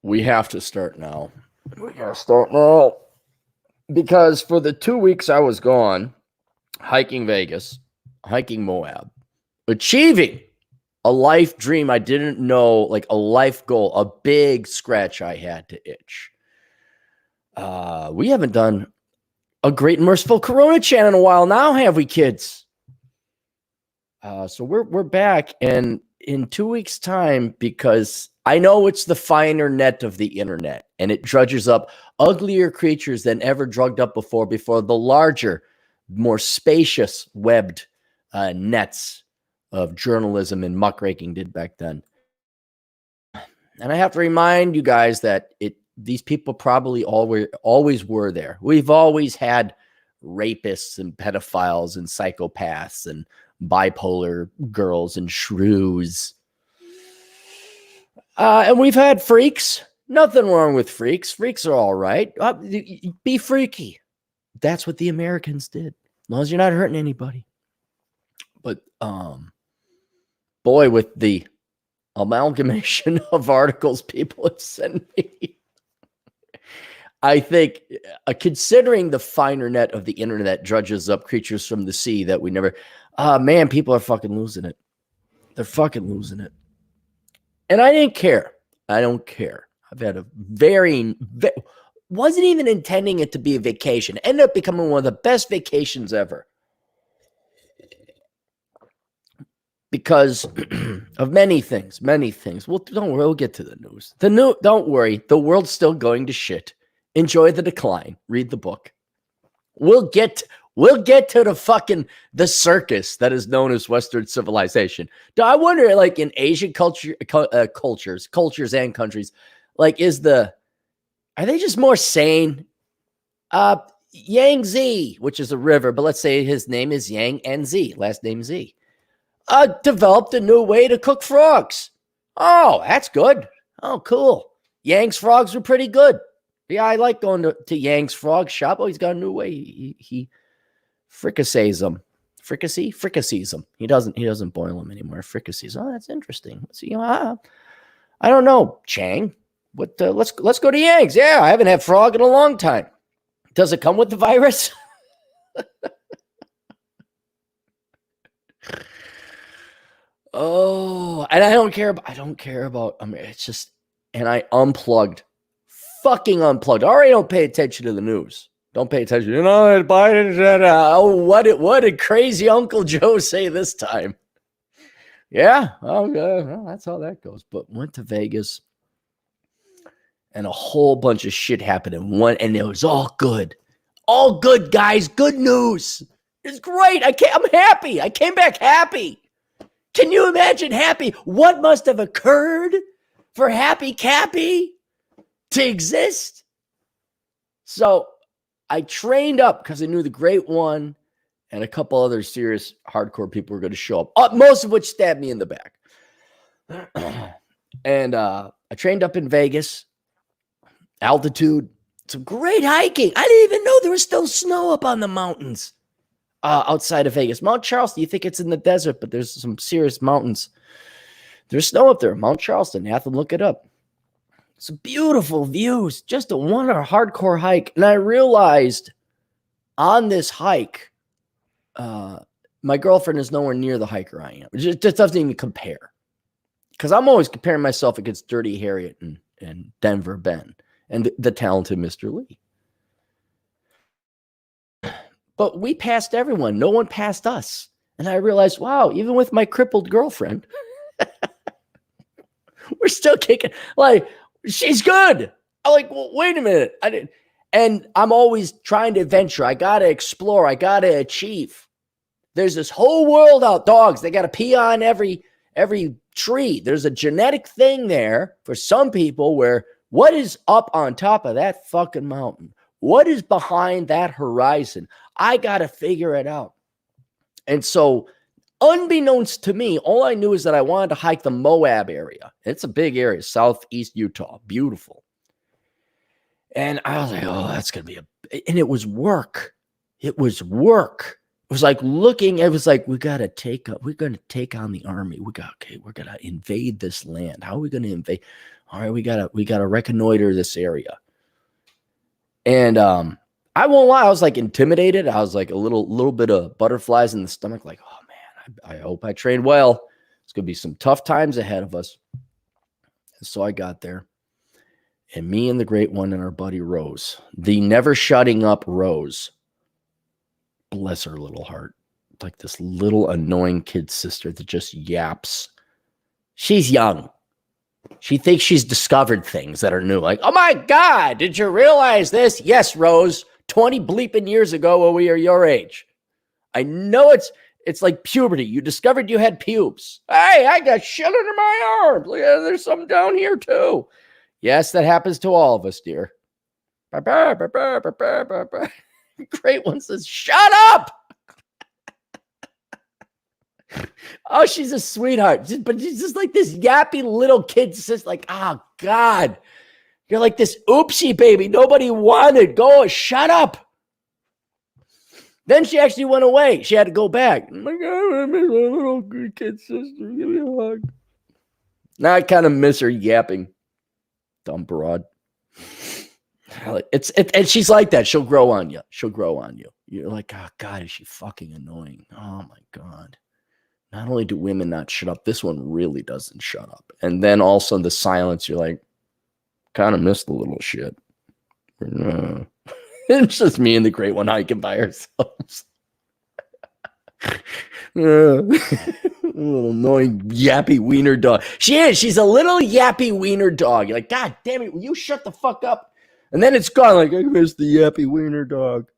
We have to start now. We gotta start now. Because for the 2 weeks I was gone, hiking Vegas, hiking Moab, achieving a life dream I didn't know, like a life goal, a big scratch I had to itch. We haven't done a great and merciful Coronachan in a while now, have we, kids? So we're back, and in 2 weeks' time, because I know it's the finer net of the internet, and it drudges up uglier creatures than ever drugged up before the larger, more spacious webbed nets of journalism and muckraking did back then. And I have to remind you guys that these people probably always were there. We've always had rapists and pedophiles and psychopaths and bipolar girls and shrews. And we've had freaks. Nothing wrong with freaks. Freaks are all right. Be freaky. That's what the Americans did. As long as you're not hurting anybody. But boy, with the amalgamation of articles people have sent me, I think, considering the finer net of the internet drudges up creatures from the sea that we never, man, people are fucking losing it. They're fucking losing it. And I didn't care. I don't care. I've had a wasn't even intending it to be a vacation. Ended up becoming one of the best vacations ever. Because of many things. Well, don't worry, we'll get to the news. Don't worry, the world's still going to shit. Enjoy the decline. Read the book. We'll get to the circus that is known as Western civilization. I wonder, like in Asian cultures and countries, like are they just more sane? Yangtze, which is a river, but let's say his name is Yang and Z, last name Z, developed a new way to cook frogs. Oh, that's good. Oh, cool. Yang's frogs were pretty good. Yeah, I like going to Yang's frog shop. Oh, he's got a new way. He fricassees them. Fricassees them. He doesn't boil them anymore. Fricassees. Oh, that's interesting. So, I don't know, Chang. But let's go to Yang's. Yeah, I haven't had frog in a long time. Does it come with the virus? Oh, and I don't care about. I mean, it's just, and I fucking unplugged. All right, don't pay attention to the news. Don't pay attention. Biden. Oh, what did crazy Uncle Joe say this time? Yeah, well, that's how that goes. But went to Vegas, and a whole bunch of shit happened in one, and it was all good. All good, guys. Good news. It's great. I'm happy. I came back happy. Can you imagine happy? What must have occurred for Happy Cappy to exist? So I trained up because I knew the Great One and a couple other serious hardcore people were going to show up, most of which stabbed me in the back. And I trained up in Vegas. Altitude, some great hiking. I didn't even know there was still snow up on the mountains outside of Vegas. Mount Charleston, you think it's in the desert, but there's some serious mountains. There's snow up there. Mount Charleston, you have to look it up. Some beautiful views. Just a hardcore hike. And I realized on this hike, my girlfriend is nowhere near the hiker I am. It just doesn't even compare. Because I'm always comparing myself against Dirty Harriet and Denver Ben. And the talented Mr. Lee. But we passed everyone. No one passed us. And I realized, wow, even with my crippled girlfriend, we're still kicking. Like, she's good. I'm like, well, wait a minute. And I'm always trying to venture. I got to explore. I got to achieve. There's this whole world out. Dogs, they got to pee on every tree. There's a genetic thing there for some people where what is up on top of that fucking mountain? What is behind that horizon? I got to figure it out. And so, unbeknownst to me, all I knew is that I wanted to hike the Moab area. It's a big area, southeast Utah. Beautiful. And I was like, oh, that's going to be and it was work. It was work. was like looking, it was like, we're going to take on the army. We're going to invade this land. How are we going to invade? All right, we got to reconnoiter this area. And I won't lie, I was like intimidated. I was like a little bit of butterflies in the stomach, like, oh man, I hope I trained well. It's going to be some tough times ahead of us. And so I got there, and me and the great one and our buddy Rose, the never shutting up Rose, bless her little heart, like this little annoying kid sister that just yaps. She's young. She thinks she's discovered things that are new. Like, oh my God, did you realize this? Yes, Rose, 20 bleeping years ago when we were your age. I know it's like puberty. You discovered you had pubes. Hey, I got shit under my arms. Look, there's some down here too. Yes, that happens to all of us, dear. Great one says, shut up. Oh, she's a sweetheart. But she's just like this yappy little kid. Just like, oh, God. You're like this oopsie baby nobody wanted. Go, shut up. Then she actually went away. She had to go back. Oh, my God, I miss my little good kid sister. Give me a hug. Now I kind of miss her yapping. Dumb broad. And she's like that. She'll grow on you. You're like, oh, God, is she fucking annoying? Oh, my God. Not only do women not shut up, this one really doesn't shut up. And then also the silence, you're like, kind of missed the little shit. It's just me and the great one hiking by ourselves. Little annoying yappy wiener dog. She's a little yappy wiener dog. You're like, God damn it, will you shut the fuck up? And then it's gone. Like, I miss the yappy wiener dog.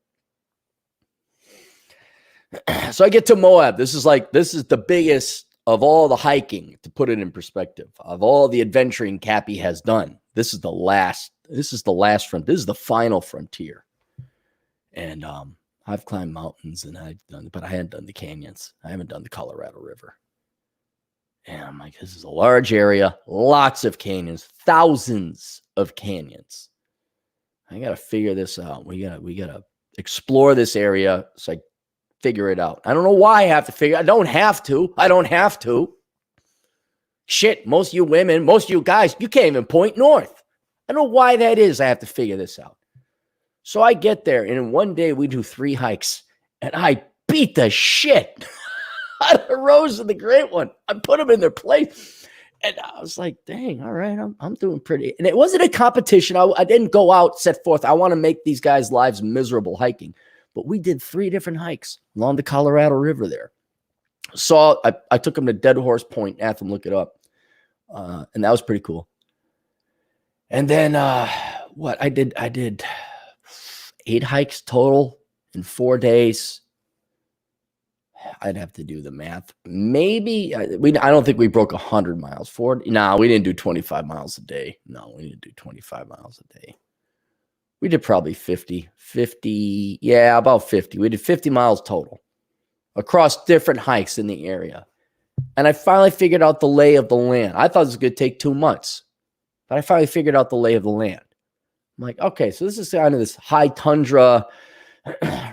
So I get to Moab. This is the biggest of all the hiking, to put it in perspective, of all the adventuring Cappy has done. This is the last front. This is the final frontier. And I've climbed mountains but I hadn't done the canyons. I haven't done the Colorado River. And I'm like, this is a large area, lots of canyons, thousands of canyons. I got to figure this out. We got to explore this area. So I figure it out. I don't know why I have to figure. I don't have to. Shit, most of you women, most of you guys, you can't even point north. I don't know why that is. I have to figure this out. So I get there, and in one day we do 3 hikes, and I beat the shit out of Rose and the great one. I put them in their place, and I was like, dang, all right, I'm doing pretty. And it wasn't a competition. I didn't go out, set forth, I want to make these guys' lives miserable hiking. But we did 3 different hikes along the Colorado River there. So I took them to Dead Horse Point. Atham, look it up. And that was pretty cool. And then what? I did 8 hikes total in 4 days. I'd have to do the math. Maybe I don't think we broke 100 miles. We didn't do 25 miles a day. No, we didn't do 25 miles a day. We did probably 50. Yeah, about 50. We did 50 miles total across different hikes in the area. And I finally figured out the lay of the land. I thought it was going to take 2 months, but I finally figured out the lay of the land. I'm like, okay, so this is kind of this high tundra,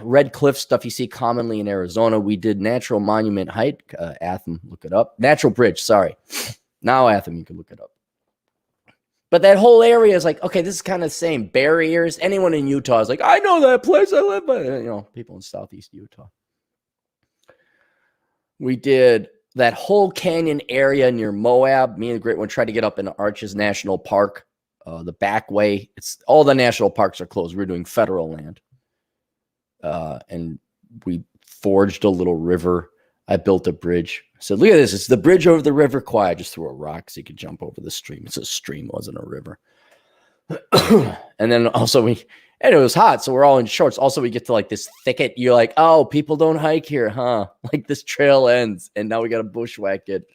red cliff stuff you see commonly in Arizona. We did Natural Monument hike. Atham, look it up. Natural Bridge, sorry. Now, Atham, you can look it up. But that whole area is like, okay, this is kind of the same. Barriers. Anyone in Utah is like, I know that place. I live by, people in Southeast Utah. We did that whole canyon area near Moab. Me and the great one tried to get up in Arches National Park. The back way, all the national parks are closed. We're doing federal land. And we forged a little river. I built a bridge. I said, look at this. It's the bridge over the River Kwai. I just threw a rock so you could jump over the stream. It's a stream, it wasn't a river. And then also and it was hot, so we're all in shorts. Also, we get to like this thicket. You're like, oh, people don't hike here, huh? Like this trail ends, and now we got to bushwhack it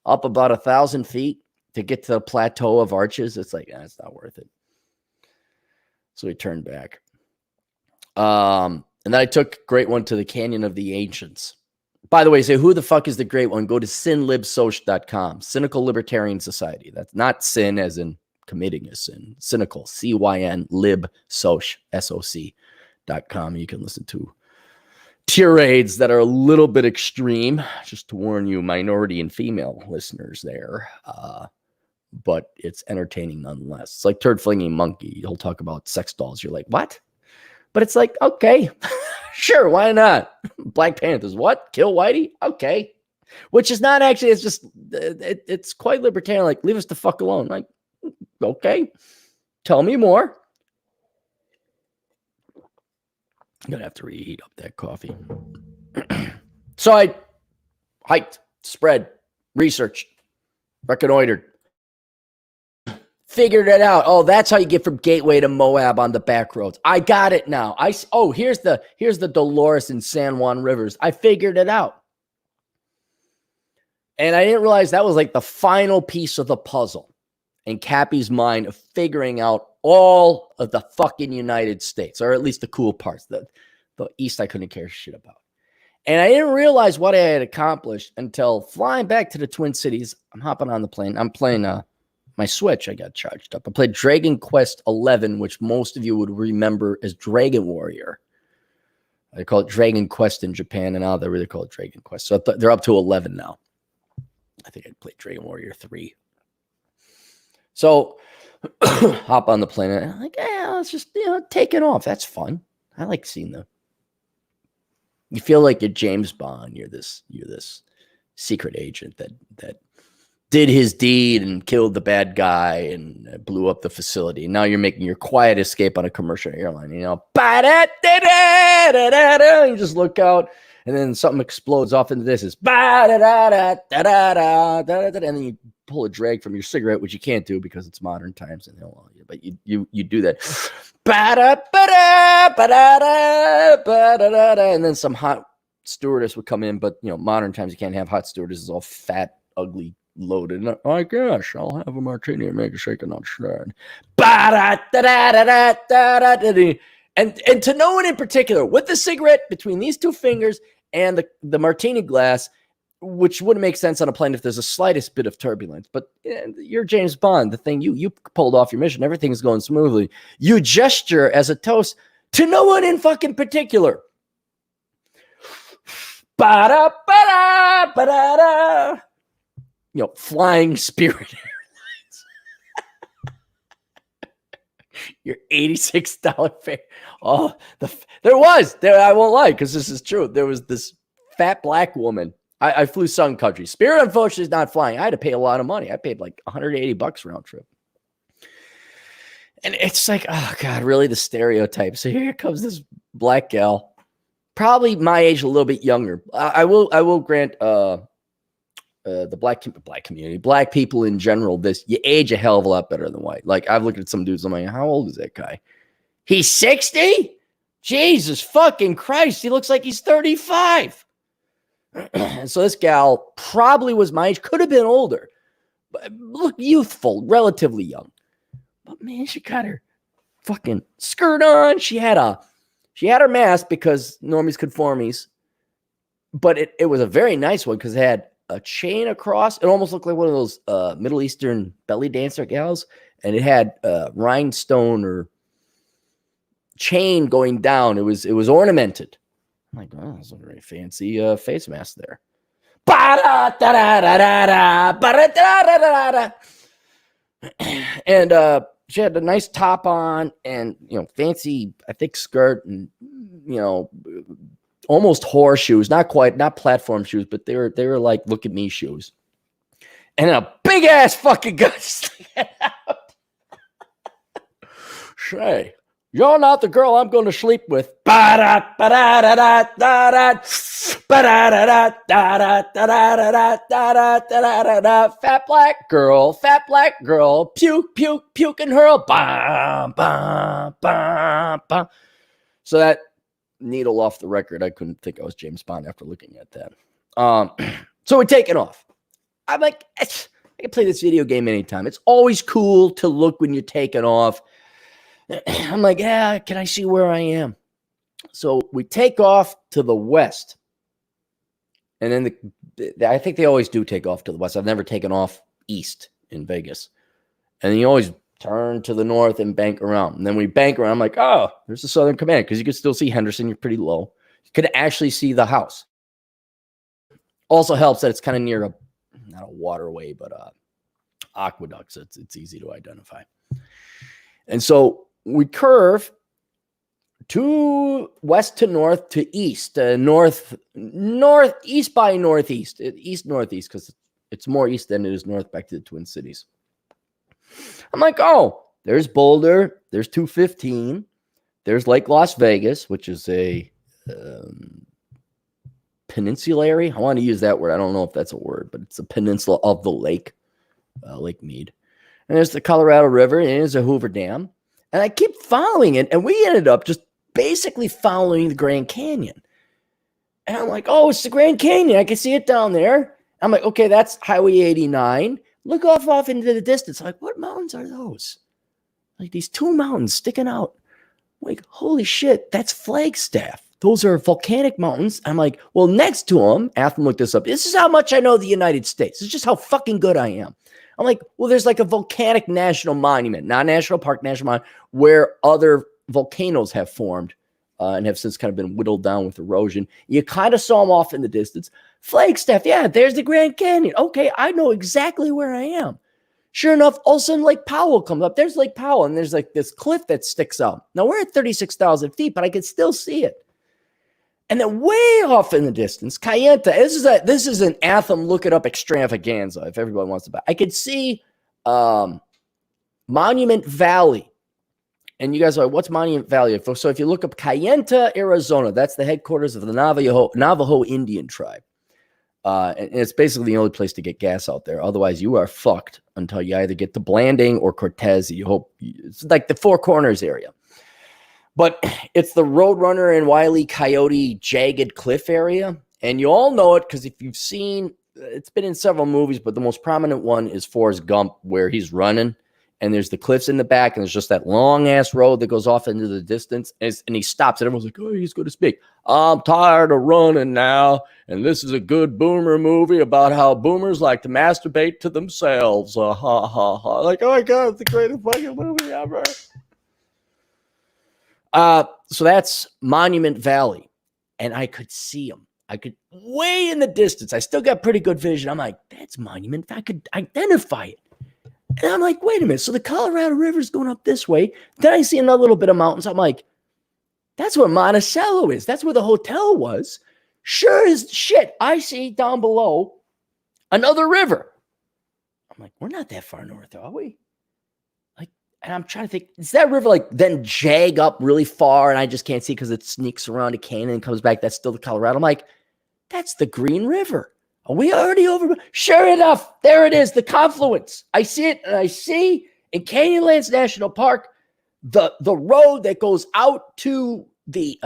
up about 1,000 feet to get to the plateau of Arches. It's like, it's not worth it. So we turned back. And then I took Great One to the Canyon of the Ancients. By the way, say, who the fuck is the Great One? Go to cinlibsoc.com. Cynical Libertarian Society. That's not sin as in committing a sin. Cynical, CYN, lib, soc, SOC.com. You can listen to tirades that are a little bit extreme, just to warn you, minority and female listeners there. But it's entertaining nonetheless. It's like Turd Flinging Monkey. He'll talk about sex dolls. You're like, what? But it's like, okay, sure, why not? Black Panthers, what? Kill Whitey? Okay. Which is not actually, it's just, it's quite libertarian. Like, leave us the fuck alone. Like, okay, tell me more. I'm going to have to reheat up that coffee. So I hiked, spread, researched, reconnoitered, figured it out. Oh, that's how you get from Gateway to Moab on the back roads. I got it now. Here's the Dolores and San Juan rivers. I figured it out. And I didn't realize that was like the final piece of the puzzle in Cappy's mind of figuring out all of the fucking United States, or at least the cool parts. The East I couldn't care shit about. And I didn't realize what I had accomplished until flying back to the Twin Cities. I'm hopping on the plane. I'm playing my Switch. I got charged up. I played Dragon Quest 11, which most of you would remember as Dragon Warrior. They call it Dragon Quest in Japan, and now they really call it Dragon Quest. So they're up to 11 now. I think I played Dragon Warrior 3. So hop on the plane. And I'm like, yeah, let's just take it off. That's fun. I like seeing them. You feel like you're James Bond. You're this secret agent that did his deed and killed the bad guy and blew up the facility. And now you're making your quiet escape on a commercial airline. You just look out, and then something explodes off into this. It's and then you pull a drag from your cigarette, which you can't do because it's modern times, and they'll allow you. But you do that. And then some hot stewardess would come in, but modern times you can't have hot stewardesses all fat, ugly, loaded. And I guess I'll have a martini and make a shaken not stirred. And to no one in particular, with the cigarette between these two fingers and the martini glass, which wouldn't make sense on a plane if there's the slightest bit of turbulence. But you're James Bond. The thing you pulled off your mission, everything's going smoothly. You gesture as a toast to no one in fucking particular. Flying Spirit Airlines. Your $86 fare. Oh, I won't lie, because this is true. There was this fat black woman. I flew Sun Country. Spirit, unfortunately, is not flying. I had to pay a lot of money. I paid like $180 round trip. And it's like, oh, God, really the stereotype. So here comes this black gal, probably my age, a little bit younger. I will grant the black community, black people in general, you age a hell of a lot better than white. Like, I've looked at some dudes, I'm like, how old is that guy? He's 60? Jesus fucking Christ. He looks like he's 35. And so this gal probably was my age, could have been older, but look youthful, relatively young. But man, she got her fucking skirt on. She had her mask because normies conformies, but it was a very nice one because it had a chain across. It almost looked like one of those Middle Eastern belly dancer gals, and it had rhinestone or chain going down. It was ornamented. I'm like, oh, that's a very fancy face mask there. And she had a nice top on and, fancy, I think, skirt and, almost horseshoes. Not platform shoes, but they were like, look at me shoes. And then a big ass fucking gun sticking out. Say, you're not the girl I'm going to sleep with. Fat black girl, puke, puke and hurl. So that needle off the record, I couldn't think I was James Bond after looking at that. So we're taking off. I'm like, I can play this video game anytime. It's always cool to look when you're taking off. I'm like, yeah, can I see where I am? So we take off to the west. And then I think they always do take off to the west. I've never taken off east in Vegas. And then you always turn to the north and bank around. And then we bank around. I'm like, oh, there's the Southern Command, because you can still see Henderson. You're pretty low. You could actually see the house. Also helps that it's kind of near not a waterway, but aqueducts. It's easy to identify. And so we curve to west to north to east, northeast by northeast, east northeast, because it's more east than it is north back to the Twin Cities. I'm like, oh, there's Boulder, there's 215, there's Lake Las Vegas, which is a peninsulary. I want to use that word. I don't know if that's a word, but it's a peninsula of the lake, Lake Mead. And there's the Colorado River, and there's a Hoover Dam. And I keep following it, and we ended up just basically following the Grand Canyon. And I'm like, oh, it's the Grand Canyon. I can see it down there. I'm like, okay, that's Highway 89. Look off into the distance. I'm like, what mountains are those? Like these two mountains sticking out. I'm like, holy shit, that's Flagstaff. Those are volcanic mountains. I'm like, well, next to them, Atham looked this up. This is how much I know the United States. This is just how fucking good I am. I'm like, well, there's like a volcanic national monument, not national park, national monument, where other volcanoes have formed and have since kind of been whittled down with erosion. You kind of saw them off in the distance. Flagstaff, yeah, there's the Grand Canyon. Okay, I know exactly where I am. Sure enough, all of a sudden Lake Powell comes up. There's Lake Powell, and there's like this cliff that sticks out. Now, we're at 36,000 feet, but I can still see it. And then way off in the distance, Kayenta, this is an Atham look it up extravaganza if everybody wants to buy. I could see Monument Valley. And you guys are like, what's Monument Valley? So if you look up Kayenta, Arizona, that's the headquarters of the Navajo Indian tribe. And it's basically the only place to get gas out there. Otherwise, you are fucked until you either get to Blanding or Cortez. You hope it's like the Four Corners area. But it's the Roadrunner and Wile E. Coyote jagged cliff area. And you all know it because if you've seen, it's been in several movies, but the most prominent one is Forrest Gump, where he's running and there's the cliffs in the back and there's just that long ass road that goes off into the distance. And he stops and everyone's like, oh, he's going to speak. I'm tired of running now. And this is a good boomer movie about how boomers like to masturbate to themselves. Ha ha ha. Like, oh my God, it's the greatest fucking movie ever. So that's Monument Valley, and I could see them. I could way in the distance. I still got pretty good vision. I'm like, that's Monument. I could identify it. And I'm like, wait a minute. So the Colorado River is going up this way. Then I see another little bit of mountains. I'm like, that's where Monticello is. That's where the hotel was. Sure as shit. I see down below another river. I'm like, we're not that far north, are we? And I'm trying to think, does that river like then jag up really far and I just can't see because it sneaks around a canyon and comes back? That's still the Colorado. I'm like, that's the Green River. Are we already over? Sure enough, there it is, the confluence. I see it, and I see in Canyonlands National Park, the road that goes out to the,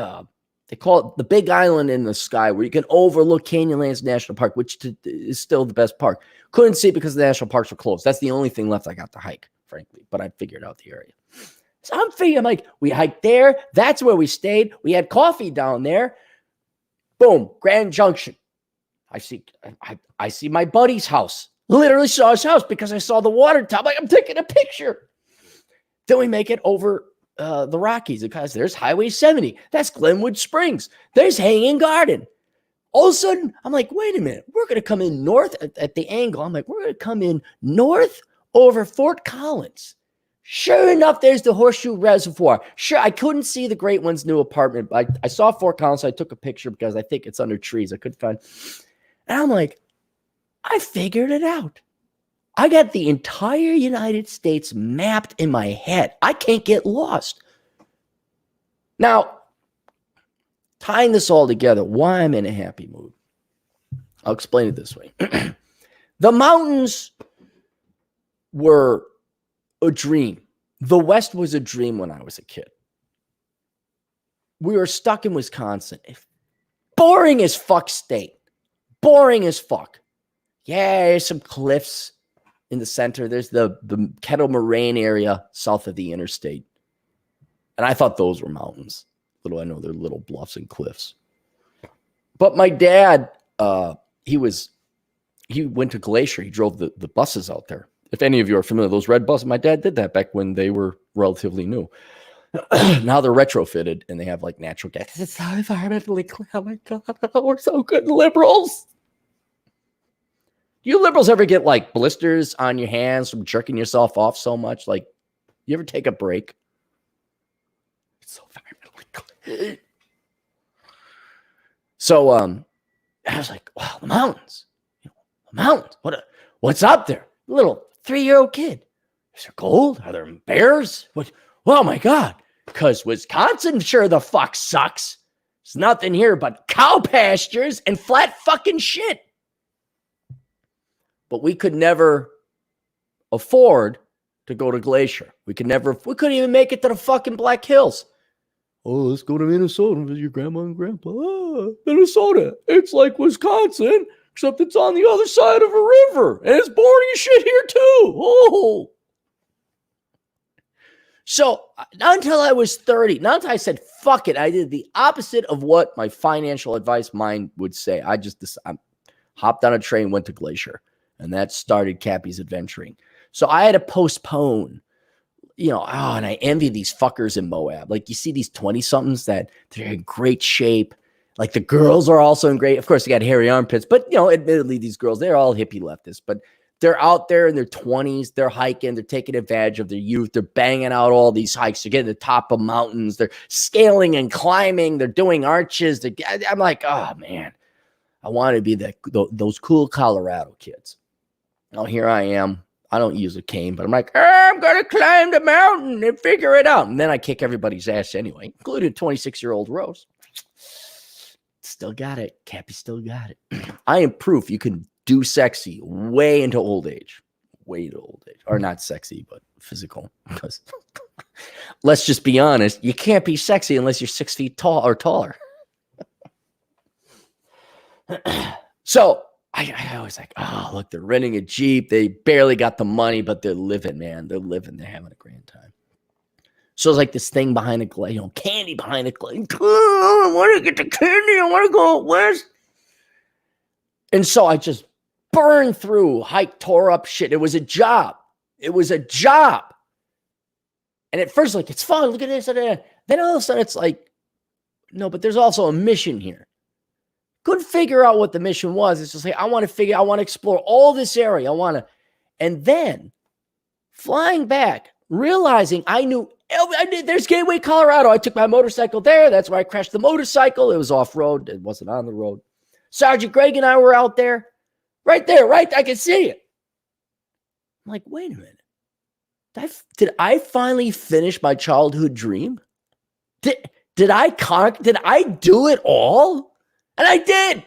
they call it the Big Island in the sky, where you can overlook Canyonlands National Park, which is still the best park. Couldn't see it because the national parks were closed. That's the only thing left I got to hike, frankly, but I figured out the area. So I'm like, we hiked there. That's where we stayed. We had coffee down there. Boom, Grand Junction. I see my buddy's house. Literally saw his house because I saw the water top. Like, I'm taking a picture. Then we make it over the Rockies because there's Highway 70. That's Glenwood Springs. There's Hanging Garden. All of a sudden, I'm like, wait a minute. We're going to come in north at the angle. I'm like, we're going to come in north over Fort Collins. Sure enough, there's the Horseshoe Reservoir. Sure, I couldn't see the Great One's new apartment. I saw Fort Collins, so I took a picture because I think it's under trees. I couldn't find. And I'm like, I figured it out. I got the entire United States mapped in my head. I can't get lost. Now, tying this all together, why I'm in a happy mood. I'll explain it this way. The mountains were a dream. The West was a dream when I was a kid. We were stuck in Wisconsin. Boring as fuck state. Boring as fuck. Yeah, there's some cliffs in the center. There's the Kettle Moraine area south of the interstate. And I thought those were mountains. Little I know they're little bluffs and cliffs. But my dad, he went to Glacier. He drove the buses out there. If any of you are familiar with those red buses, my dad did that back when they were relatively new. Now they're retrofitted and they have like natural gas. It's so environmentally clean. Oh my God, we're so good liberals. Do you liberals ever get like blisters on your hands from jerking yourself off so much? Like, you ever take a break? It's so environmentally clean. So I was like, wow, the mountains. The mountains. What's up there? Little 3-year-old kid. Is there gold? Are there bears? What? Oh my God. Because Wisconsin sure the fuck sucks. There's nothing here but cow pastures and flat fucking shit. But we could never afford to go to Glacier. We couldn't even make it to the fucking Black Hills. Oh, let's go to Minnesota with your grandma and grandpa. Oh, Minnesota. It's like Wisconsin, except it's on the other side of a river. And it's boring as shit here too. Oh. So not until I was 30, not until I said, fuck it, I did the opposite of what my financial advice mind would say. I hopped on a train, went to Glacier, and that started Cappy's adventuring. So I had to postpone, and I envy these fuckers in Moab. Like, you see these 20-somethings that they're in great shape. Like, the girls are also in great, of course, they got hairy armpits, but, admittedly, these girls, they're all hippie leftists, but they're out there in their 20s. They're hiking. They're taking advantage of their youth. They're banging out all these hikes. They're getting to the top of mountains. They're scaling and climbing. They're doing arches. I'm like, oh, man, I want to be those cool Colorado kids. Now, here I am. I don't use a cane, but I'm like, I'm going to climb the mountain and figure it out. And then I kick everybody's ass anyway, including 26-year-old Rose. Still got it. Cappy still got it. I am proof you can do sexy way into old age. Way to old age. Or not sexy, but physical. Because let's just be honest, you can't be sexy unless you're 6 feet tall or taller. So I was like, oh, look, they're renting a Jeep. They barely got the money, but they're living, man. They're living. They're having a grand time. So it's like this thing behind a glass, candy behind a glass. Oh, I want to get the candy. I want to go out west. And so I just burned through, tore up shit. It was a job. It was a job. And at first, like, it's fun. Look at this. Then all of a sudden, it's like, no, but there's also a mission here. Couldn't figure out what the mission was. It's just like, I want to explore all this area. And then flying back, realizing I knew there's Gateway, Colorado. I took my motorcycle there. That's where I crashed the motorcycle. It was off-road. It wasn't on the road. Sergeant Greg and I were out there. Right there, right? I can see it. I'm like, wait a minute. Did I finally finish my childhood dream? Did I do it all? And I did.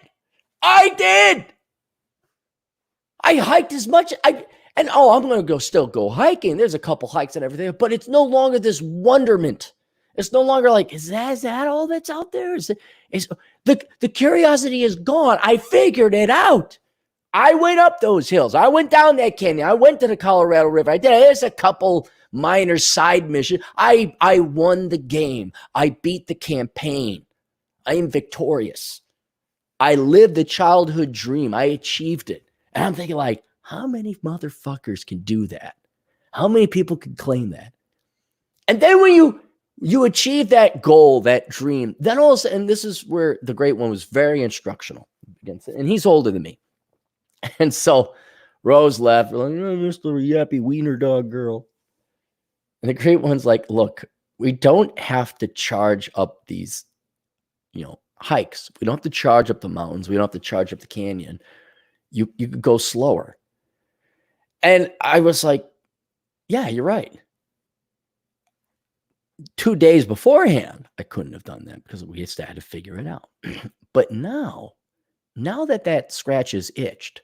I hiked as much. I'm going to still go hiking. There's a couple hikes and everything, but it's no longer this wonderment. It's no longer like, is that all that's out there? The curiosity is gone. I figured it out. I went up those hills. I went down that canyon. I went to the Colorado River. There's a couple minor side missions. I won the game. I beat the campaign. I am victorious. I lived the childhood dream. I achieved it. And I'm thinking, like, how many motherfuckers can do that? How many people can claim that? And then when you achieve that goal, that dream, then all of a sudden, and this is where the great one was very instructional. And he's older than me. And so Rose left. We're like, oh, Mr. Yappy Wiener Dog Girl. And the great one's like, look, we don't have to charge up these, hikes. We don't have to charge up the mountains. We don't have to charge up the canyon. You could go slower. And I was like, yeah, you're right. 2 days beforehand, I couldn't have done that because we had to figure it out. But now that scratch is itched,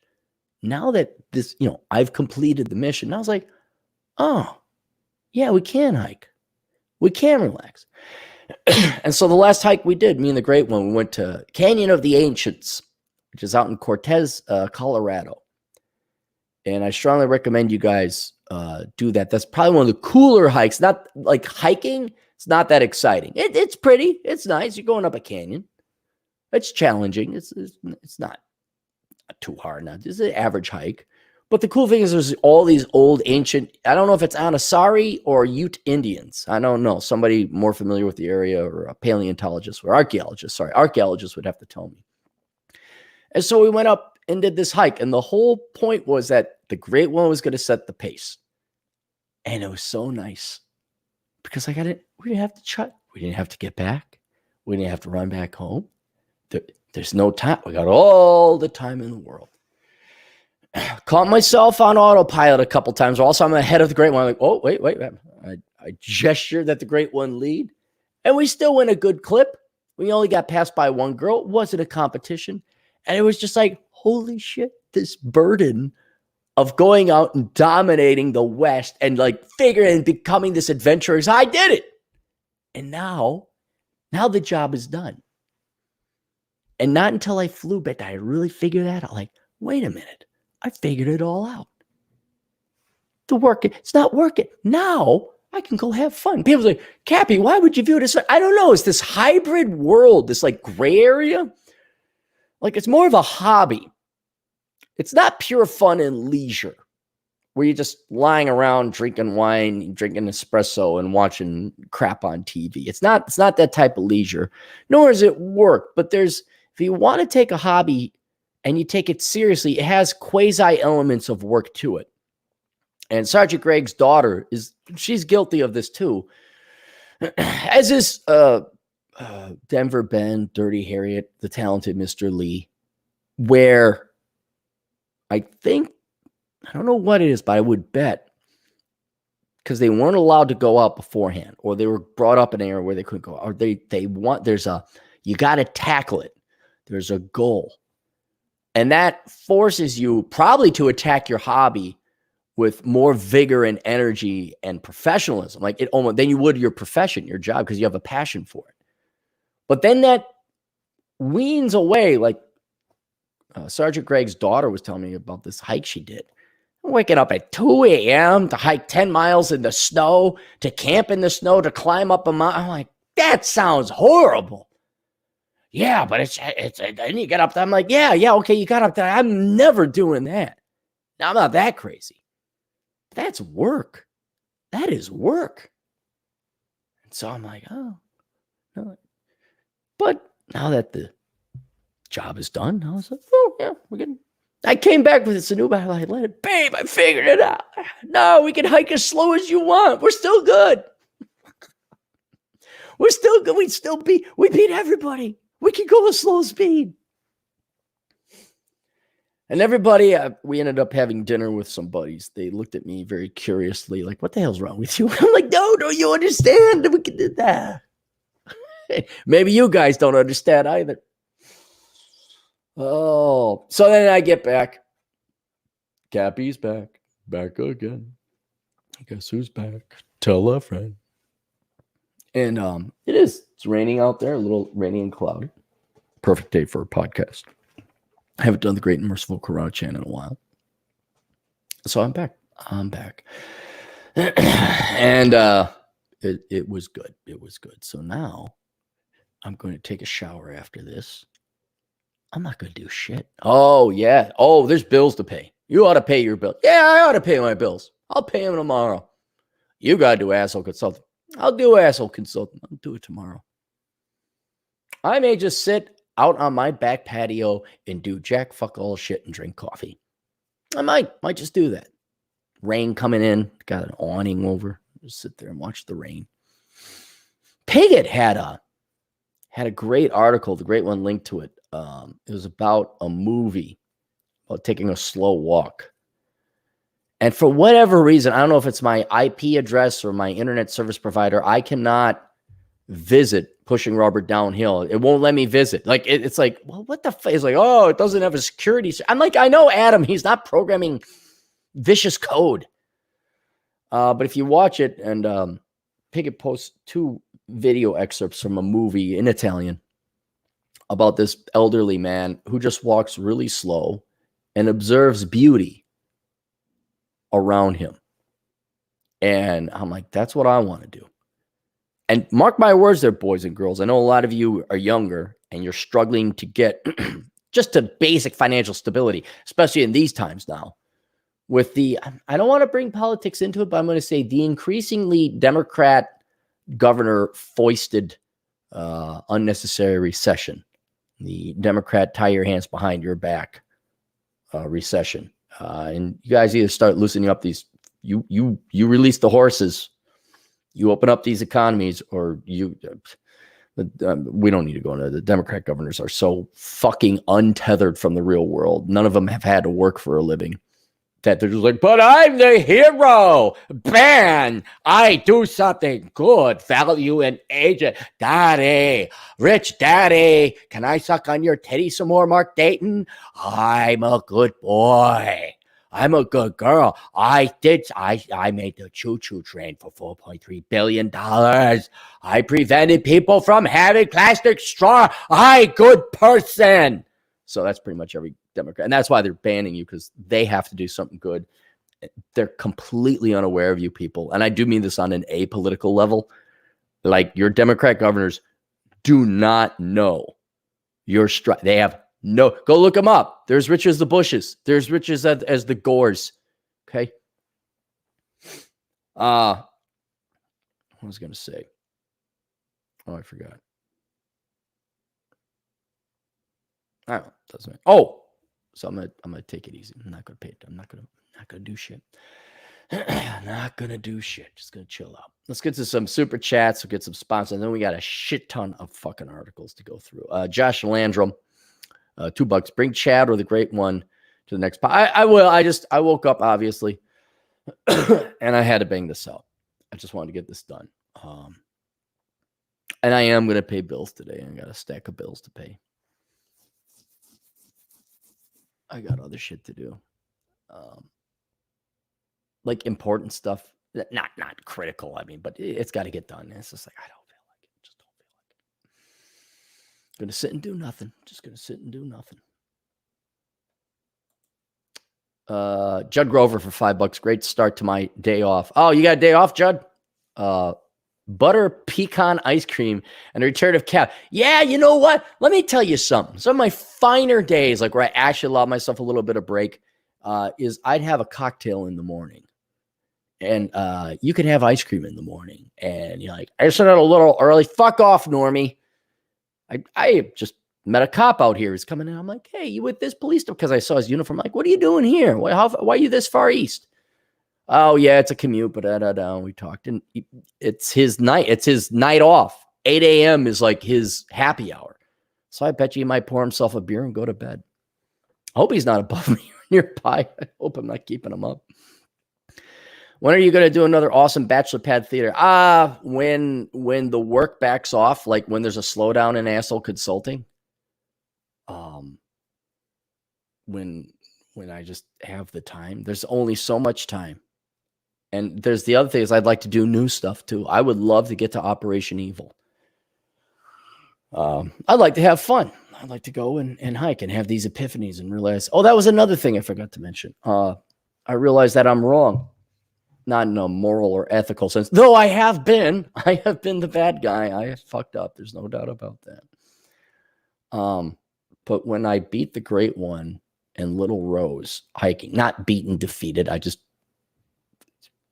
now that this, I've completed the mission, I was like, oh, yeah, we can hike. We can relax. And so the last hike we did, me and the great one, we went to Canyon of the Ancients, which is out in Cortez, Colorado. And I strongly recommend you guys do that. That's probably one of the cooler hikes. Not like hiking. It's not that exciting. It's pretty. It's nice. You're going up a canyon. It's challenging. It's not too hard. Now, it's an average hike. But the cool thing is there's all these old ancient, I don't know if it's Anasari or Ute Indians. I don't know. Somebody more familiar with the area, or a paleontologist or archaeologist. Sorry, archaeologist would have to tell me. And so we went up and did this hike. And the whole point was that the Great One was going to set the pace. And it was so nice because we didn't have to try. We didn't have to get back. We didn't have to run back home. There's no time. We got all the time in the world. Caught myself on autopilot a couple times. Also, I'm ahead of the Great One. I'm like, oh, wait. I gestured that the Great One lead. And we still went a good clip. We only got passed by one girl. It wasn't a competition. And it was just like, holy shit, this burden of going out and dominating the West and like figuring and becoming this adventurer. I did it. And now the job is done. And not until I flew back did I really figure that out. Like, wait a minute. I figured it all out. It's not working. Now I can go have fun. People say, Cappy, why would you view this? I don't know. It's this hybrid world, this like gray area. Like it's more of a hobby. It's not pure fun and leisure where you're just lying around drinking wine, drinking espresso and watching crap on TV. It's not that type of leisure, nor is it work. But if you want to take a hobby and you take it seriously, it has quasi elements of work to it. And Sergeant Greg's daughter she's guilty of this too. As is Denver Ben, Dirty Harriet, the talented Mr. Lee, where I don't know what it is, but I would bet because they weren't allowed to go out beforehand, or they were brought up in an area where they couldn't go, or you got to tackle it. There's a goal. And that forces you probably to attack your hobby with more vigor and energy and professionalism, like it almost than you would your profession, your job, because you have a passion for it. But then that weans away. Like Sergeant Greg's daughter was telling me about this hike she did. Waking up at 2 a.m. to hike 10 miles in the snow, to camp in the snow, to climb up a mountain. I'm like, that sounds horrible. Yeah, but it's then you get up there. I'm like, yeah, okay, you got up there. I'm never doing that. Now, I'm not that crazy. That's work. That is work. And so I'm like, oh, no. But now that the job is done, I was like, oh, yeah, we're good. I came back with this new battle. I let it, babe, I figured it out. No, we can hike as slow as you want. We're still good. We're still good. We beat everybody. We can go a slow speed. And everybody, we ended up having dinner with some buddies. They looked at me very curiously, like, what the hell's wrong with you? I'm like, no, you understand? We can do that. Maybe you guys don't understand either. Oh, so then I get back. Cappy's back. Back again. Guess who's back? Tell a friend. And it's raining out there, a little rainy and cloudy. Perfect day for a podcast. I haven't done the Great and Merciful Coronachan in a while. So I'm back. And it was good. It was good. So now I'm going to take a shower after this. I'm not going to do shit. Oh, yeah. Oh, there's bills to pay. You ought to pay your bill. Yeah, I ought to pay my bills. I'll pay them tomorrow. You got to do asshole consulting. I'll do asshole consulting. I'll do it tomorrow. I may just sit out on my back patio and do jack fuck all shit and drink coffee. I might just do that. Rain coming in. Got an awning over. Just sit there and watch the rain. Piggott had a great article. The Great One linked to it. It was about a movie about taking a slow walk. And for whatever reason, I don't know if it's my IP address or my internet service provider, I cannot visit Pushing Rubber Downhill. It won't let me visit. Like, it's like, well, what the fuck? It's like, oh, it doesn't have a security. I'm like, I know Adam, he's not programming vicious code. But if you watch it, and Piggott posts 2 video excerpts from a movie in Italian about this elderly man who just walks really slow and observes beauty around him. And I'm like, that's what I want to do. And mark my words there, boys and girls. I know a lot of you are younger and you're struggling to get just to basic financial stability, especially in these times now with the, I don't want to bring politics into it, but I'm going to say the increasingly Democrat governor foisted unnecessary recession, the Democrat tie your hands behind your back recession. And you guys either start loosening up these, you release the horses, you open up these economies, or we don't need to go into the Democrat governors are so fucking untethered from the real world. None of them have had to work for a living. That they're just like, but I'm the hero. Man, I do something good. Value and agent. Daddy, rich daddy. Can I suck on your titty some more, Mark Dayton? I'm a good boy. I'm a good girl. I made the choo-choo train for $4.3 billion. I prevented people from having plastic straw. I good person. So that's pretty much every Democrat. And that's why they're banning you, because they have to do something good. They're completely unaware of you people. And I do mean this on an apolitical level. Like, your Democrat governors do not know your they have no, go look them up. There's rich as the Bushes. There's rich as the Gores. Okay. What was I going to say? Oh, I forgot. I don't know. Doesn't matter. Oh, so I'm gonna take it easy. I'm not gonna pay it. I'm not gonna do shit. Not gonna do shit. Just gonna chill out. Let's get to some super chats. We'll get some sponsors. And then we got a shit ton of fucking articles to go through. Josh Landrum, $2. Bring Chad or the Great One to the next pod. I will. I woke up, obviously, and I had to bang this out. I just wanted to get this done. And I am gonna pay bills today. I got a stack of bills to pay. I got other shit to do. Like important stuff. Not critical, I mean, but it's got to get done. It's just like, I don't feel like it. Just don't feel like it. Gonna sit and do nothing. Just gonna sit and do nothing. Judd Grover for $5. Great start to my day off. Oh, you got a day off, Judd? Butter pecan ice cream and a return of Cap. Yeah, you know what? Let me tell you something. Some of my finer days, like where I actually allow myself a little bit of break, is I'd have a cocktail in the morning. And you could have ice cream in the morning. And you're like, I started a little early. Fuck off, Normie. I just met a cop out here. He's coming in. I'm like, hey, you with this police? Because I saw his uniform. I'm like, what are you doing here? Why are you this far east? Oh, yeah, it's a commute, but we talked. And it's his night. It's his night off. 8 a.m. is like his happy hour. So I bet you he might pour himself a beer and go to bed. I hope he's not above me or nearby. I hope I'm not keeping him up. When are you going to do another awesome bachelor pad theater? When the work backs off, like when there's a slowdown in asshole consulting. When I just have the time. There's only so much time. And there's the other thing is I'd like to do new stuff too. I would love to get to Operation Evil. I'd like to have fun. I'd like to go and hike and have these epiphanies and realize, oh, that was another thing I forgot to mention. I realized that I'm wrong. Not in a moral or ethical sense, though I have been the bad guy. I have fucked up. There's no doubt about that. But when I beat the Great One and Little Rose hiking, not beaten, defeated,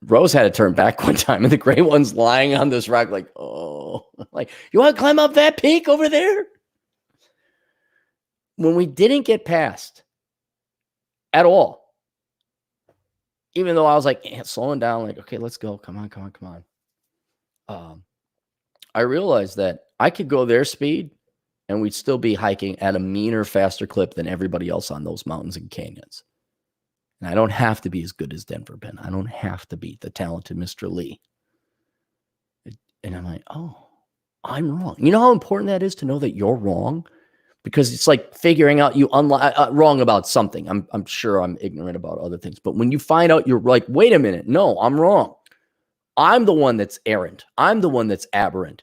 Rose had to turn back one time, and the Great One's lying on this rock like, oh, like, you want to climb up that peak over there? When we didn't get past at all, even though I was like slowing down, like, okay, let's go. Come on. I realized that I could go their speed and we'd still be hiking at a meaner, faster clip than everybody else on those mountains and canyons. And I don't have to be as good as Denver Ben. I don't have to beat the talented Mr. Lee. And I'm like, oh, I'm wrong. You know how important that is to know that you're wrong? Because it's like figuring out you wrong about something. I'm sure I'm ignorant about other things. But when you find out you're like, wait a minute, no, I'm wrong. I'm the one that's errant. I'm the one that's aberrant.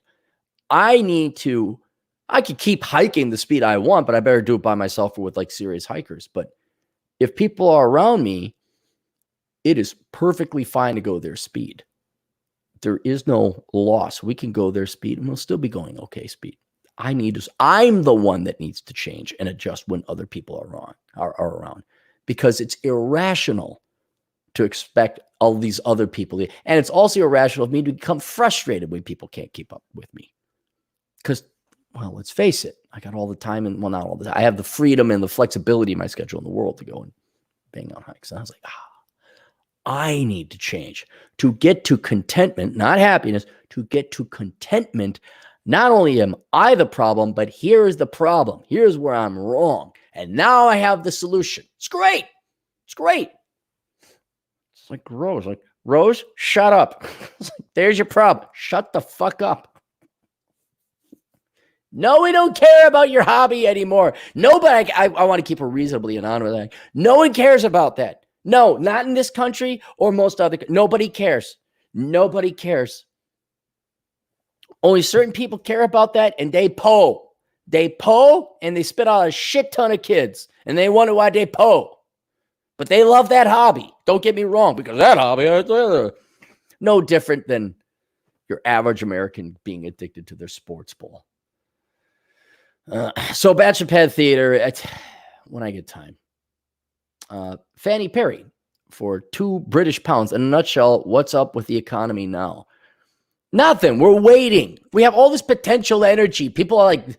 I could keep hiking the speed I want, but I better do it by myself or with like serious hikers. But if people are around me, it is perfectly fine to go their speed. There is no loss. We can go their speed and we'll still be going okay speed. I'm the one that needs to change and adjust when other people are around, because it's irrational to expect all these other people. And it's also irrational of me to become frustrated when people can't keep up with me. Because, well, let's face it, I got all the time, and well, not all the time. I have the freedom and the flexibility in my schedule in the world to go and bang on hikes. And I was like, I need to change to get to contentment, not happiness, to get to contentment. Not only am I the problem, but here is the problem. Here's where I'm wrong. And now I have the solution. It's great. It's great. It's like Rose, shut up. It's like, there's your problem. Shut the fuck up. No, we don't care about your hobby anymore. Nobody, I want to keep her reasonably anonymous. No one cares about that. No, not in this country or most other. Nobody cares. Nobody cares. Only certain people care about that, and they po. They po, and they spit out a shit ton of kids, and they wonder why they po. But they love that hobby. Don't get me wrong, because that hobby, no different than your average American being addicted to their sports ball. So Bachelor Theater, when I get time. Fanny Perry for £2 in a nutshell. What's up with the economy now? Nothing. We're waiting. We have all this potential energy. People are like,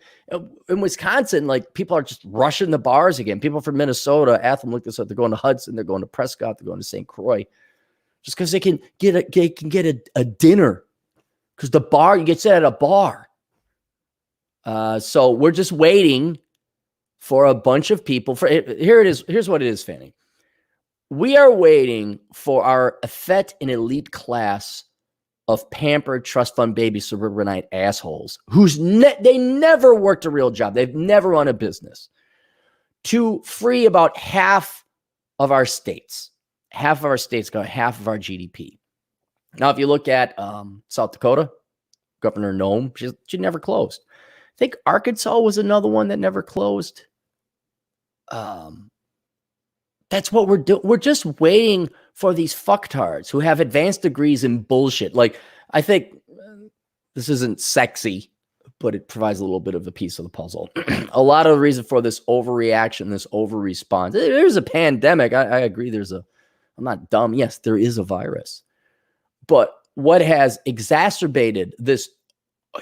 in Wisconsin, like people are just rushing the bars again. People from Minnesota, Atham looked this up. They're going to Hudson. They're going to Prescott. They're going to St. Croix, just because they can get a dinner. Because the bar, you get set at a bar. So we're just waiting for a bunch of people. Here it is. Here's what it is, Fanny. We are waiting for our effete and elite class of pampered trust fund baby suburbanite assholes they never worked a real job. They've never run a business, to free about half of our states. Half of our states got half of our GDP. Now, if you look at South Dakota, Governor Nome, she never closed. I think Arkansas was another one that never closed. That's what we're doing. We're just waiting for these fucktards who have advanced degrees in bullshit. Like, I think this isn't sexy, but it provides a little bit of a piece of the puzzle. A lot of the reason for this overreaction, this over-response. There's a pandemic. I agree. I'm not dumb. Yes, there is a virus. But what has exacerbated this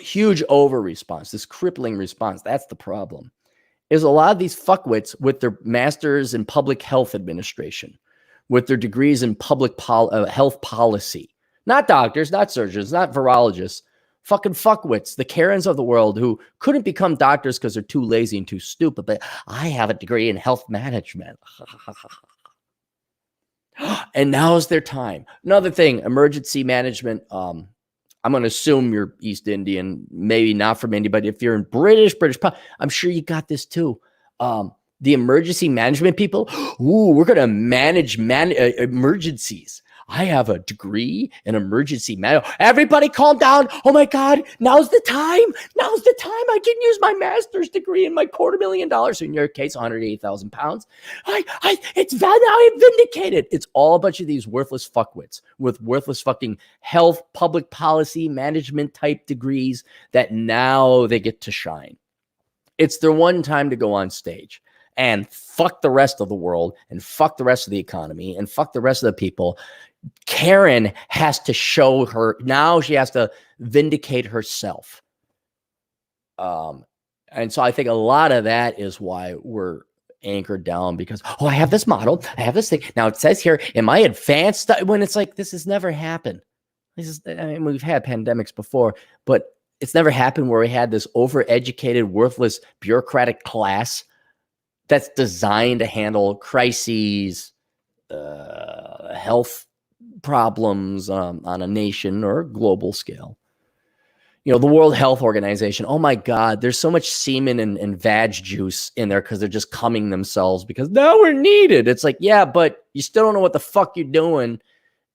huge over-response, this crippling response, that's the problem, is a lot of these fuckwits with their masters in public health administration, with their degrees in public health policy, not doctors, not surgeons, not virologists, fucking fuckwits, the Karens of the world who couldn't become doctors because they're too lazy and too stupid, but I have a degree in health management. And now's their time. Another thing, emergency management. I'm going to assume you're East Indian, maybe not from India, but if you're in British, I'm sure you got this too. The emergency management people, we're going to manage emergencies. I have a degree in emergency management. Everybody calm down. Oh my God, now's the time. Now's the time. I can use my master's degree and my $250,000. So in your case, 180,000 pounds. It's now I'm vindicated. It's all a bunch of these worthless fuckwits with worthless fucking health, public policy, management type degrees that now they get to shine. It's their one time to go on stage and fuck the rest of the world and fuck the rest of the economy and fuck the rest of the people. Karen has to show her, now she has to vindicate herself. And so I think a lot of that is why we're anchored down, because, I have this model, I have this thing. Now it says here in my advanced, when it's like, this has never happened. We've had pandemics before, but it's never happened where we had this overeducated, worthless, bureaucratic class that's designed to handle crises, health problems on a nation or global scale. The World Health Organization, oh my God, there's so much semen and vag juice in there because they're just cumming themselves because now we're needed. It's like, yeah, but you still don't know what the fuck you're doing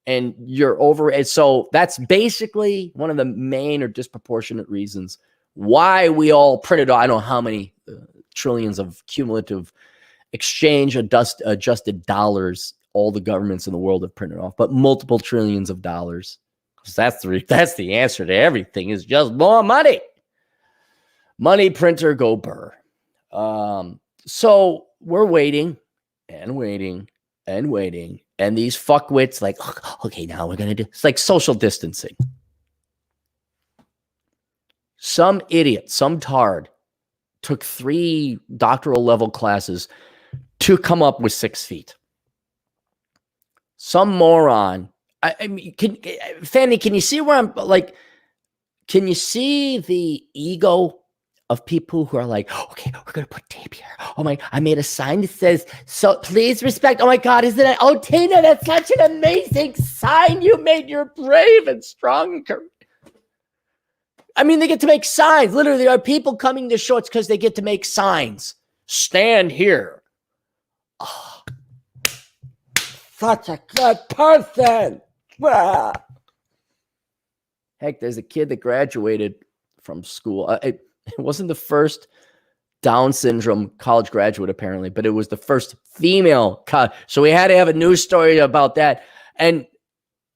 and you're over it. So that's basically one of the main or disproportionate reasons why we all printed, I don't know how many trillions of cumulative exchange adjusted dollars all the governments in the world have printed off, but multiple trillions of dollars. That's the answer to everything, is just more money. Money printer, go burr. So we're waiting and waiting and waiting And these fuckwits like, okay, now we're going to do, it's like social distancing. Some idiot, some tard took 3 doctoral level classes to come up with 6 feet. Some moron. I mean, Fanny, can you see where I'm like, can you see the ego of people who are like, okay, we're going to put tape here. Oh my, I made a sign that says, so please respect. Oh my God, isn't it? Oh, Tina, that's such an amazing sign you made. You're brave and strong. I mean, they get to make signs. Literally, there are people coming to shorts because they get to make signs. Stand here. Oh, such a good person. Ah. Heck, there's a kid that graduated from school. It wasn't the first Down syndrome college graduate, apparently, but it was the first female college. So we had to have a news story about that. And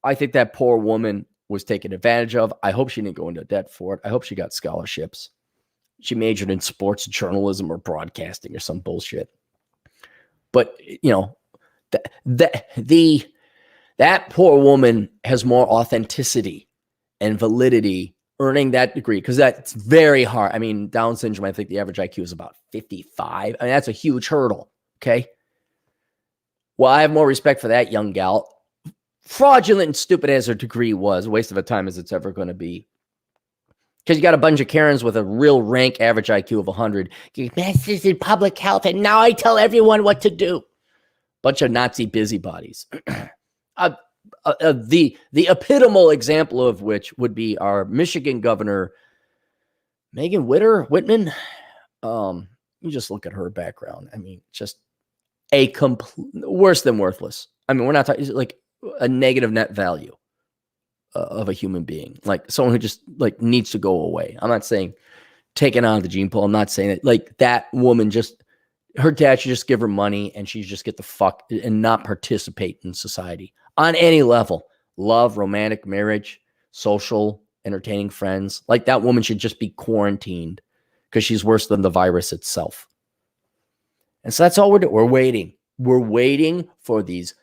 I think that poor woman was taken advantage of. I hope she didn't go into debt for it. I hope she got scholarships. She majored in sports journalism or broadcasting or some bullshit. But, you know, that poor woman has more authenticity and validity earning that degree, because that's very hard. I mean, Down syndrome, I think the average IQ is about 55. I mean, that's a huge hurdle, okay? Well, I have more respect for that young gal. Fraudulent and stupid as her degree was, a waste of a time as it's ever going to be. Because you got a bunch of Karens with a real rank average IQ of 100. Masters in public health, and now I tell everyone what to do. Bunch of Nazi busybodies. The epitomal example of which would be our Michigan governor, Megan Whitman. You just look at her background. I mean, just a complete worse than worthless. I mean, we're not talking like a negative net value of a human being, like someone who just like needs to go away. I'm not saying taking out of the gene pool. I'm not saying that like that woman just, her dad should just give her money and she just get the fuck and not participate in society on any level. Love, romantic, marriage, social, entertaining friends. Like that woman should just be quarantined because she's worse than the virus itself. And so that's all we're doing. We're waiting. We're waiting for these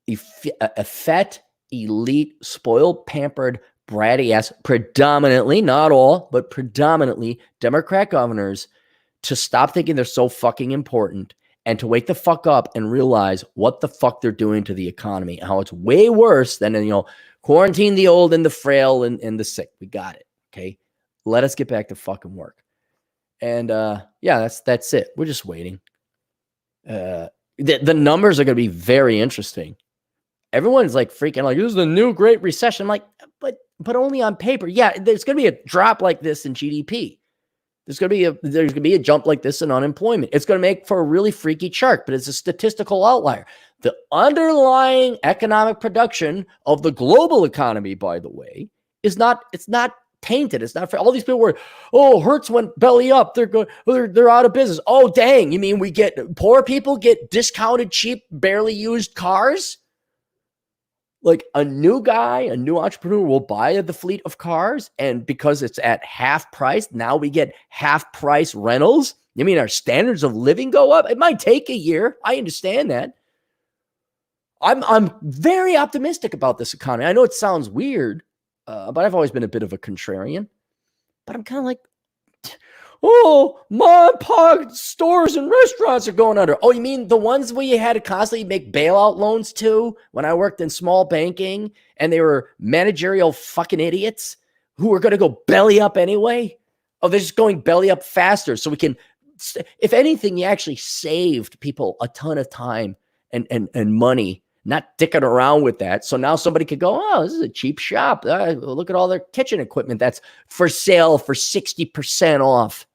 effete, elite, spoiled, pampered, bratty ass, predominantly, not all, but predominantly Democrat governors to stop thinking they're so fucking important and to wake the fuck up and realize what the fuck they're doing to the economy and how it's way worse than, you know, quarantine the old and the frail and the sick. We got it. Okay. Let us get back to fucking work. And yeah, that's it. We're just waiting. The numbers are going to be very interesting. Everyone's like freaking like, this is the new Great Recession. I'm like, but only on paper. Yeah, there's going to be a drop like this in GDP. There's going to be a jump like this in unemployment. It's going to make for a really freaky chart, but it's a statistical outlier. The underlying economic production of the global economy, by the way, it's not tainted. It's not fair. All these people were, oh, Hertz went belly up. They're out of business. Oh, dang. You mean poor people get discounted, cheap, barely used cars? Like a new entrepreneur will buy the fleet of cars, and because it's at half price, now we get half price rentals. You mean our standards of living go up? It might take a year. I understand that. I'm very optimistic about this economy. I know it sounds weird, but I've always been a bit of a contrarian. But I'm kind of like, oh, mom and pop stores and restaurants are going under. Oh, you mean the ones where you had to constantly make bailout loans to when I worked in small banking and they were managerial fucking idiots who were going to go belly up anyway? Oh, they're just going belly up faster. So we can, if anything, you actually saved people a ton of time and money, not dicking around with that. So now somebody could go, oh, this is a cheap shop. Look at all their kitchen equipment that's for sale for 60% off.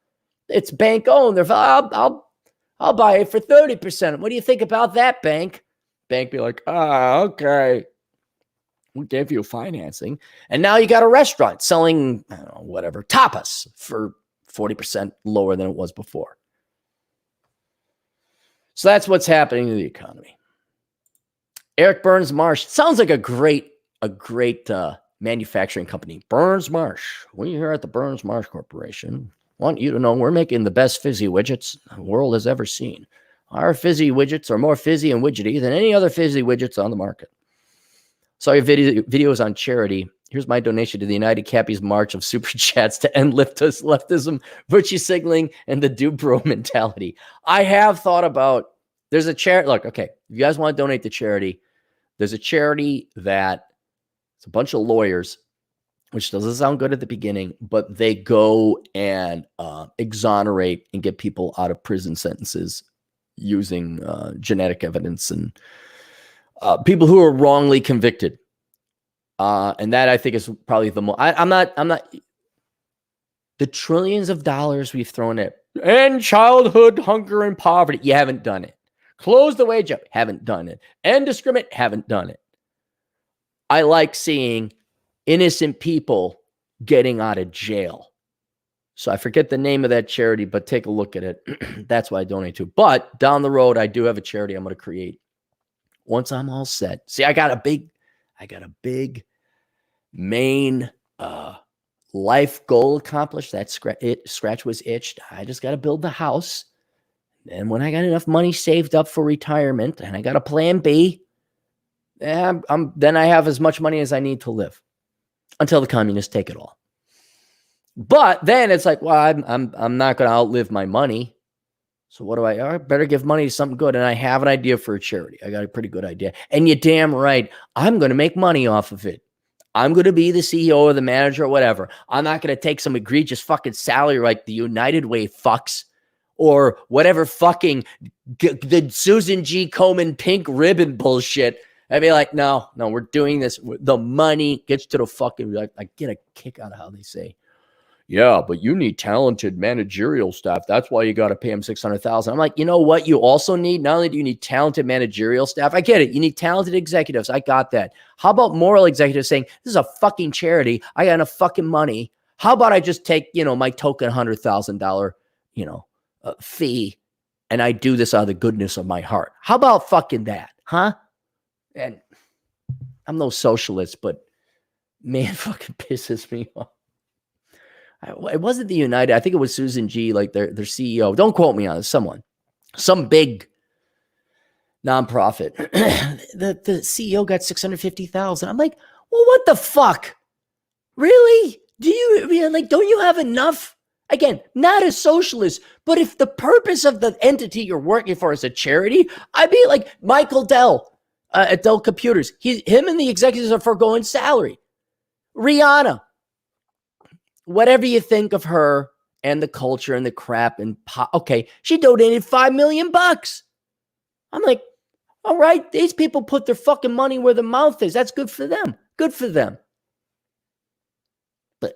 It's bank owned. I'll buy it for 30%. What do you think about that, bank? Bank be like, okay. We gave you financing. And now you got a restaurant selling, I don't know, whatever, tapas for 40% lower than it was before. So that's what's happening to the economy. Eric Burns Marsh sounds like a great manufacturing company. Burns Marsh. We here at the Burns Marsh Corporation want you to know we're making the best fizzy widgets the world has ever seen. Our fizzy widgets are more fizzy and widgety than any other fizzy widgets on the market. Saw your videos on charity. Here's my donation to the United Cappy's March of Super Chats to end leftism, virtue signaling, and the Dubro mentality. I have thought about, there's a charity. Look, okay, if you guys want to donate to charity, there's a charity that it's a bunch of lawyers, which doesn't sound good at the beginning, but they go and exonerate and get people out of prison sentences using genetic evidence and people who are wrongly convicted. And that I think is probably the most, I'm not, the trillions of dollars we've thrown at end childhood hunger and poverty. You haven't done it. Close the wage up. Haven't done it. End discriminate. Haven't done it. I like seeing innocent people getting out of jail. So I forget the name of that charity, but take a look at it. That's what I donate to. But down the road, I do have a charity I'm going to create. Once I'm all set. See, I got a big main life goal accomplished. That scratch was itched. I just got to build the house. And when I got enough money saved up for retirement and I got a plan B, then I have as much money as I need to live until the communists take it all. But then it's like, well, I'm not going to outlive my money. So what do I better give money to something good? And I have an idea for a charity. I got a pretty good idea. And you're damn right. I'm going to make money off of it. I'm going to be the CEO or the manager or whatever. I'm not going to take some egregious fucking salary like the United Way fucks or whatever fucking the Susan G. Komen pink ribbon bullshit. I'd be like, no, we're doing this. The money gets to the fucking, I get a kick out of how they say, yeah, but you need talented managerial staff. That's why you got to pay them $600,000. I'm like, you know what? You also need, not only do you need talented managerial staff, I get it. You need talented executives. I got that. How about moral executives saying, this is a fucking charity. I got enough fucking money. How about I just take, my token $100,000, fee, and I do this out of the goodness of my heart. How about fucking that? Huh? And I'm no socialist, but man, fucking pisses me off. It wasn't the United. I think it was Susan G, like their CEO. Don't quote me on it. Some big nonprofit. the CEO got $650,000. I'm like, well, what the fuck? Really? Don't you have enough? Again, not a socialist, but if the purpose of the entity you're working for is a charity, I'd be like Michael Dell at Dell Computers. Him and the executives are foregoing salary. Rihanna. Whatever you think of her and the culture and the crap and okay, she donated $5 million. I'm like, all right, these people put their fucking money where their mouth is. That's good for them. Good for them. But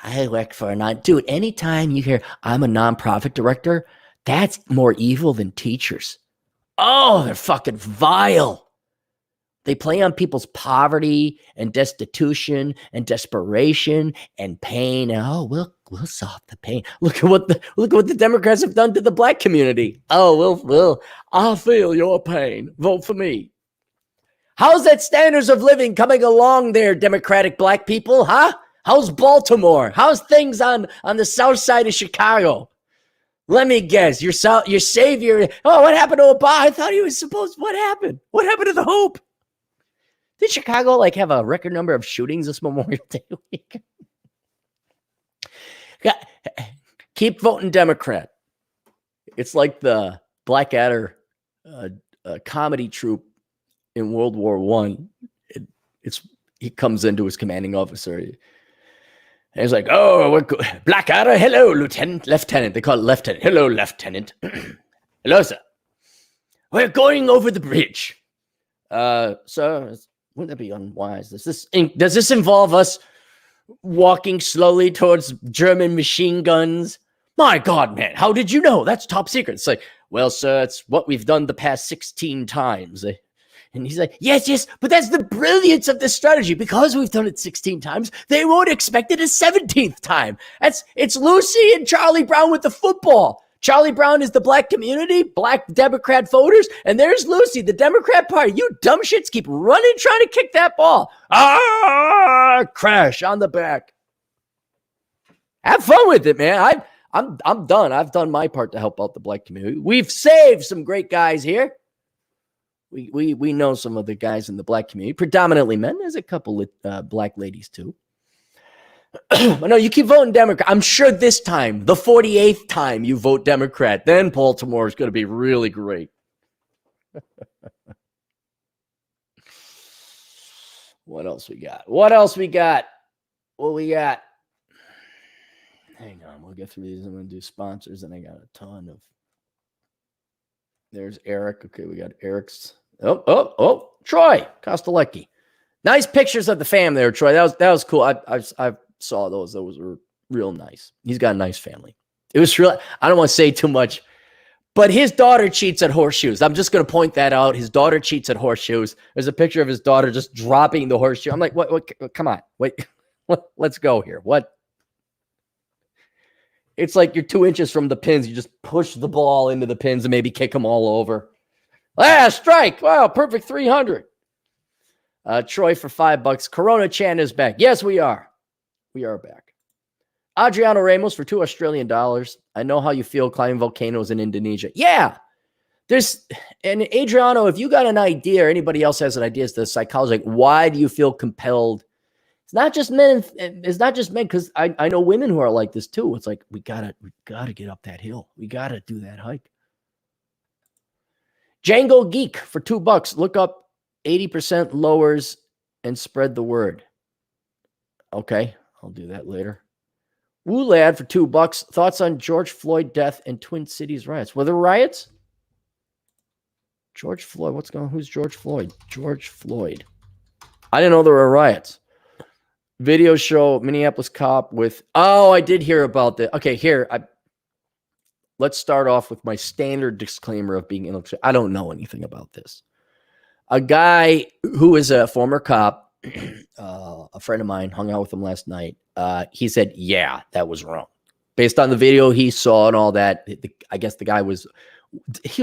I work for a dude, anytime you hear I'm a nonprofit director, that's more evil than teachers. Oh, they're fucking vile. They play on people's poverty and destitution and desperation and pain. And, we'll solve the pain. Look at what the Democrats have done to the black community. Oh, I'll feel your pain. Vote for me. How's that standards of living coming along there, Democratic black people? Huh? How's Baltimore? How's things on the south side of Chicago? Let me guess. Your savior. Oh, what happened to Obama? I thought he was supposed. What happened? What happened to the hope? Did Chicago have a record number of shootings this Memorial Day week? Keep voting Democrat. It's like the Blackadder comedy troupe in World War I. He comes into his commanding officer. And he's like, oh, Blackadder, hello, Lieutenant. They call it Lieutenant. Hello, Lieutenant. Hello, sir. We're going over the bridge. Sir, wouldn't that be unwise? Does this involve us walking slowly towards German machine guns? My God, man, how did you know? That's top secret. It's like, well, sir, it's what we've done the past 16 times. And he's like, yes, but that's the brilliance of this strategy. Because we've done it 16 times, they won't expect it a 17th time. It's Lucy and Charlie Brown with the football. Charlie Brown is the black community, black Democrat voters, and there's Lucy, the Democrat Party. You dumb shits keep running, trying to kick that ball. Crash on the back. Have fun with it, man. I'm done. I've done my part to help out the black community. We've saved some great guys here. We know some of the guys in the black community, predominantly men. There's a couple of black ladies too. But no, you keep voting Democrat. I'm sure this time, the 48th time you vote Democrat, then Baltimore is going to be really great. What else we got? What we got? Hang on, we'll get through these. I'm going to do sponsors, and I got a ton of. There's Eric. Okay, we got Eric's. Oh, Troy Kostelecki. Nice pictures of the fam there, Troy. That was cool. I saw those. Those were real nice. He's got a nice family. It was real. I don't want to say too much, but his daughter cheats at horseshoes. I'm just going to point that out. His daughter cheats at horseshoes. There's a picture of his daughter just dropping the horseshoe. I'm like, what come on. Wait. Let's go here. What? It's like you're 2 inches from the pins. You just push the ball into the pins and maybe kick them all over. Strike. Wow, perfect 300. Troy for $5. Coronachan is back. Yes, we are. We are back. Adriano Ramos for $2 Australian. I know how you feel climbing volcanoes in Indonesia. Yeah. And Adriano, if you got an idea or anybody else has an idea as to the psychology, like why do you feel compelled? It's not just men. It's not just men, because I know women who are like this too. It's like we gotta get up that hill. We gotta do that hike. Django Geek for $2. Look up 80% lowers and spread the word. Okay, I'll do that later. Wew Lad for $2. Thoughts on George Floyd death and Twin Cities riots? Were there riots? George Floyd, what's going on? Who's George Floyd? George Floyd. I didn't know there were riots. Video show Minneapolis cop with. Oh, I did hear about that. Okay, let's start off with my standard disclaimer of being intellectual. I don't know anything about this. A guy who is a former cop, a friend of mine, hung out with him last night. He said, yeah, that was wrong. Based on the video he saw and all that, I guess the guy was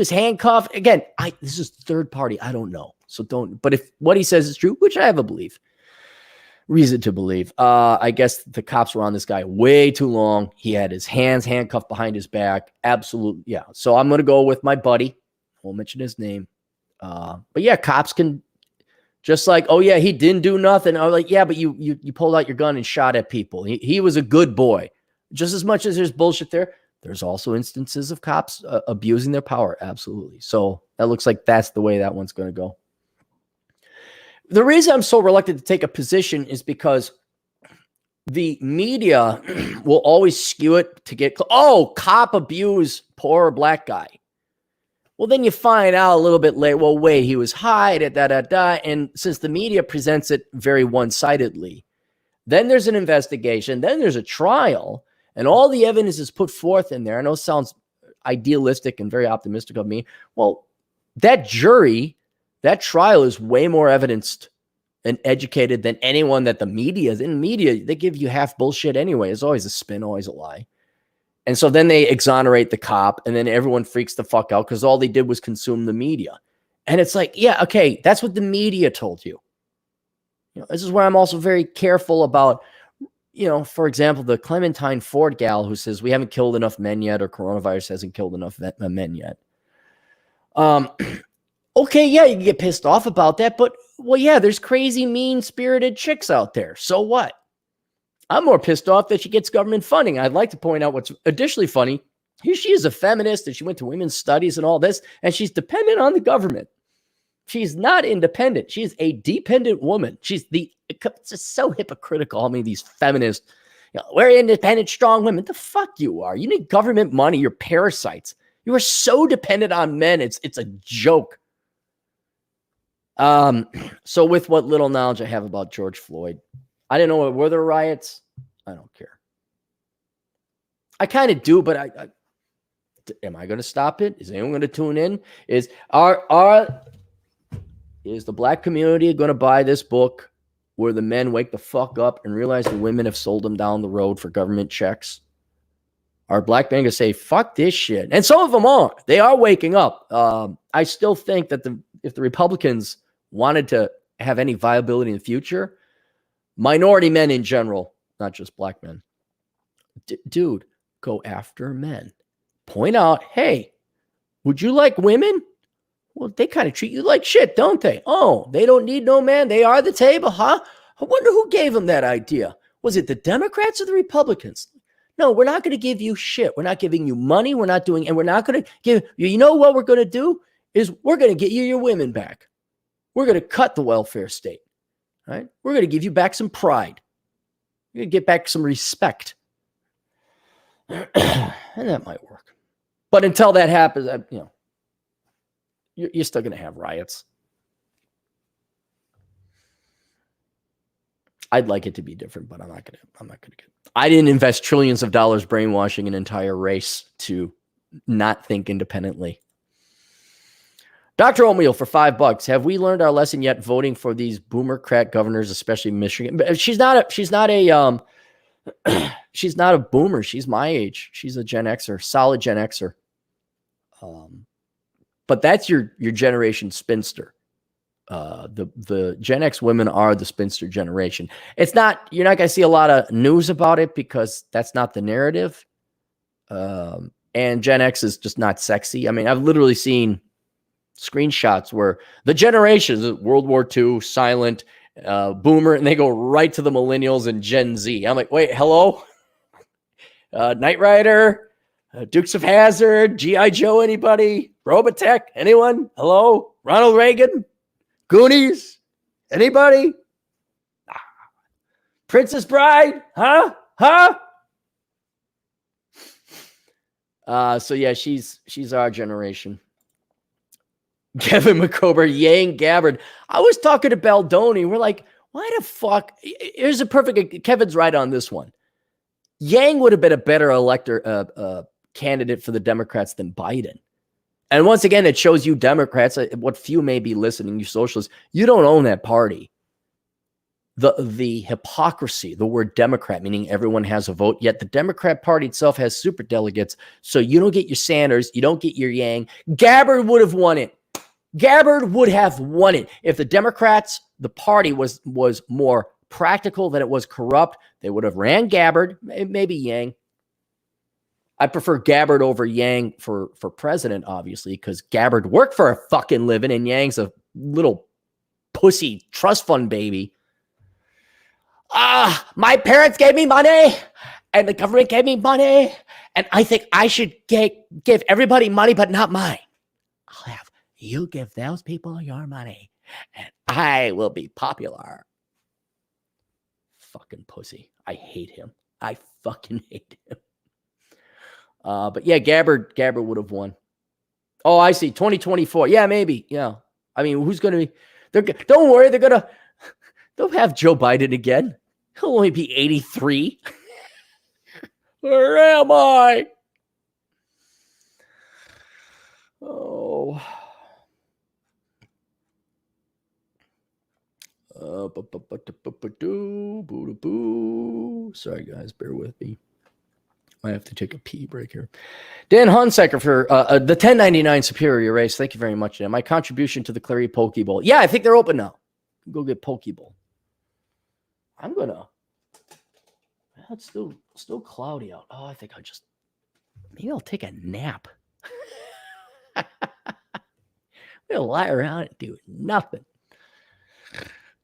handcuffed. Again, this is third party. I don't know. So but if what he says is true, which I have a reason to believe, I guess the cops were on this guy way too long. He had his hands handcuffed behind his back. Absolutely. Yeah. So I'm going to go with my buddy. Won't mention his name. But yeah, cops can just like, oh yeah, he didn't do nothing. I'm like, yeah, but you pulled out your gun and shot at people. He was a good boy. Just as much as there's bullshit there, there's also instances of cops abusing their power. Absolutely. So that looks like that's the way that one's going to go. The reason I'm so reluctant to take a position is because the media will always skew it to get, cop abuse poor black guy. Well, then you find out a little bit later, well, wait, he was high, and since the media presents it very one-sidedly, then there's an investigation, then there's a trial, and all the evidence is put forth in there. I know it sounds idealistic and very optimistic of me. Well, that trial is way more evidenced and educated than anyone that the media is. In media, they give you half bullshit anyway. It's always a spin, always a lie. And so then they exonerate the cop, and then everyone freaks the fuck out because all they did was consume the media. And it's like, yeah, okay, that's what the media told you. This is where I'm also very careful about, for example, the Clementine Ford gal who says we haven't killed enough men yet, or coronavirus hasn't killed enough men yet. Okay, yeah, you can get pissed off about that, but, well, yeah, there's crazy, mean-spirited chicks out there. So what? I'm more pissed off that she gets government funding. I'd like to point out what's additionally funny. She is a feminist, and she went to women's studies and all this, and she's dependent on the government. She's not independent. She's a dependent woman. It's just so hypocritical. How many of these feminists, we're independent, strong women. The fuck you are. You need government money. You're parasites. You are so dependent on men. It's a joke. So with what little knowledge I have about George Floyd, I didn't know, were there riots? I don't care. I kind of do, but am I going to stop it? Is anyone going to tune in? Is the black community going to buy this book where the men wake the fuck up and realize the women have sold them down the road for government checks? Are black men going to say, fuck this shit? And some of them are. They are waking up. I still think that if the Republicans wanted to have any viability in the future, minority men in general, not just black men, dude, go after men. Point out, hey, would you like women? Well, they kind of treat you like shit, don't they? Oh, they don't need no man. They are the table, huh? I wonder who gave them that idea. Was it the Democrats or the Republicans? No, we're not going to give you shit. We're not giving you money. We're not doing, and we're not going to give, you know what we're going to do is we're going to get you your women back. We're going to cut the welfare state, right? We're going to give you back some pride. You're going to get back some respect. And that might work. But until that happens, you're still going to have riots. I'd like it to be different, but I'm not going to get. I didn't invest trillions of dollars brainwashing an entire race to not think independently. Dr. Oatmeal for $5. Have we learned our lesson yet? Voting for these boomer crack governors, especially Michigan. She's not a boomer. She's my age. She's a Gen Xer, solid Gen Xer. But that's your generation spinster. The Gen X women are the spinster generation. You're not going to see a lot of news about it because that's not the narrative. And Gen X is just not sexy. I mean, I've literally seen screenshots where the generations, World War II, silent, boomer, and they go right to the millennials and Gen Z. I'm like, wait, hello? Knight Rider, Dukes of Hazzard, G.I. Joe, anybody? Robotech, anyone? Hello? Ronald Reagan? Goonies? Anybody? Princess Bride? Huh? So yeah, she's our generation. Kevin McCober, Yang Gabbard. I was talking to Baldoni. We're like, why the fuck? Here's a perfect. Kevin's right on this one. Yang would have been a better candidate for the Democrats than Biden. And once again, it shows you Democrats, what few may be listening, you socialists, you don't own that party. The hypocrisy, the word Democrat, meaning everyone has a vote, yet the Democrat Party itself has super delegates. So you don't get your Sanders, you don't get your Yang. Gabbard would have won it. Gabbard would have won it. If the Democrats, the party was more practical than it was corrupt, they would have ran Gabbard, maybe Yang. I prefer Gabbard over Yang for president, obviously, because Gabbard worked for a fucking living and Yang's a little pussy trust fund baby. My parents gave me money and the government gave me money and I think I should give everybody money, but not mine. I'll have you give those people your money and I will be popular. Fucking pussy. I hate him. I fucking hate him. But yeah, Gabbard would have won. Oh, I see. 2024. Yeah, maybe. Yeah. I mean, who's going to be? Don't worry. They'll have Joe Biden again. He'll only be 83. Where am I? Oh. Sorry, guys. Bear with me. I have to take a pee break here. Dan Hunsaker for the 1099 Superior Race. Thank you very much, Dan. My contribution to the Clary Poke Bowl. Yeah, I think they're open now. Go get Poke Bowl. I'm gonna. It's still cloudy out. Oh, I think maybe I'll take a nap. We'll lie around and do nothing.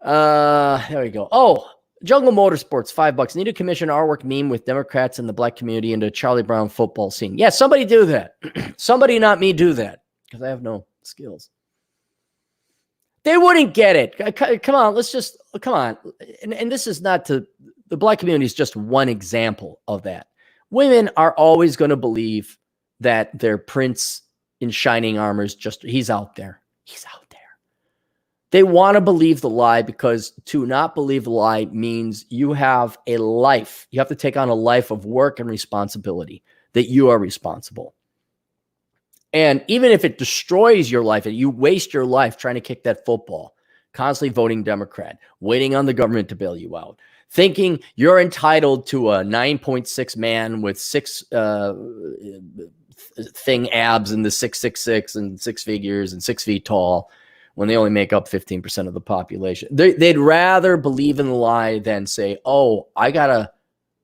There we go. Oh. Jungle Motorsports, $5. Need to commission artwork meme with Democrats and the black community into Charlie Brown football scene. Yeah, somebody do that. Somebody, not me, do that because I have no skills. They wouldn't get it. Come on, come on. And this is not the black community is just one example of that. Women are always going to believe that their prince in shining armor is he's out there. He's out there. They want to believe the lie because to not believe the lie means you have a life. You have to take on a life of work and responsibility that you are responsible. And even if it destroys your life and you waste your life trying to kick that football, constantly voting Democrat, waiting on the government to bail you out, thinking you're entitled to a 9.6 man with six thing abs and the 666 and six figures and 6 feet tall, when they only make up 15% of the population. They'd rather believe in the lie than say, oh, I got to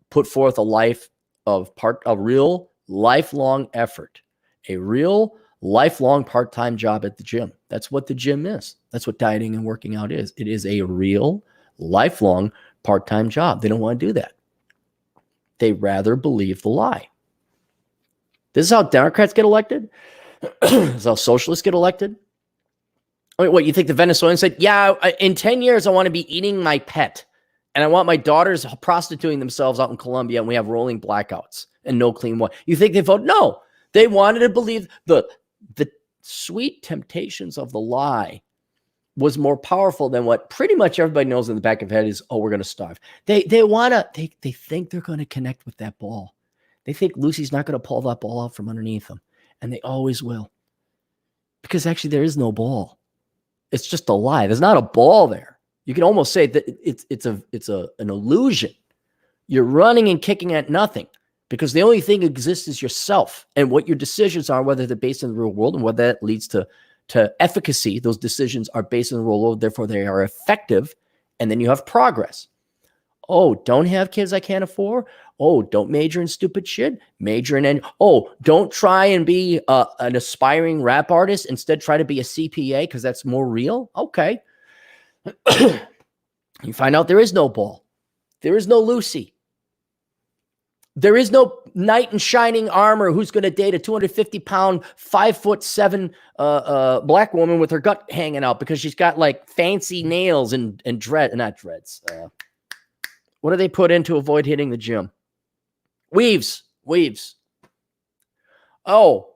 put forth a life of a real lifelong effort, a real lifelong part-time job at the gym. That's what the gym is. That's what dieting and working out is. It is a real lifelong part-time job. They don't want to do that. They rather believe the lie. This is how Democrats get elected. This is how socialists get elected. I mean, what, you think the Venezuelan said, yeah, in 10 years, I want to be eating my pet. And I want my daughters prostituting themselves out in Colombia, and we have rolling blackouts and no clean water. You think they vote? No. They wanted to believe the sweet temptations of the lie was more powerful than what pretty much everybody knows in the back of their head is, oh, we're going to starve. They think they're going to connect with that ball. They think Lucy's not going to pull that ball out from underneath them. And they always will. Because actually there is no ball. It's just a lie. There's not a ball there. You can almost say that it's an illusion. You're running and kicking at nothing because the only thing that exists is yourself and what your decisions are, whether they're based in the real world and whether that leads to efficacy. Those decisions are based in the real world, therefore they are effective, and then you have progress. Oh, don't have kids I can't afford. Oh, don't major in stupid shit. Major in don't try and be an aspiring rap artist. Instead, try to be a CPA because that's more real. Okay. You find out there is no ball. There is no Lucy. There is no knight in shining armor who's going to date a 250-pound, 5'7" black woman with her gut hanging out because she's got like fancy nails and not dreads. What do they put in to avoid hitting the gym? Weaves. Oh,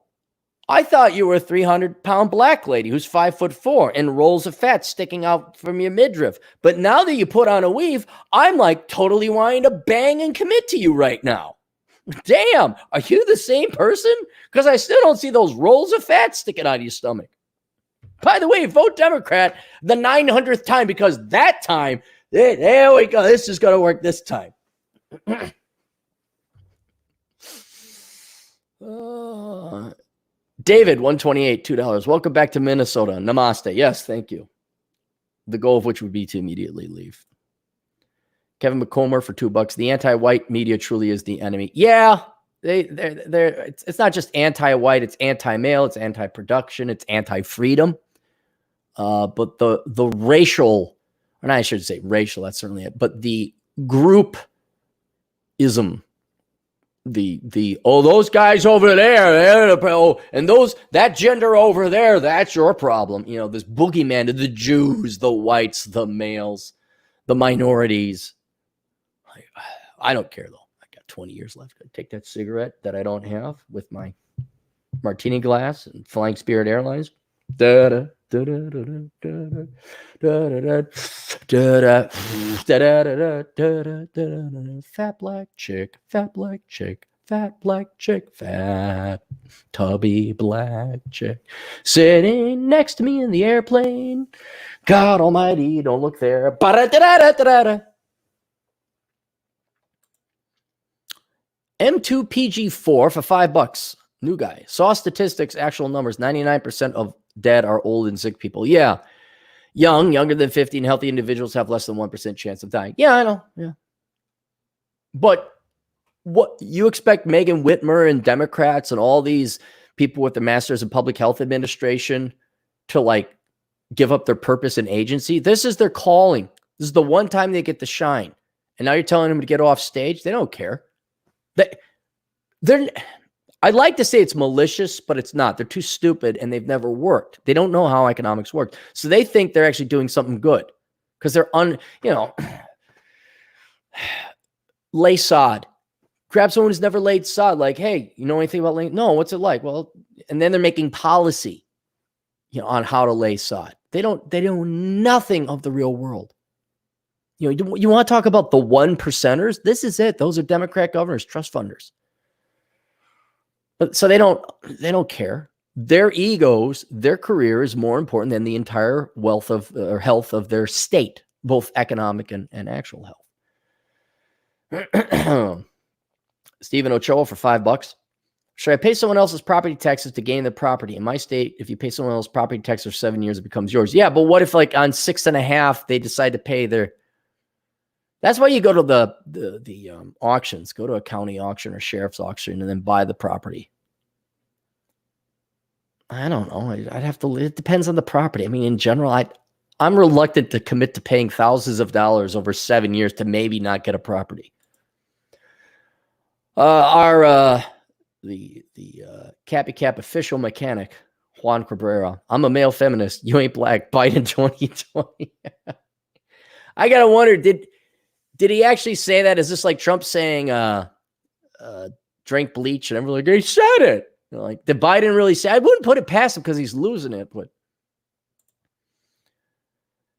I thought you were a 300-pound black lady who's 5'4" and rolls of fat sticking out from your midriff. But now that you put on a weave, I'm like totally wanting to bang and commit to you right now. Damn, are you the same person? Because I still don't see those rolls of fat sticking out of your stomach. By the way, vote Democrat the 900th time because that time, there we go. This is going to work this time. David, 128, $2. Welcome back to Minnesota. Namaste. Yes, thank you. The goal of which would be to immediately leave. Kevin McComber for $2. The anti-white media truly is the enemy. Yeah, it's not just anti-white, it's anti-male, it's anti-production, it's anti-freedom. But the racial, or not, I should say racial, that's certainly it, but the groupism, those guys over there, and that gender over there, that's your problem. You know, this boogeyman, the Jews, the whites, the males, the minorities. I don't care though. I got 20 years left. I take that cigarette that I don't have with my martini glass and Flying Spirit Airlines. Fat black chick, fat black chick, fat black chick, fat tubby black chick sitting next to me in the airplane. God almighty, don't look there. M2PG4 for $5. New guy. Saw statistics, actual numbers. 99% of dead are old and sick people. Yeah. Younger than 50 and healthy individuals have less than 1% chance of dying. Yeah, I know. Yeah. But what you expect Megan Whitmer and Democrats and all these people with the Masters of Public Health Administration to like give up their purpose and agency? This is their calling. This is the one time they get to shine. And now you're telling them to get off stage? They don't care. I'd like to say it's malicious, but it's not. They're too stupid and they've never worked. They don't know how economics work. So they think they're actually doing something good because they're lay sod. Grab someone who's never laid sod. Like, hey, you know anything about laying? No, what's it like? Well, and then they're making policy, on how to lay sod. They know nothing of the real world. You want to talk about the 1%ers? This is it. Those are Democrat governors, trust funders. But so they don't care. Their egos, their career is more important than the entire wealth of or health of their state, both economic and actual health. Stephen Ochoa for $5. Should I pay someone else's property taxes to gain the property? In my state, if you pay someone else's property tax for 7 years, it becomes yours. Yeah, but what if like on 6.5 they decide to pay their That's why you go to the auctions. Go to a county auction or sheriff's auction and then buy the property. I don't know. I'd have to. It depends on the property. I mean, in general, I'm reluctant to commit to paying thousands of dollars over 7 years to maybe not get a property. The Cappy Cap official mechanic, Juan Cabrera. I'm a male feminist. You ain't black. Biden 2020. I gotta wonder, did he actually say that? Is this like Trump saying drink bleach and everyone's like, he said it? You know, like, did Biden really say? I wouldn't put it past him because he's losing it, but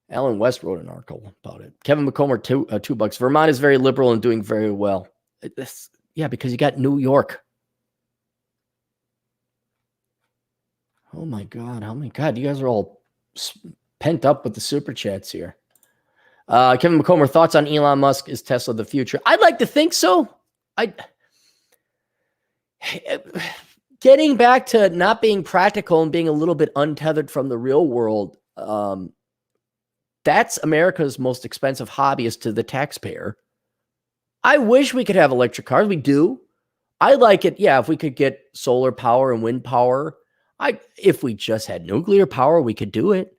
Alan West wrote an article about it. Kevin McComber, $2. Vermont is very liberal and doing very well. Yeah, because you got New York. Oh my God. Oh my God. You guys are all pent up with the super chats here. Kevin McComber, thoughts on Elon Musk? Is Tesla the future? I'd like to think so. Getting back to not being practical and being a little bit untethered from the real world, that's America's most expensive hobby, is to the taxpayer. I wish we could have electric cars. We do. I like it. Yeah, if we could get solar power and wind power. If we just had nuclear power, we could do it.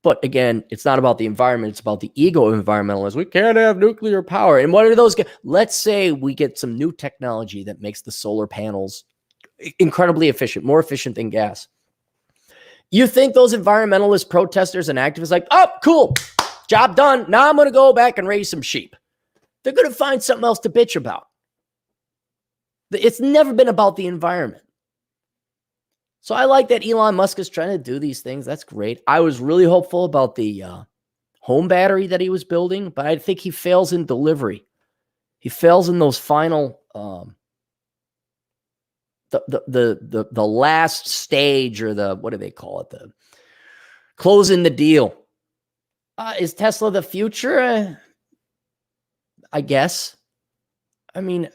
But again, it's not about the environment. It's about the ego of environmentalists. We can't have nuclear power. And what are those? Let's say we get some new technology that makes the solar panels incredibly efficient, more efficient than gas. You think those environmentalist protesters and activists like, oh, cool, job done. Now I'm going to go back and raise some sheep. They're going to find something else to bitch about. It's never been about the environment. So I like that Elon Musk is trying to do these things. That's great. I was really hopeful about the home battery that he was building, but I think he fails in delivery. He fails in those final, the last stage, or the, what do they call it? The closing the deal. Is Tesla the future? I guess. I mean,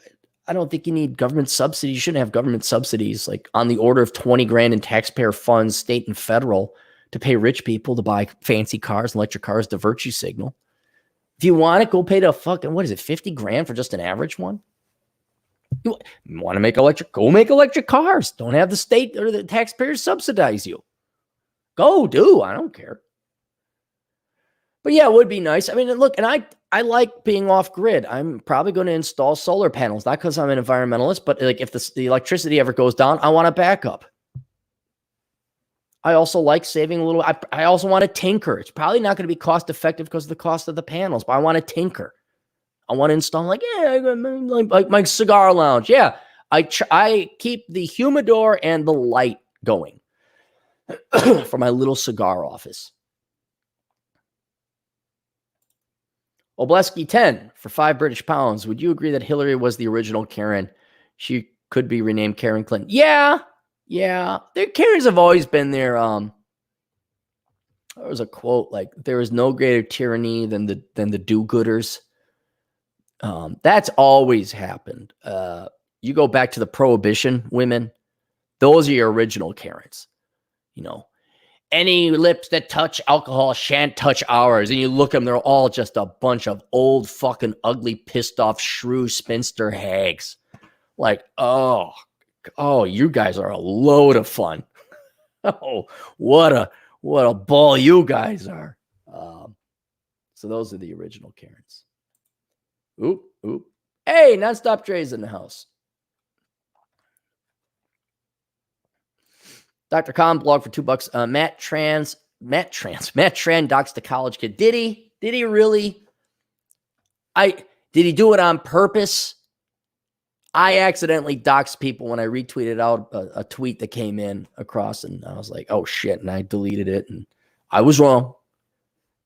I don't think you need government subsidies. You shouldn't have government subsidies like on the order of 20 grand in taxpayer funds, state and federal, to pay rich people to buy fancy cars and electric cars to virtue signal. If you want it, go pay the fucking, what is it, 50 grand for just an average one? You want to make electric, go make electric cars. Don't have the state or the taxpayers subsidize you. Go do. I don't care. But yeah, it would be nice. I mean, look, and I like being off grid. I'm probably going to install solar panels, not because I'm an environmentalist, but like if the electricity ever goes down, I want a backup. I also like saving a little. I also want to tinker. It's probably not going to be cost effective because of the cost of the panels, but I want to tinker. I want to install like my cigar lounge. Yeah, I keep the humidor and the light going for my little cigar office. Obleski 10 for £5 British. Would you agree that Hillary was the original Karen? She could be renamed Karen Clinton. Yeah. Karens have always been there. There was a quote like, "There is no greater tyranny than the do-gooders." That's always happened. You go back to the Prohibition women; those are your original Karens. You know, any lips that touch alcohol shan't touch ours. And you look at them, they're all just a bunch of old, fucking, ugly, pissed off, shrew spinster hags. Like, oh, you guys are a load of fun. Oh, what a ball you guys are. So those are the original Karens. Oop. Hey, Nonstop Dre's in the house. Dr. Khan blog for $2. Matt Tran docs the college kid. Did he? Did he really? Did he do it on purpose? I accidentally doxed people when I retweeted out a tweet that came in across, and I was like, oh shit, and I deleted it, and I was wrong.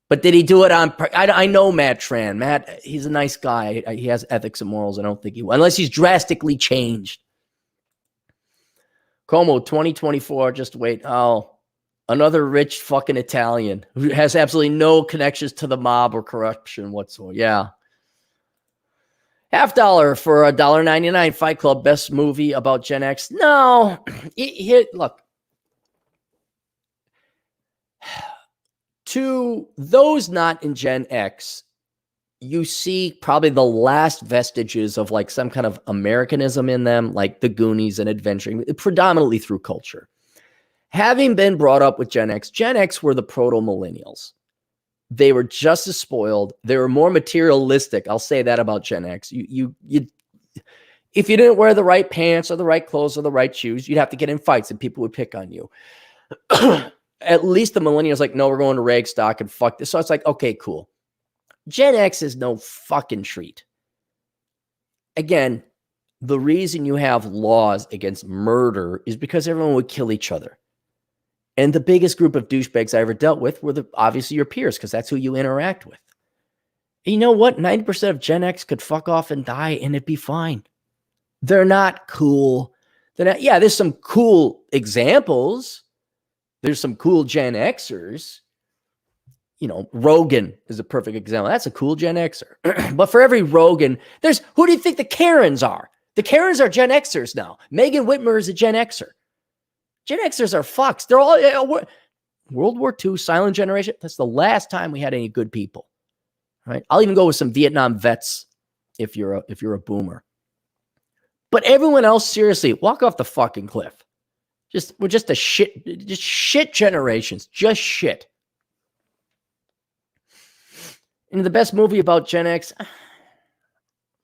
But did he do it on purpose? I know Matt Tran. Matt, he's a nice guy. He has ethics and morals. I don't think he will, unless he's drastically changed. Como 2024, just wait. Oh, another rich fucking Italian who has absolutely no connections to the mob or corruption whatsoever. Yeah. $50 for $1.99. Fight Club, best movie about Gen X. No, look. To those not in Gen X, you see probably the last vestiges of like some kind of Americanism in them, like the Goonies and adventuring, predominantly through culture. Having been brought up with Gen X were the proto-millennials. They were just as spoiled. They were more materialistic. I'll say that about Gen X. You if you didn't wear the right pants or the right clothes or the right shoes, you'd have to get in fights and people would pick on you. At least the millennials like, no, we're going to rag stock and fuck this. So it's like, okay, cool. Gen X is no fucking treat. Again, the reason you have laws against murder is because everyone would kill each other. And the biggest group of douchebags I ever dealt with were obviously your peers, because that's who you interact with. And you know what? 90% of Gen X could fuck off and die and it'd be fine. They're not cool. They're not, yeah, there's some cool examples. There's some cool Gen Xers. You know, Rogan is a perfect example. That's a cool Gen Xer. But for every Rogan, who do you think the Karens are? The Karens are Gen Xers now. Megan Whitmer is a Gen Xer. Gen Xers are fucks. They're all World War II, silent generation. That's the last time we had any good people. Right? I'll even go with some Vietnam vets if you're a boomer. But everyone else, seriously, walk off the fucking cliff. We're just shit generations. Just shit. And the best movie about Gen X,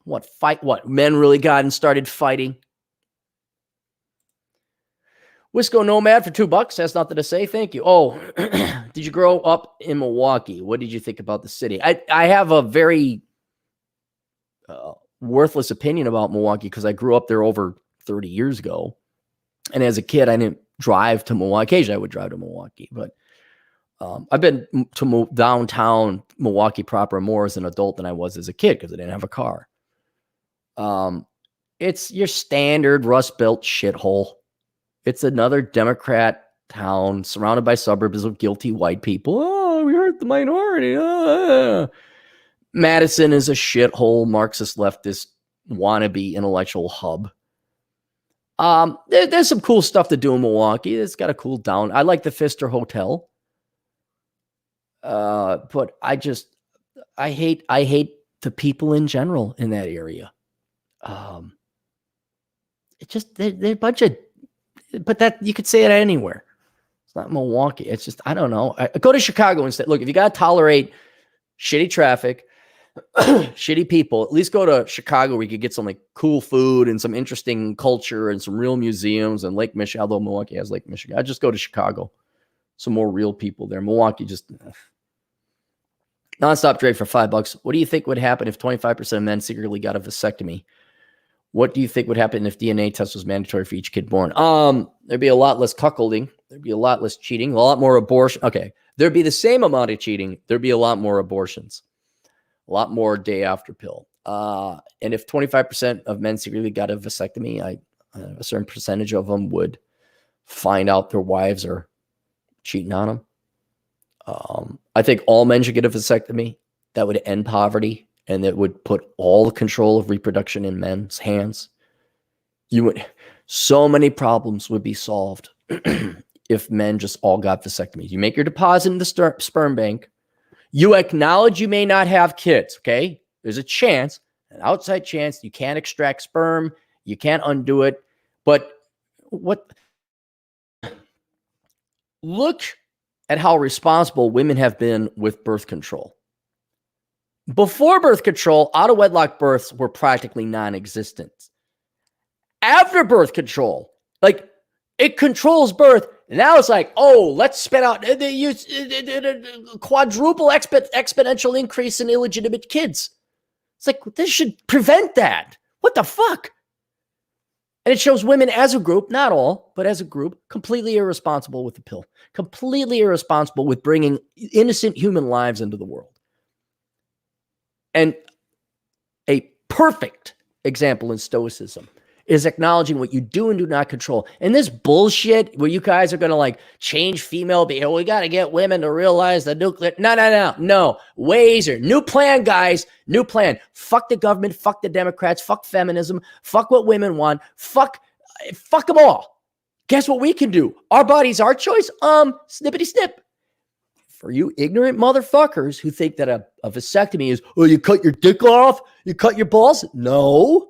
what men really got and started fighting. Wisco Nomad for $2 has nothing to say. Thank you. Oh, did you grow up in Milwaukee? What did you think about the city? I have a very worthless opinion about Milwaukee because I grew up there over 30 years ago. And as a kid, I didn't drive to Milwaukee. Occasionally, I would drive to Milwaukee. But I've been to downtown Milwaukee proper more as an adult than I was as a kid because I didn't have a car. It's your standard rust-belt shithole. It's another Democrat town surrounded by suburbs of guilty white people. Oh, we hurt the minority. Madison is a shithole, Marxist leftist wannabe intellectual hub. There's some cool stuff to do in Milwaukee. It's got a cool down. I like the Pfister Hotel. But I hate the people in general in that area. They're a bunch of, but that you could say it anywhere. It's not Milwaukee. It's just, I don't know. I go to Chicago instead. Look, if you got to tolerate shitty traffic, shitty people, at least go to Chicago where you could get some like cool food and some interesting culture and some real museums and Lake Michigan, although Milwaukee has Lake Michigan. I just go to Chicago. Some more real people there. Milwaukee just nonstop Drake for $5. What do you think would happen if 25% of men secretly got a vasectomy? What do you think would happen if DNA test was mandatory for each kid born? There'd be a lot less cuckolding. There'd be a lot less cheating, a lot more abortion. Okay. There'd be the same amount of cheating. There'd be a lot more abortions, a lot more day after pill. And if 25% of men secretly got a vasectomy, a certain percentage of them would find out their wives are cheating on them. I think all men should get a vasectomy. That would end poverty. And that would put all the control of reproduction in men's hands. So many problems would be solved if men just all got vasectomies. You make your deposit in the sperm bank. You acknowledge you may not have kids, okay? There's a chance, an outside chance. You can't extract sperm. You can't undo it. But look at how responsible women have been with birth control. Before birth control, out-of-wedlock births were practically non-existent. After birth control, like, it controls birth. Now it's like, oh, let's spit out quadruple exponential increase in illegitimate kids. It's like, this should prevent that. What the fuck? And it shows women as a group, not all, but as a group, completely irresponsible with the pill. Completely irresponsible with bringing innocent human lives into the world. And a perfect example in stoicism is acknowledging what you do and do not control. And this bullshit where you guys are going to like change female behavior. We got to get women to realize the nuclear. No. Ways or new plan, guys. New plan. Fuck the government. Fuck the Democrats. Fuck feminism. Fuck what women want. Fuck them all. Guess what we can do? Our body's our choice. Snippity snip. for you ignorant motherfuckers who think that a vasectomy is, oh, you cut your dick off, you cut your balls. No,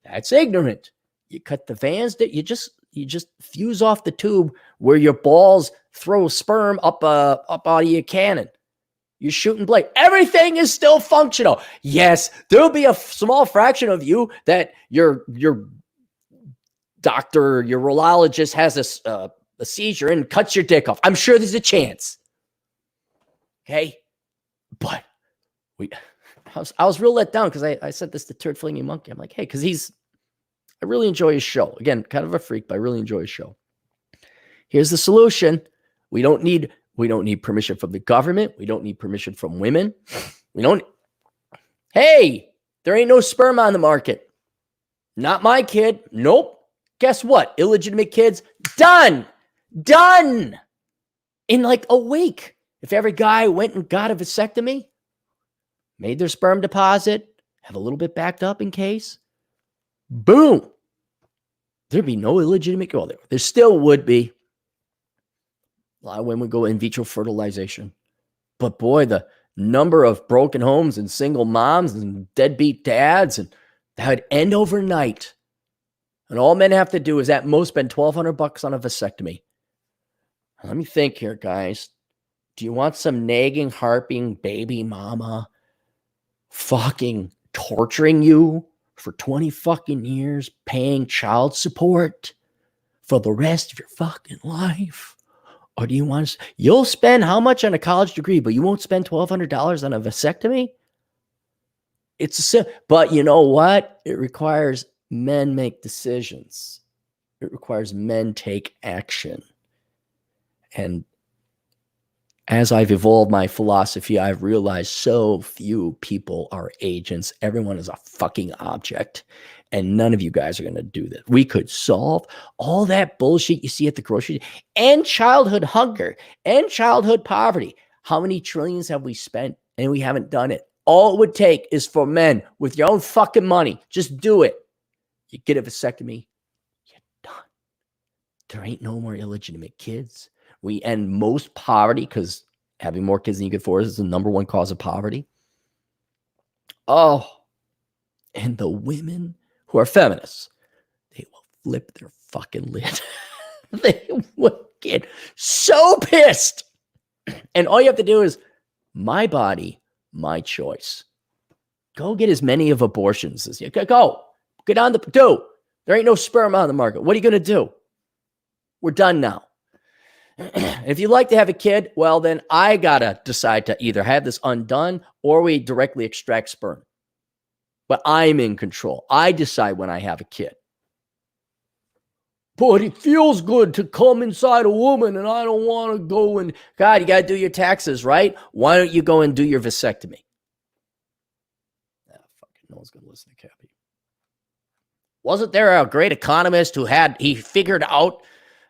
that's ignorant. You cut the veins that you just fuse off the tube where your balls throw sperm up out of your cannon. You're shooting blade. Everything is still functional. Yes, there'll be a small fraction of you that your doctor, your urologist has a seizure and cuts your dick off. I'm sure there's a chance. Okay, but I was real let down because I said this to Turd Flinging Monkey. I'm like, hey, because I really enjoy his show. Again, kind of a freak, but I really enjoy his show. Here's the solution. We don't need permission from the government. We don't need permission from women. Hey, there ain't no sperm on the market. Not my kid. Nope. Guess what? Illegitimate kids, done. In like a week. If every guy went and got a vasectomy, made their sperm deposit, have a little bit backed up in case, boom. There'd be no illegitimate. Well, there still would be. A lot of women go in vitro fertilization. But boy, the number of broken homes and single moms and deadbeat dads, and that would end overnight. And all men have to do is at most spend $1,200 on a vasectomy. Let me think here, guys. Do you want some nagging, harping baby mama fucking torturing you for 20 fucking years, paying child support for the rest of your fucking life? Or do you want to, you'll spend how much on a college degree, but you won't spend $1,200 on a vasectomy? But you know what? It requires men make decisions. It requires men take action. And as I've evolved my philosophy, I've realized so few people are agents. Everyone is a fucking object. And none of you guys are going to do this. We could solve all that bullshit you see at the grocery store, and childhood hunger and childhood poverty. How many trillions have we spent and we haven't done it? All it would take is for men with your own fucking money. Just do it. You get a vasectomy, you're done. There ain't no more illegitimate kids. We end most poverty because having more kids than you can afford is the number one cause of poverty. Oh, and the women who are feminists, they will flip their fucking lid. They will get so pissed. And all you have to do is, my body, my choice. Go get as many of abortions as you can. Go. Get on do. There ain't no sperm on the market. What are you going to do? We're done now. If you'd like to have a kid, well, then I got to decide to either have this undone or we directly extract sperm. But I'm in control. I decide when I have a kid. But it feels good to come inside a woman and I don't want to go and, God, you got to do your taxes, right? Why don't you go and do your vasectomy? Fucking no one's going to listen to Cappy. Wasn't there a great economist who he figured out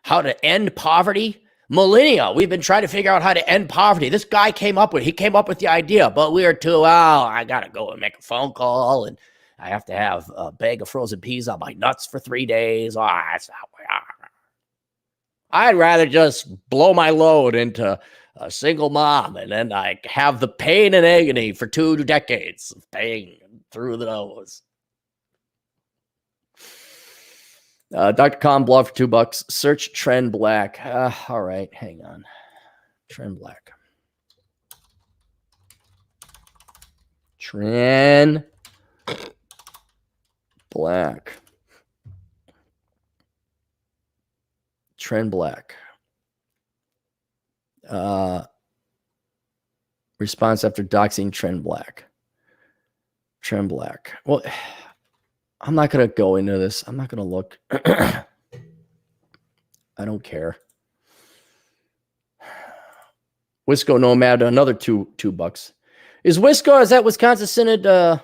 how to end poverty? Millennia, we've been trying to figure out how to end poverty. This guy came up with the idea, but we were too, I got to go and make a phone call and I have to have a bag of frozen peas on my nuts for 3 days. That's not way. I'd rather just blow my load into a single mom and then I have the pain and agony for 2 decades of pain through the nose. Dr. Khan blog for $2. Search Trend Black. All right, hang on. Trend Black. Trend Black. Trend Black. Response after doxing Trend Black. Trend Black. Well, I'm not going to go into this. I'm not going to look. I don't care. Wisco Nomad, another $2. Is that Wisconsin Synod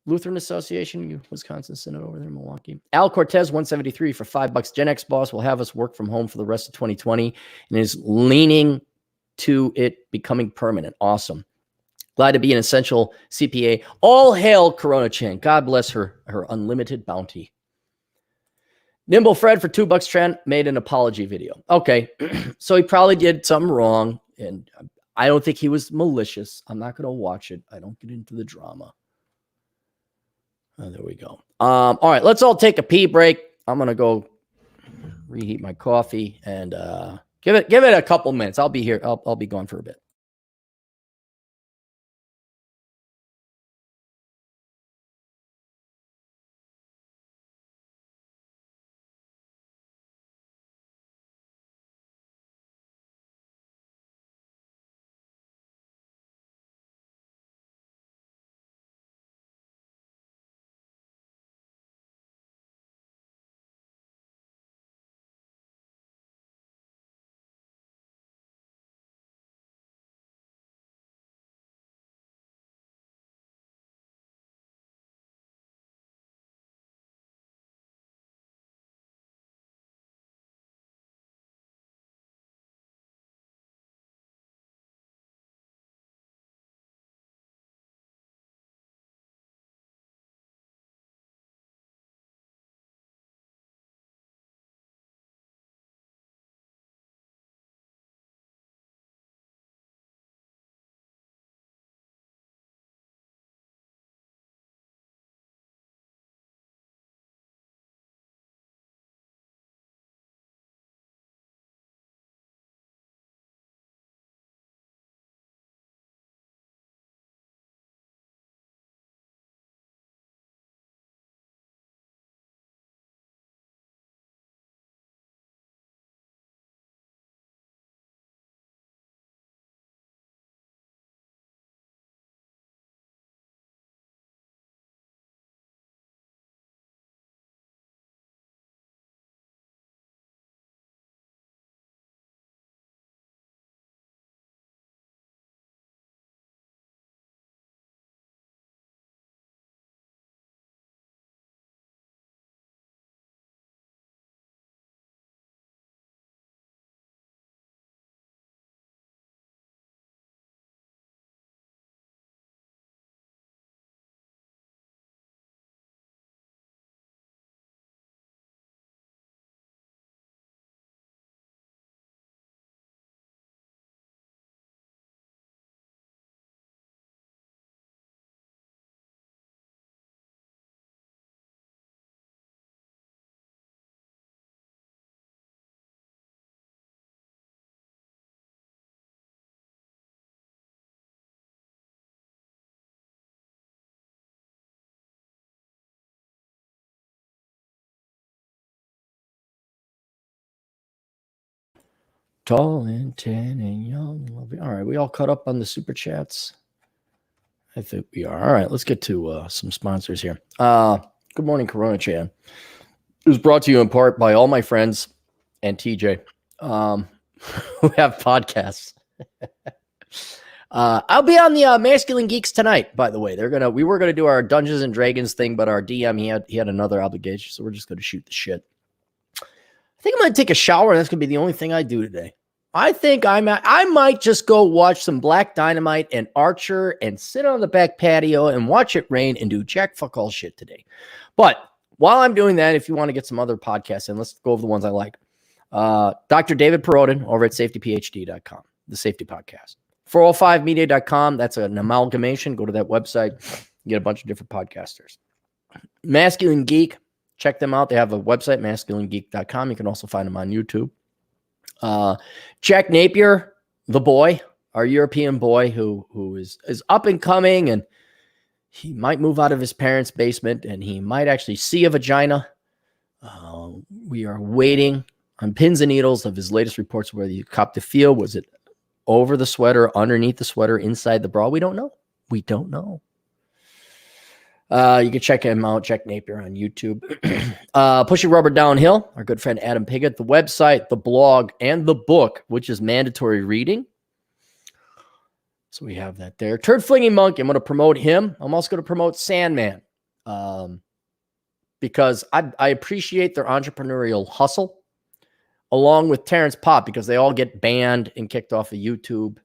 Lutheran Association? Wisconsin Synod over there in Milwaukee. Al Cortez, 173 for $5. Gen X boss will have us work from home for the rest of 2020 and is leaning to it becoming permanent. Awesome. Glad to be an essential CPA. All hail Coronachan. God bless her unlimited bounty. Nimble Fred for $2. Trent made an apology video. Okay, so he probably did something wrong. And I don't think he was malicious. I'm not going to watch it. I don't get into the drama. Oh, there we go. All right, let's all take a pee break. I'm going to go reheat my coffee and give it a couple minutes. I'll be here. I'll be gone for a bit. Tall and tan and young. All right, we all caught up on the super chats. I think we are. All right, let's get to some sponsors here. Good morning, Coronachan. It was brought to you in part by all my friends and TJ who have podcasts. I'll be on the Masculine Geeks tonight, by the way. We were gonna do our Dungeons and Dragons thing, but our DM he had another obligation, so we're just gonna shoot the shit. I think I'm gonna take a shower. That's gonna be the only thing I do today. I think I might just go watch some Black Dynamite and Archer and sit on the back patio and watch it rain and do jack fuck all shit today. But while I'm doing that, if you want to get some other podcasts in, let's go over the ones I like. Dr. David Perodin over at safetyphd.com, the safety podcast. 405media.com, that's an amalgamation. Go to that website, you get a bunch of different podcasters. Masculine Geek, check them out. They have a website, masculinegeek.com. You can also find them on YouTube. Jack Napier, the boy, our European boy who is up and coming, and he might move out of his parents' basement and he might actually see a vagina. We are waiting on pins and needles of his latest reports whether he copped the feel. Was it over the sweater, underneath the sweater, inside the bra? We don't know. We don't know. You can check him out, Jack Napier, on YouTube. Pushing Rubber Downhill, our good friend Adam Piggott, the website, the blog, and the book, which is mandatory reading. So we have that there. Turd Flinging Monk, I'm going to promote him. I'm also going to promote Sandman because I appreciate their entrepreneurial hustle, along with Terrence Pop, because they all get banned and kicked off of YouTube.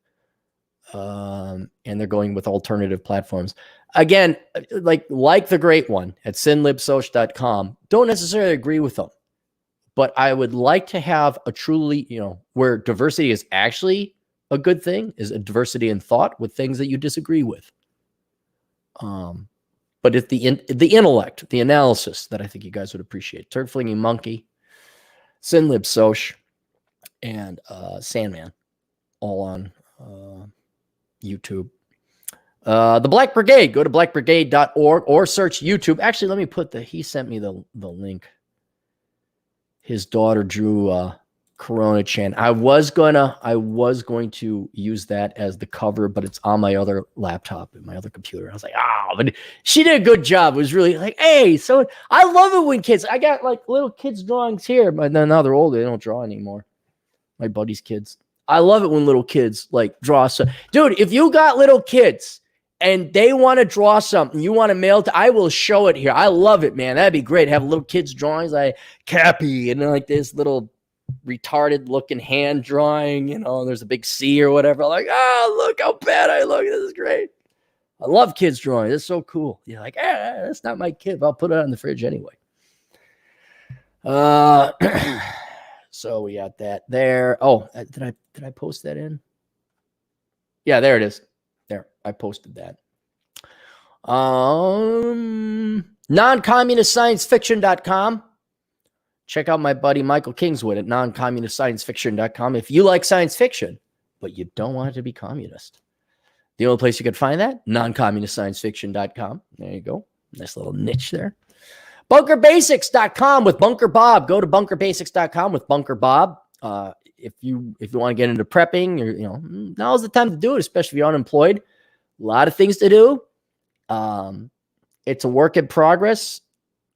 And they're going with alternative platforms. Again, like the great one at sinlibsoch.com, don't necessarily agree with them, but I would like to have a truly, where diversity is actually a good thing is a diversity in thought with things that you disagree with. But it's the intellect, the analysis that I think you guys would appreciate. Turd Flinging Monkey, Sin Lib Soch, and Sandman, all on YouTube. The Black Brigade, go to blackbrigade.org or search YouTube. Actually, let me put he sent me the link. His daughter drew Coronachan. I was going to use that as the cover, but it's on my other laptop and my other computer. I was like, but she did a good job. It was really like, hey, so I love it when kids, I got like little kids drawings here, but then now they're older. They don't draw anymore. My buddy's kids. I love it when little kids like draw. So, dude, if you got little kids and they want to draw something, you want to mail it, I will show it here. I love it, man. That'd be great. Have little kids' drawings like Cappy and like this little retarded looking hand drawing, there's a big C or whatever. Like, look how bad I look. This is great. I love kids drawing. It's so cool. You're like, that's not my kid, but I'll put it on the fridge anyway. So we got that there. Oh, did I post that in? Yeah, there it is. There, I posted that. Non-communistsciencefiction.com. Check out my buddy Michael Kingswood at non-communistsciencefiction.com. If you like science fiction, but you don't want it to be communist, the only place you can find that, non-communistsciencefiction.com. There you go. Nice little niche there. bunkerbasics.com with Bunker Bob. Go to bunkerbasics.com with Bunker Bob. If you want to get into prepping, or now's the time to do it, especially if you're unemployed. A lot of things to do. It's a work in progress.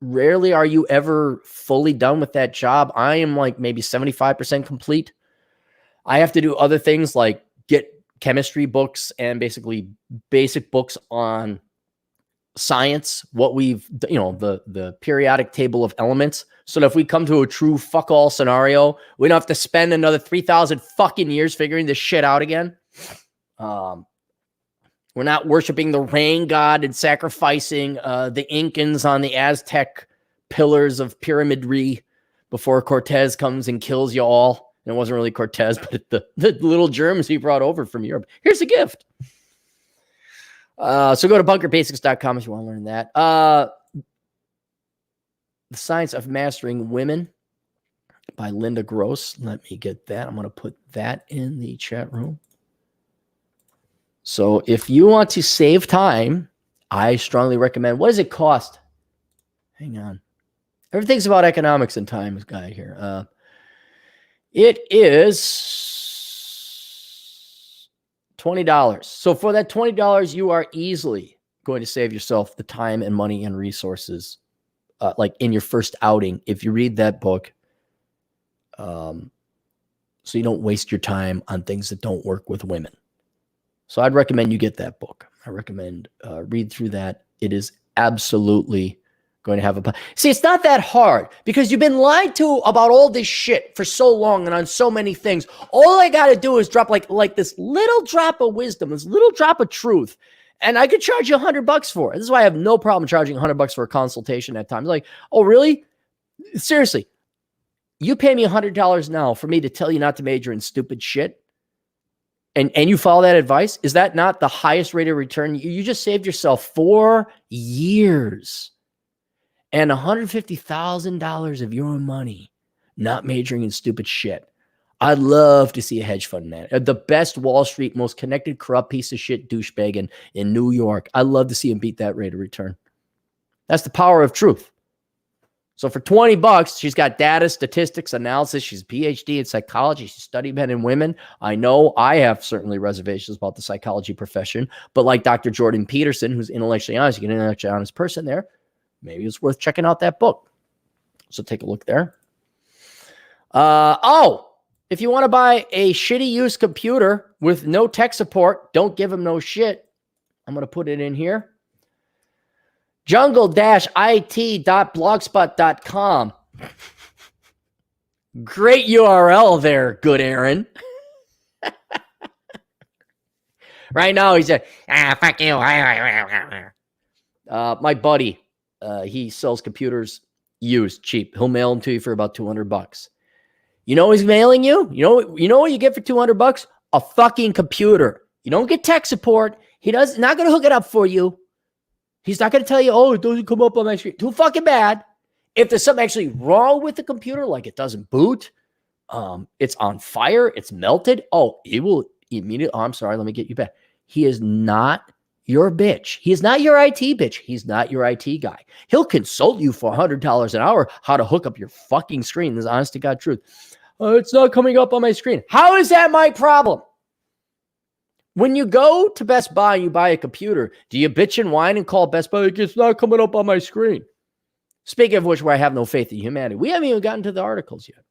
Rarely are you ever fully done with that job. I am like maybe 75% complete. I have to do other things like get chemistry books and basically basic books on science, what we've, the periodic table of elements. So that if we come to a true fuck all scenario, we don't have to spend another 3,000 fucking years figuring this shit out again. We're not worshiping the rain god and sacrificing the Incans on the Aztec pillars of pyramidry before Cortez comes and kills you all. And it wasn't really Cortez, but the little germs he brought over from Europe. Here's a gift. So go to bunkerbasics.com if you want to learn that. The Science of Mastering Women by Linda Gross. Let me get that. I'm going to put that in the chat room. So if you want to save time, I strongly recommend. What does it cost? Hang on. Everything's about economics and time, this guy here. It is $20. So for that $20, you are easily going to save yourself the time and money and resources, like in your first outing, if you read that book. So you don't waste your time on things that don't work with women. So I'd recommend you get that book. I recommend read through that. It is absolutely going to have a... See, it's not that hard because you've been lied to about all this shit for so long and on so many things. All I got to do is drop like this little drop of wisdom, this little drop of truth, and I could charge you $100 for it. This is why I have no problem charging $100 for a consultation at times. Like, oh, really? Seriously, you pay me $100 now for me to tell you not to major in stupid shit? And you follow that advice? Is that not the highest rate of return? You just saved yourself 4 years and $150,000 of your money not majoring in stupid shit. I'd love to see a hedge fund man. The best Wall Street, most connected, corrupt piece of shit douchebag in New York. I'd love to see him beat that rate of return. That's the power of truth. So for $20, she's got data, statistics, analysis. She's a PhD in psychology. She's studied men and women. I know I have certainly reservations about the psychology profession, but like Dr. Jordan Peterson, who's intellectually honest, you get an intellectually honest person there, maybe it's worth checking out that book. So take a look there. If you want to buy a shitty used computer with no tech support, don't give them no shit. I'm going to put it in here. jungle-it.blogspot.com. Great URL there, good Aaron. Right now he's a, fuck you. My buddy, he sells computers used, cheap. He'll mail them to you for about $200. You know he's mailing you? You know what you get for $200? a fucking computer. You don't get tech support. Not going to hook it up for you. He's not going to tell you, oh, it doesn't come up on my screen. Too fucking bad. If there's something actually wrong with the computer, like it doesn't boot, it's on fire, it's melted, it will immediately, I'm sorry, let me get you back. He is not your bitch. He is not your IT bitch. He's not your IT guy. He'll consult you for $100 an hour how to hook up your fucking screen. This is honest to God truth. It's not coming up on my screen. How is that my problem? When you go to Best Buy and you buy a computer, do you bitch and whine and call Best Buy? It's not coming up on my screen. Speaking of which, where I have no faith in humanity, we haven't even gotten to the articles yet.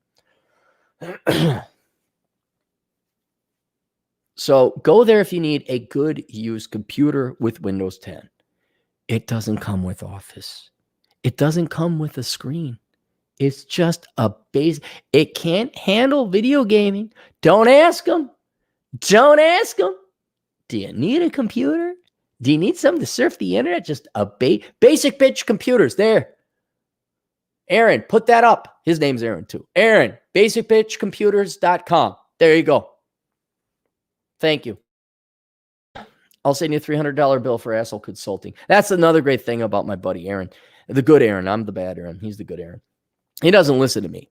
So go there if you need a good used computer with Windows 10. It doesn't come with Office. It doesn't come with a screen. It's just a base. It can't handle video gaming. Don't ask them. Don't ask them. Do you need a computer? Do you need something to surf the internet? Just a basic bitch computers there. Aaron, put that up. His name's Aaron too. Aaron, basicbitchcomputers.com. There you go. Thank you. I'll send you a $300 bill for asshole consulting. That's another great thing about my buddy Aaron. The good Aaron. I'm the bad Aaron. He's the good Aaron. He doesn't listen to me.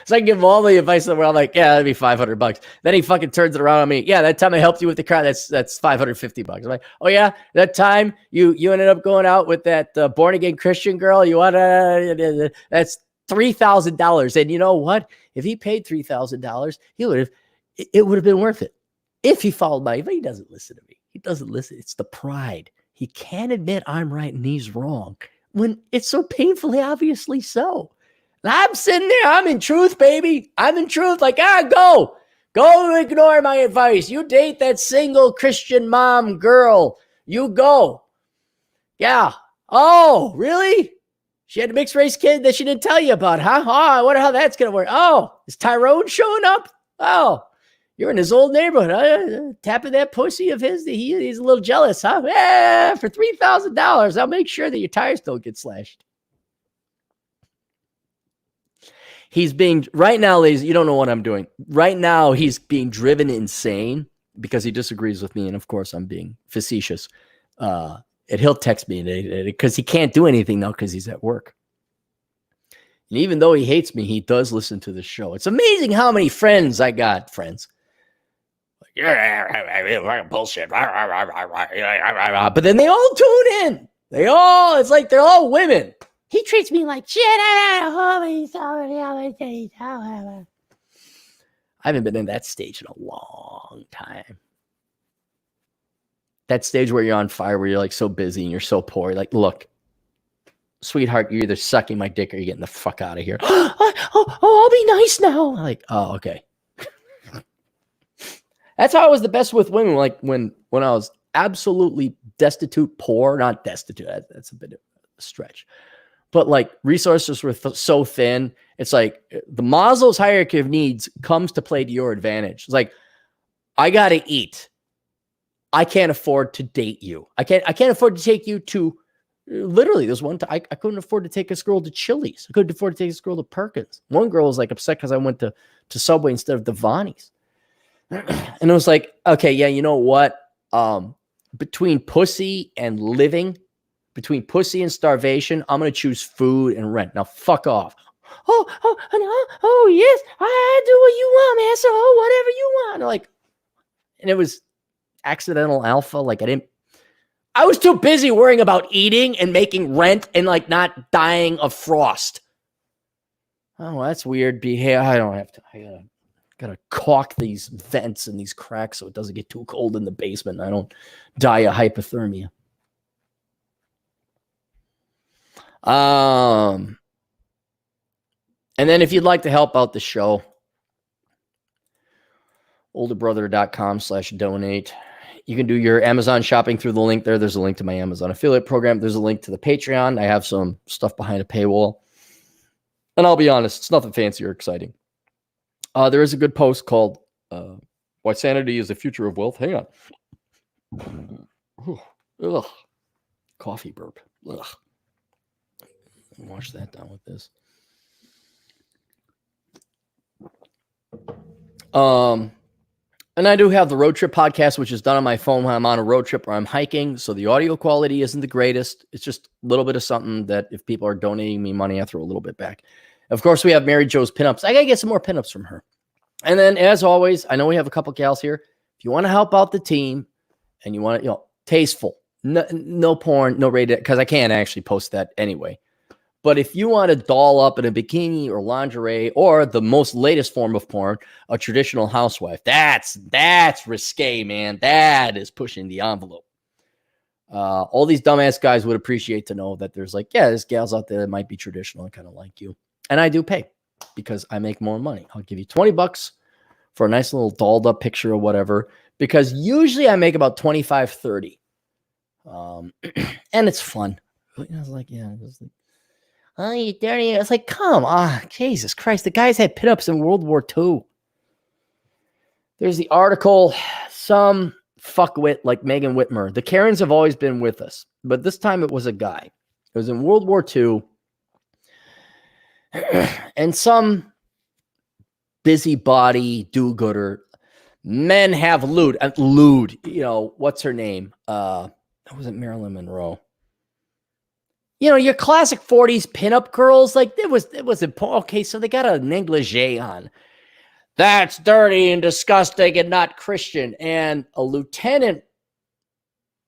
So I give him all the advice in the world. I'm like, yeah, that'd be $500. Then he fucking turns it around on me. Yeah, that time I helped you with the car, that's $550. I'm like, oh yeah, that time you ended up going out with that born again Christian girl. You wanna? That's $3,000. And you know what? If he paid $3,000, it would have been worth it if he followed my. But he doesn't listen to me. He doesn't listen. It's the pride. He can't admit I'm right and he's wrong when it's so painfully obviously so. I'm sitting there. I'm in truth, baby. I'm in truth. Like, go ignore my advice. You date that single Christian mom girl. You go. Yeah. Oh, really? She had a mixed race kid that she didn't tell you about, huh? Oh, I wonder how that's going to work. Oh, is Tyrone showing up? Oh, you're in his old neighborhood. Huh? Tapping that pussy of his. He's a little jealous, huh? Yeah, for $3,000, I'll make sure that your tires don't get slashed. He's being, right now, ladies, you don't know what I'm doing. Right now, he's being driven insane because he disagrees with me. And of course, I'm being facetious. And he'll text me because he can't do anything now because he's at work. And even though he hates me, he does listen to the show. It's amazing how many friends I got, friends. Yeah, bullshit. But then they all tune in. It's like they're all women. He treats me like shit. I haven't been in that stage in a long time. That stage where you're on fire, where you're like so busy and you're so poor. You're like, look, sweetheart, you're either sucking my dick or you're getting the fuck out of here. I'll be nice now. I'm like, oh, okay. That's how I was the best with women. Like when I was absolutely destitute, poor, not destitute. That's a bit of a stretch. But like resources were so thin, it's like the Maslow's hierarchy of needs comes to play to your advantage. It's like, I got to eat. I can't afford to date you. I can't afford to take you to, literally, there's one time I couldn't afford to take this girl to Chili's. I couldn't afford to take this girl to Perkins. One girl was like upset because I went to Subway instead of Devani's. And it was like, okay, yeah, you know what? Between pussy and living, between pussy and starvation, I'm going to choose food and rent. Now, fuck off. Oh, yes, I do what you want, man. So, whatever you want. Like, and it was accidental alpha. Like, I was too busy worrying about eating and making rent and like not dying of frost. Oh, that's weird behavior. I don't have to. I gotta caulk these vents and these cracks so it doesn't get too cold in the basement and I don't die of hypothermia. And then if you'd like to help out the show, olderbrother.com/donate. You can do your Amazon shopping through the link there. There's a link to my Amazon affiliate program. There's a link to the Patreon. I have some stuff behind a paywall. And I'll be honest, it's nothing fancy or exciting. There is a good post called Why Sanity is the Future of Wealth. Hang on. Ugh. Coffee burp. Ugh. Wash that down with this. And I do have the road trip podcast, which is done on my phone when I'm on a road trip or I'm hiking. So the audio quality isn't the greatest. It's just a little bit of something that if people are donating me money, I throw a little bit back. Of course, we have Mary Jo's pinups. I got to get some more pinups from her. And then, as always, I know we have a couple gals here. If you want to help out the team and you want to, tasteful, no porn, no rated, because I can't actually post that anyway. But if you want to doll up in a bikini or lingerie or the most latest form of porn, a traditional housewife, that's risque, man. That is pushing the envelope. All these dumbass guys would appreciate to know that there's there's gals out there that might be traditional and kind of like you. And I do pay because I make more money. I'll give you $20 for a nice little dolled up picture or whatever, because usually I make about 25, 30. And it's fun. I was like, oh, you dirty. It's like, come on. Jesus Christ. The guys had pinups in World War II. There's the article. Some fuckwit like Megan Whitmer. The Karens have always been with us, but this time it was a guy. It was in World War II. And some busybody do-gooder. Men have lewd. What's her name? That wasn't Marilyn Monroe. Your classic 40s pinup girls, it was important. Okay, so they got a negligee on. That's dirty and disgusting and not Christian. And a lieutenant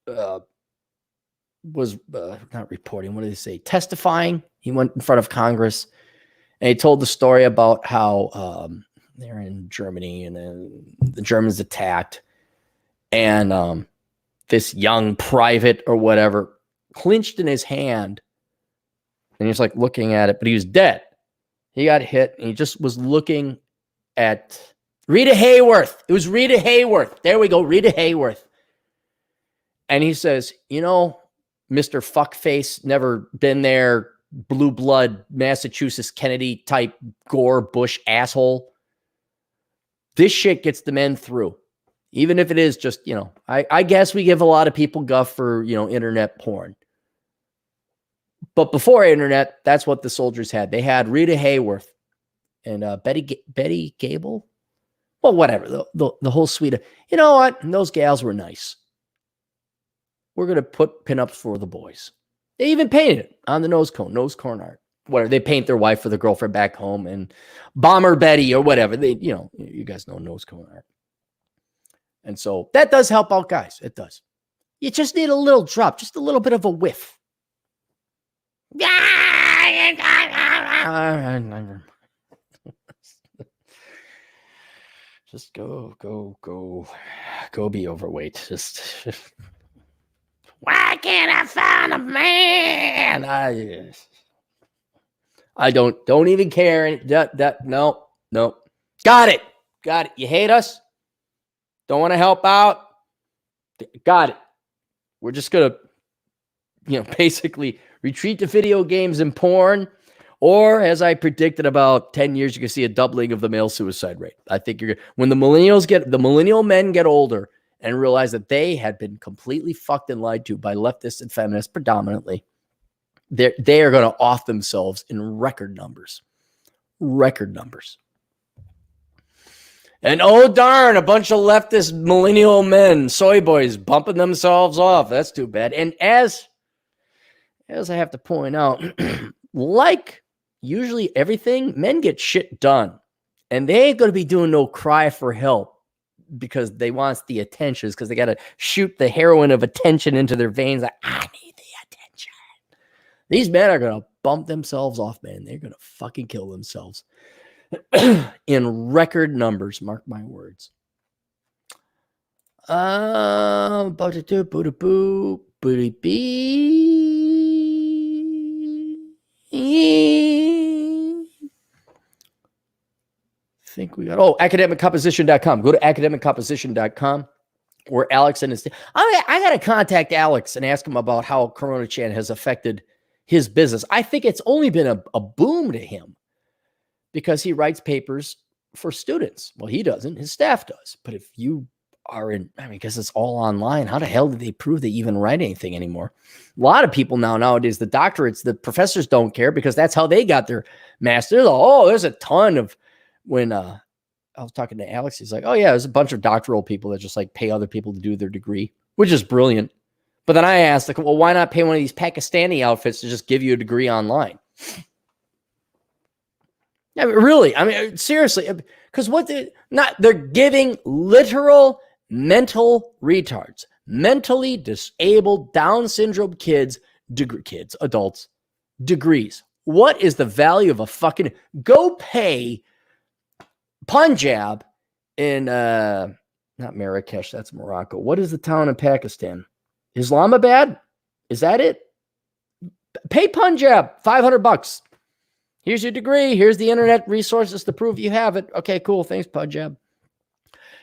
was not reporting. What did they say? Testifying. He went in front of Congress and he told the story about how they're in Germany and then the Germans attacked. And this young private or whatever clinched in his hand and he was looking at it, but he was dead. He got hit and he just was looking at Rita Hayworth. It was Rita Hayworth. There we go. Rita Hayworth. And he says, Mr. Fuckface, never been there, blue blood, Massachusetts, Kennedy type, Gore, Bush asshole. This shit gets the men through. Even if it is just, I guess we give a lot of people guff for, internet porn. But before internet, that's what the soldiers had. They had Rita Hayworth and Betty Gable. Well, whatever. The whole suite of, you know what? And those gals were nice. We're going to put pinups for the boys. They even painted it on the nose cone art. Whatever. They paint their wife or the girlfriend back home and Bomber Betty or whatever. They, you guys know nose cone art. And so that does help out guys. It does. You just need a little drop, just a little bit of a whiff. Just go be overweight. Just why can't I find a man? I don't even care. No. Got it. You hate us? Don't want to help out? Got it. We're just going to, basically retreat to video games and porn. Or, as I predicted about 10 years, you can see a doubling of the male suicide rate. I think when the millennial men get older and realize that they had been completely fucked and lied to by leftists and feminists predominantly, they are going to off themselves in record numbers. And oh darn, a bunch of leftist millennial men, soy boys, bumping themselves off. That's too bad. And as I have to point out, like usually everything, men get shit done. And they ain't going to be doing no cry for help because they want the attention, because they got to shoot the heroin of attention into their veins. I need the attention. These men are going to bump themselves off, man. They're going to fucking kill themselves in record numbers. Mark my words. Think we got academiccomposition.com. Go to academiccomposition.com where Alex and his I got to contact Alex and ask him about how Coronachan has affected his business. I think it's only been a boom to him because he writes papers for students. Well, he doesn't. His staff does. But if you are because it's all online, how the hell did they prove they even write anything anymore? A lot of people nowadays, the doctorates, the professors don't care because that's how they got their master's. Oh, there's a ton of when I was talking to Alex. He's like, oh yeah, there's a bunch of doctoral people that just like pay other people to do their degree, which is brilliant. But then I asked, like, well, why not pay one of these Pakistani outfits to just give you a degree online? Yeah, really. I mean, seriously, because they're giving literal mental retards, mentally disabled, Down syndrome adults, degrees. What is the value of a fucking go pay Punjab in not Marrakesh, that's Morocco. What is the town in Pakistan? Islamabad? Is that it? Pay Punjab $500. Here's your degree. Here's the internet resources to prove you have it. Okay, cool. Thanks, Punjab.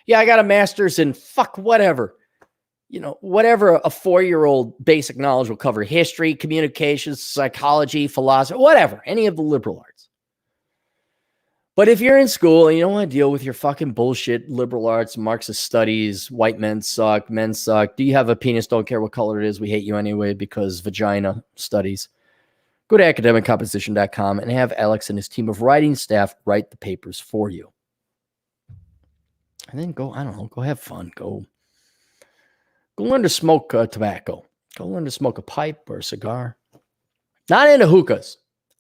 Yeah, I got a master's in whatever. Whatever a 4-year-old basic knowledge will cover: history, communications, psychology, philosophy, whatever, any of the liberal arts. But if you're in school and you don't want to deal with your fucking bullshit liberal arts, Marxist studies, white men suck, men suck, do you have a penis, don't care what color it is, we hate you anyway because vagina studies, go to academiccomposition.com and have Alex and his team of writing staff write the papers for you. And then go have fun. Go learn to smoke tobacco. Go learn to smoke a pipe or a cigar. Not into hookahs.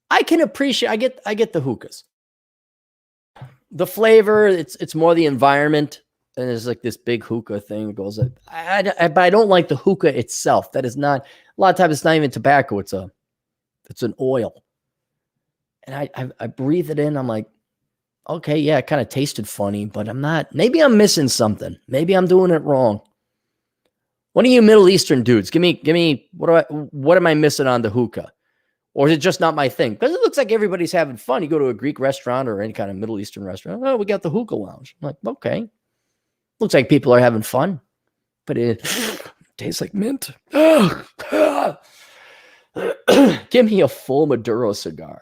I can appreciate, I get the hookahs. The flavor, it's more the environment. And there's like this big hookah thing that goes, but I don't like the hookah itself. That is not, a lot of times it's not even tobacco. It's an oil. And I breathe it in. I'm like, okay, yeah, it kind of tasted funny, but maybe I'm missing something. Maybe I'm doing it wrong. One of you Middle Eastern dudes, give me, what am I missing on the hookah? Or is it just not my thing? Because it looks like everybody's having fun. You go to a Greek restaurant or any kind of Middle Eastern restaurant. Oh, we got the hookah lounge. I'm like, okay. Looks like people are having fun. But it tastes like mint. Give me a full Maduro cigar.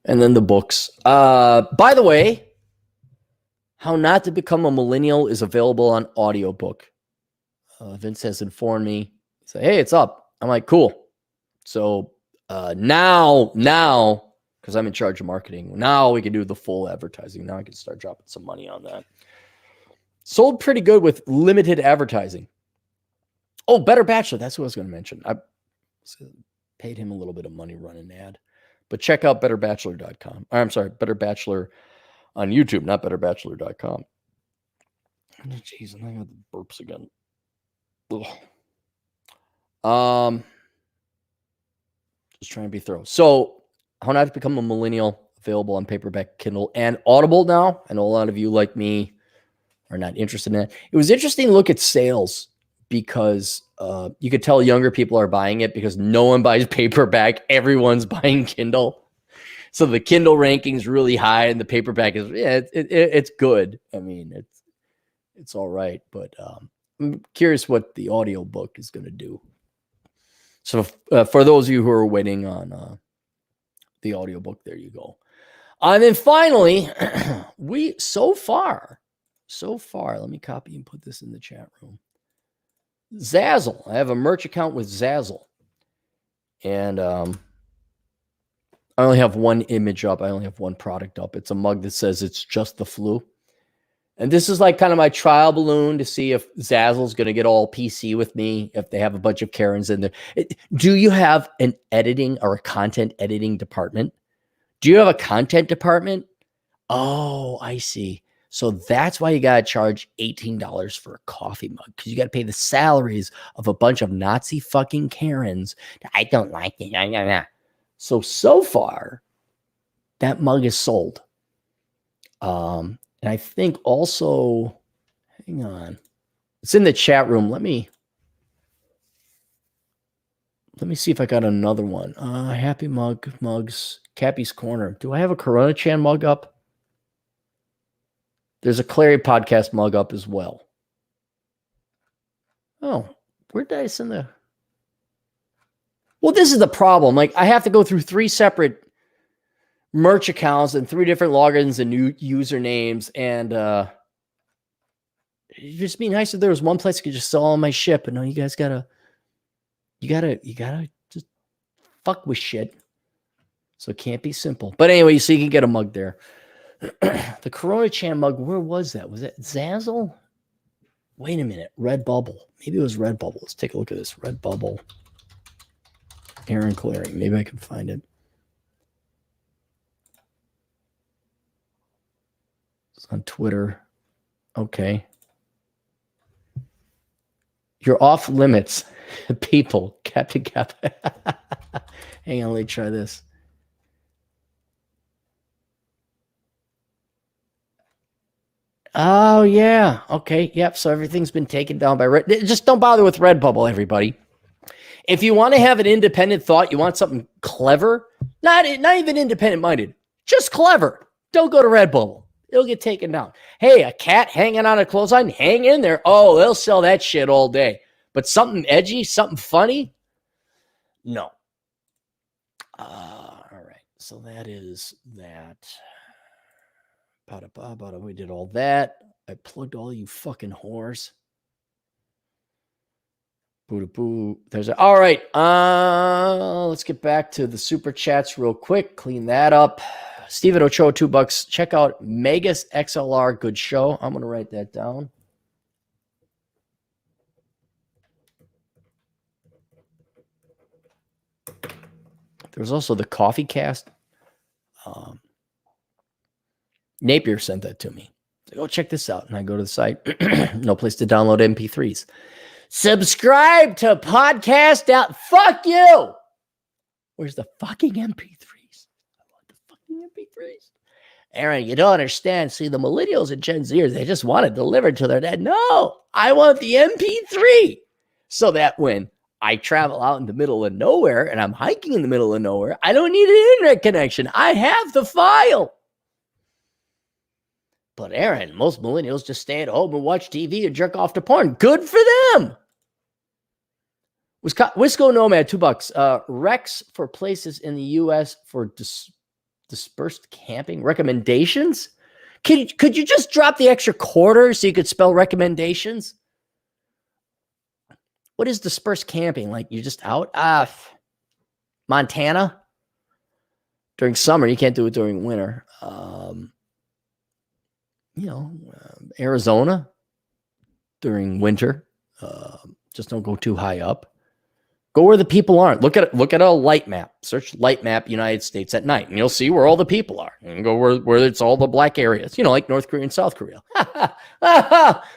And then the books. By the way, How Not to Become a Millennial is available on audiobook. Vince has informed me. He said, hey, it's up. I'm like, cool. So now, because I'm in charge of marketing, now we can do the full advertising. Now I can start dropping some money on that. Sold pretty good with limited advertising. Oh, Better Bachelor. That's what I was going to mention. I paid him a little bit of money running an ad. But check out betterbachelor.com. I'm sorry, Better Bachelor on YouTube, not betterbachelor.com. Jeez, I got the burps again. Ugh. Just trying to be thorough. So, How Not to Become a Millennial, available on paperback, Kindle, and Audible now. I know a lot of you like me are not interested in it. It was interesting to look at sales because you could tell younger people are buying it because no one buys paperback. Everyone's buying Kindle. So the Kindle ranking's really high and the paperback is, it's good. I mean, it's all right. But I'm curious what the audiobook is going to do. So for those of you who are waiting on the audiobook, there you go. And then finally, so far, let me copy and put this in the chat room. Zazzle. I have a merch account with Zazzle. And I only have one image up. I only have one product up. It's a mug that says it's just the flu. And this is like kind of my trial balloon to see if Zazzle's going to get all PC with me, if they have a bunch of Karens in there. Do you have an editing or a content editing department? Do you have a content department? Oh, I see. So that's why you got to charge $18 for a coffee mug, because you got to pay the salaries of a bunch of Nazi fucking Karens. I don't like it. So far, that mug is sold. And I think also, hang on, it's in the chat room. Let me see if I got another one. Happy mugs, Cappy's Corner. Do I have a Coronachan mug up? There's a Clary podcast mug up as well. Oh, where did I send the? Well, this is the problem. Like, I have to go through 3 separate merch accounts and 3 different logins and new usernames. And it'd just be nice if there was one place I could just sell all my shit. But no, you guys got to You gotta just fuck with shit. So it can't be simple. But anyway, so you can get a mug there. The Coronachan mug, where was that? Was it Zazzle? Wait a minute. Redbubble. Maybe it was Redbubble. Let's take a look at this. Redbubble. Aaron Clearing. Maybe I can find it. It's on Twitter. Okay. You're off limits, people. Cappy. Hang on, let me try this. Oh, yeah. Okay. Yep. So everything's been taken down by Red. Just don't bother with Redbubble, everybody. If you want to have an independent thought, you want something clever, not even independent-minded, just clever, don't go to Redbubble. It'll get taken down. Hey, a cat hanging on a clothesline, hang in there. Oh, they'll sell that shit all day. But something edgy, something funny, no. All right. So that is that. We did all that. I plugged all you fucking whores. Boo. There's a, all right. Let's get back to the super chats real quick. Clean that up. Steven Ochoa, $2. Check out Megas XLR. Good show. I'm going to write that down. There's also the Coffee Cast. Napier sent that to me. So go check this out. And I go to the site. No place to download MP3s. Subscribe to podcast out. Fuck you. Where's the fucking MP3s? I want the fucking MP3s. Aaron, you don't understand. See, the millennials and Gen Zers, they just want it delivered to their dad. No, I want the MP3. So that when I travel out in the middle of nowhere and I'm hiking in the middle of nowhere, I don't need an internet connection. I have the file. But Aaron, most millennials just stay at home and watch TV and jerk off to porn. Good for them. Wisco Nomad, $2. Rex for places in the U.S. for dispersed camping recommendations. Could you just drop the extra quarter so you could spell recommendations? What is dispersed camping? Like you're just out? Montana? During summer, you can't do it during winter. Arizona during winter. Just don't go too high up. Go where the people aren't. Look at a light map. Search light map United States at night, and you'll see where all the people are. And go where it's all the black areas. Like North Korea and South Korea.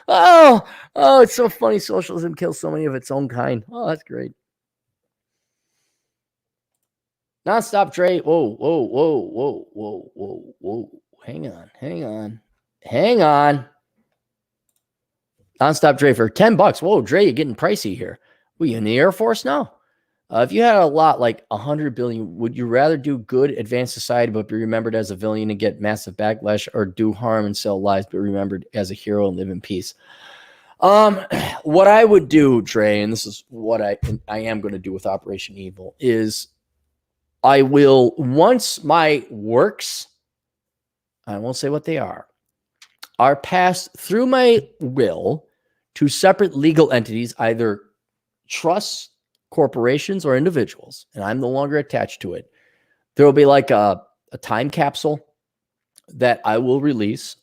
Oh, it's so funny. Socialism kills so many of its own kind. Oh, that's great. Nonstop Dre. Whoa. Hang on. Nonstop Dre for $10. Whoa, Dre, you're getting pricey here. Were you in the Air Force now? If you had a lot like 100 billion, would you rather do good, advance society, but be remembered as a villain and get massive backlash, or do harm and sell lies, but remembered as a hero and live in peace? What I would do, Dre, and this is what I am going to do with Operation Evil, is I will, once my works, I won't say what they are passed through my will to separate legal entities, either trusts, corporations, or individuals, and I'm no longer attached to it, there will be like a time capsule that I will release.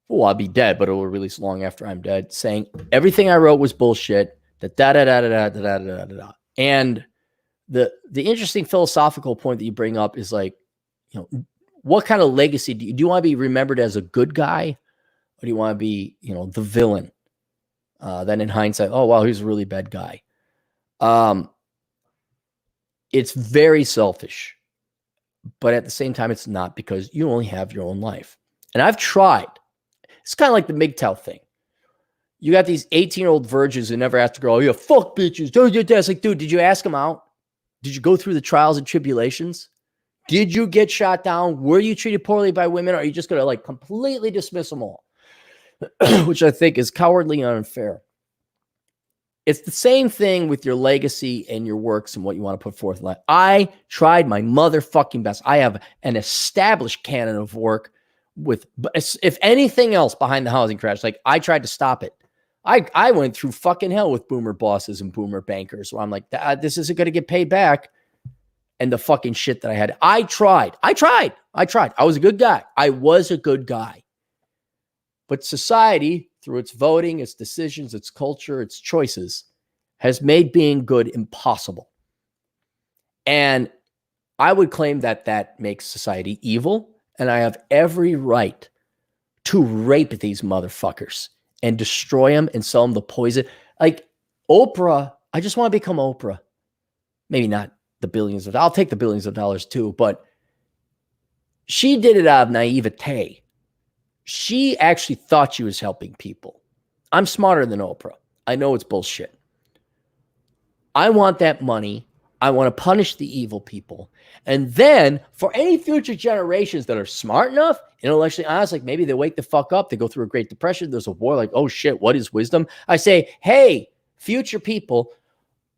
Well, I'll be dead, but it will release long after I'm dead, saying everything I wrote was bullshit. And the interesting philosophical point that you bring up is like, what kind of legacy do you want to be remembered as a good guy, or do you want to be, the villain? Then in hindsight, oh wow, he's a really bad guy. It's very selfish, but at the same time, it's not, because you only have your own life. And I've tried. It's kind of like the MGTOW thing. You got these 18-year-old virgins who never asked a girl, "Yeah, fuck bitches." It's like, dude, did you ask them out? Did you go through the trials and tribulations? Did you get shot down? Were you treated poorly by women? Or are you just going to like completely dismiss them all? Which I think is cowardly and unfair. It's the same thing with your legacy and your works and what you want to put forth in life. I tried my motherfucking best. I have an established canon of work with, if anything else, behind the housing crash. Like, I tried to stop it. I went through fucking hell with boomer bosses and boomer bankers where I'm like, this isn't going to get paid back. And the fucking shit that I had. I tried. I was a good guy. But society, through its voting, its decisions, its culture, its choices, has made being good impossible. And I would claim that that makes society evil. And I have every right to rape these motherfuckers and destroy them and sell them the poison. Like Oprah, I just want to become Oprah. Maybe not the billions of, I'll take the billions of dollars too, but she did it out of naivete. She actually thought she was helping people. I'm smarter than Oprah. I know it's bullshit. I want that money. I want to punish the evil people. And then for any future generations that are smart enough, intellectually honest, like maybe they wake the fuck up, they go through a Great Depression, there's a war, like, oh shit, what is wisdom? I say, hey, future people,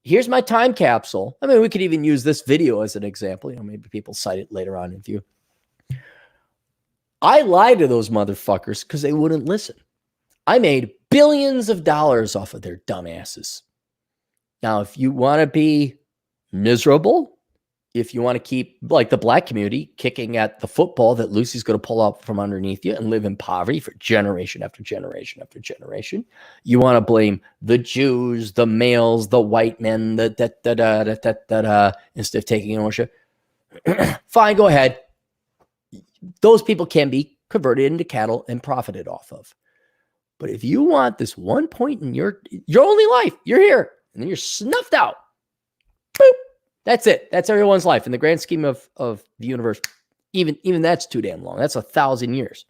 here's my time capsule. I mean, we could even use this video as an example. Maybe people cite it later on in view. I lied to those motherfuckers because they wouldn't listen. I made billions of dollars off of their dumbasses. Now, if you want to be miserable, if you want to keep, like the black community, kicking at the football that Lucy's going to pull out from underneath you and live in poverty for generation after generation after generation, you want to blame the Jews, the males, the white men, instead of taking ownership, fine, go ahead. Those people can be converted into cattle and profited off of. But if you want this one point in your only life, you're here, and then you're snuffed out. Boop. That's it. That's everyone's life in the grand scheme of the universe. Even that's too damn long. That's 1,000 years.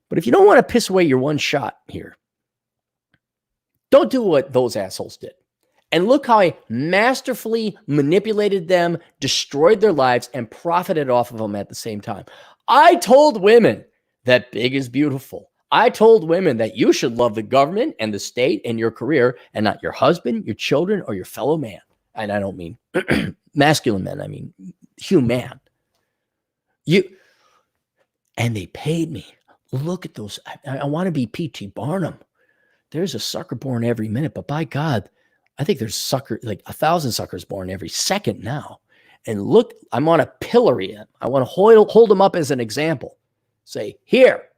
But if you don't want to piss away your one shot here, don't do what those assholes did. And look how I masterfully manipulated them, destroyed their lives, and profited off of them at the same time. I told women that big is beautiful. I told women that you should love the government and the state and your career and not your husband, your children, or your fellow man. And I don't mean masculine men. I mean human. And they paid me. Look at those. I want to be P.T. Barnum. There's a sucker born every minute, but by God, I think there's like 1,000 suckers born every second now. And look, I'm on a pillory him. I want to hold him up as an example. Say, here,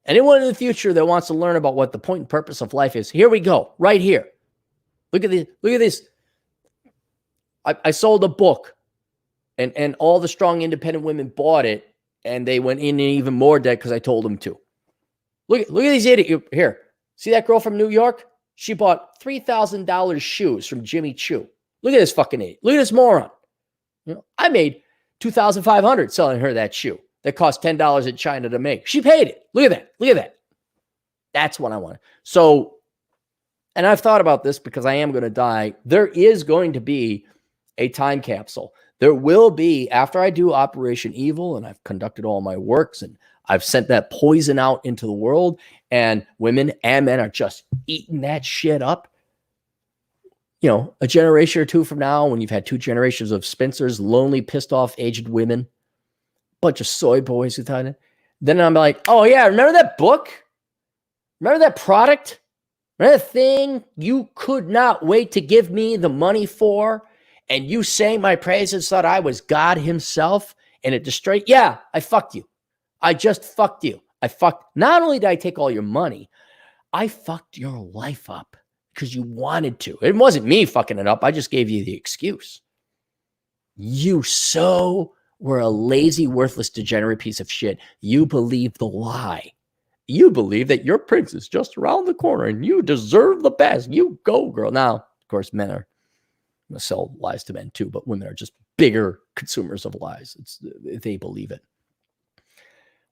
anyone in the future that wants to learn about what the point and purpose of life is, here we go, right here. Look at this. I sold a book, and all the strong independent women bought it, and they went in even more debt because I told them to. Look at these idiots. Here, see that girl from New York? She bought $3,000 shoes from Jimmy Choo. Look at this fucking idiot. Look at this moron. I made $2,500 selling her that shoe that cost $10 in China to make. She paid it. Look at that. That's what I want. So, and I've thought about this because I am going to die. There is going to be a time capsule. There will be, after I do Operation Evil and I've conducted all my works and I've sent that poison out into the world, and women and men are just eating that shit up. A generation or two from now, when you've had 2 generations of Spencers, lonely, pissed off, aged women, bunch of soy boys who thought it, then I'm like, oh yeah, remember that book? Remember that product? Remember that thing you could not wait to give me the money for? And you sang my praises, thought I was God himself, and it destroyed. Yeah, I fucked you. I just fucked you. Not only did I take all your money, I fucked your life up because you wanted to. It wasn't me fucking it up. I just gave you the excuse. You were a lazy, worthless, degenerate piece of shit. You believe the lie. You believe that your prince is just around the corner and you deserve the best. You go, girl. Now, of course, men are going to sell lies to men too, but women are just bigger consumers of lies. They believe it.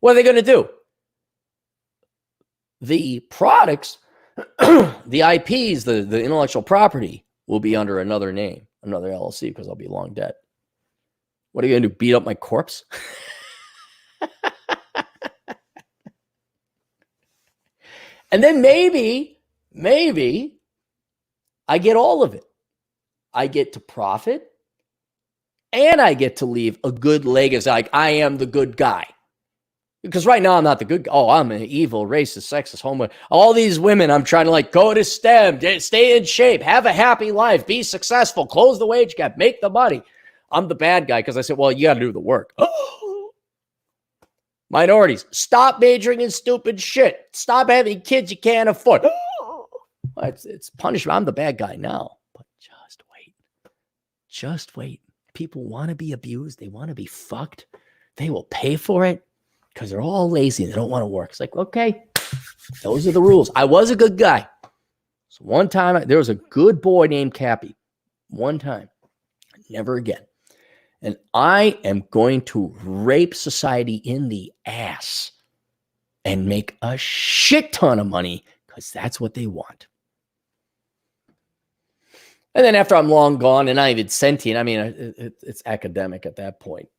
What are they going to do? The products, the IPs, the intellectual property will be under another name, another LLC, because I'll be long dead. What are you going to do? Beat up my corpse? And then maybe I get all of it. I get to profit and I get to leave a good legacy. Like, I am the good guy. Because right now I'm not the good guy. Oh, I'm an evil, racist, sexist, homo. All these women, I'm trying to like go to STEM, stay in shape, have a happy life, be successful, close the wage gap, make the money. I'm the bad guy because I said, well, you got to do the work. Minorities, stop majoring in stupid shit. Stop having kids you can't afford. It's punishment. I'm the bad guy now. But just wait. Just wait. People want to be abused. They want to be fucked. They will pay for it. Because they're all lazy and they don't want to work. It's like, okay, those are the rules. I was a good guy. So one time, there was a good boy named Cappy. One time. Never again. And I am going to rape society in the ass and make a shit ton of money because that's what they want. And then after I'm long gone and not even sentient, I mean, it's academic at that point.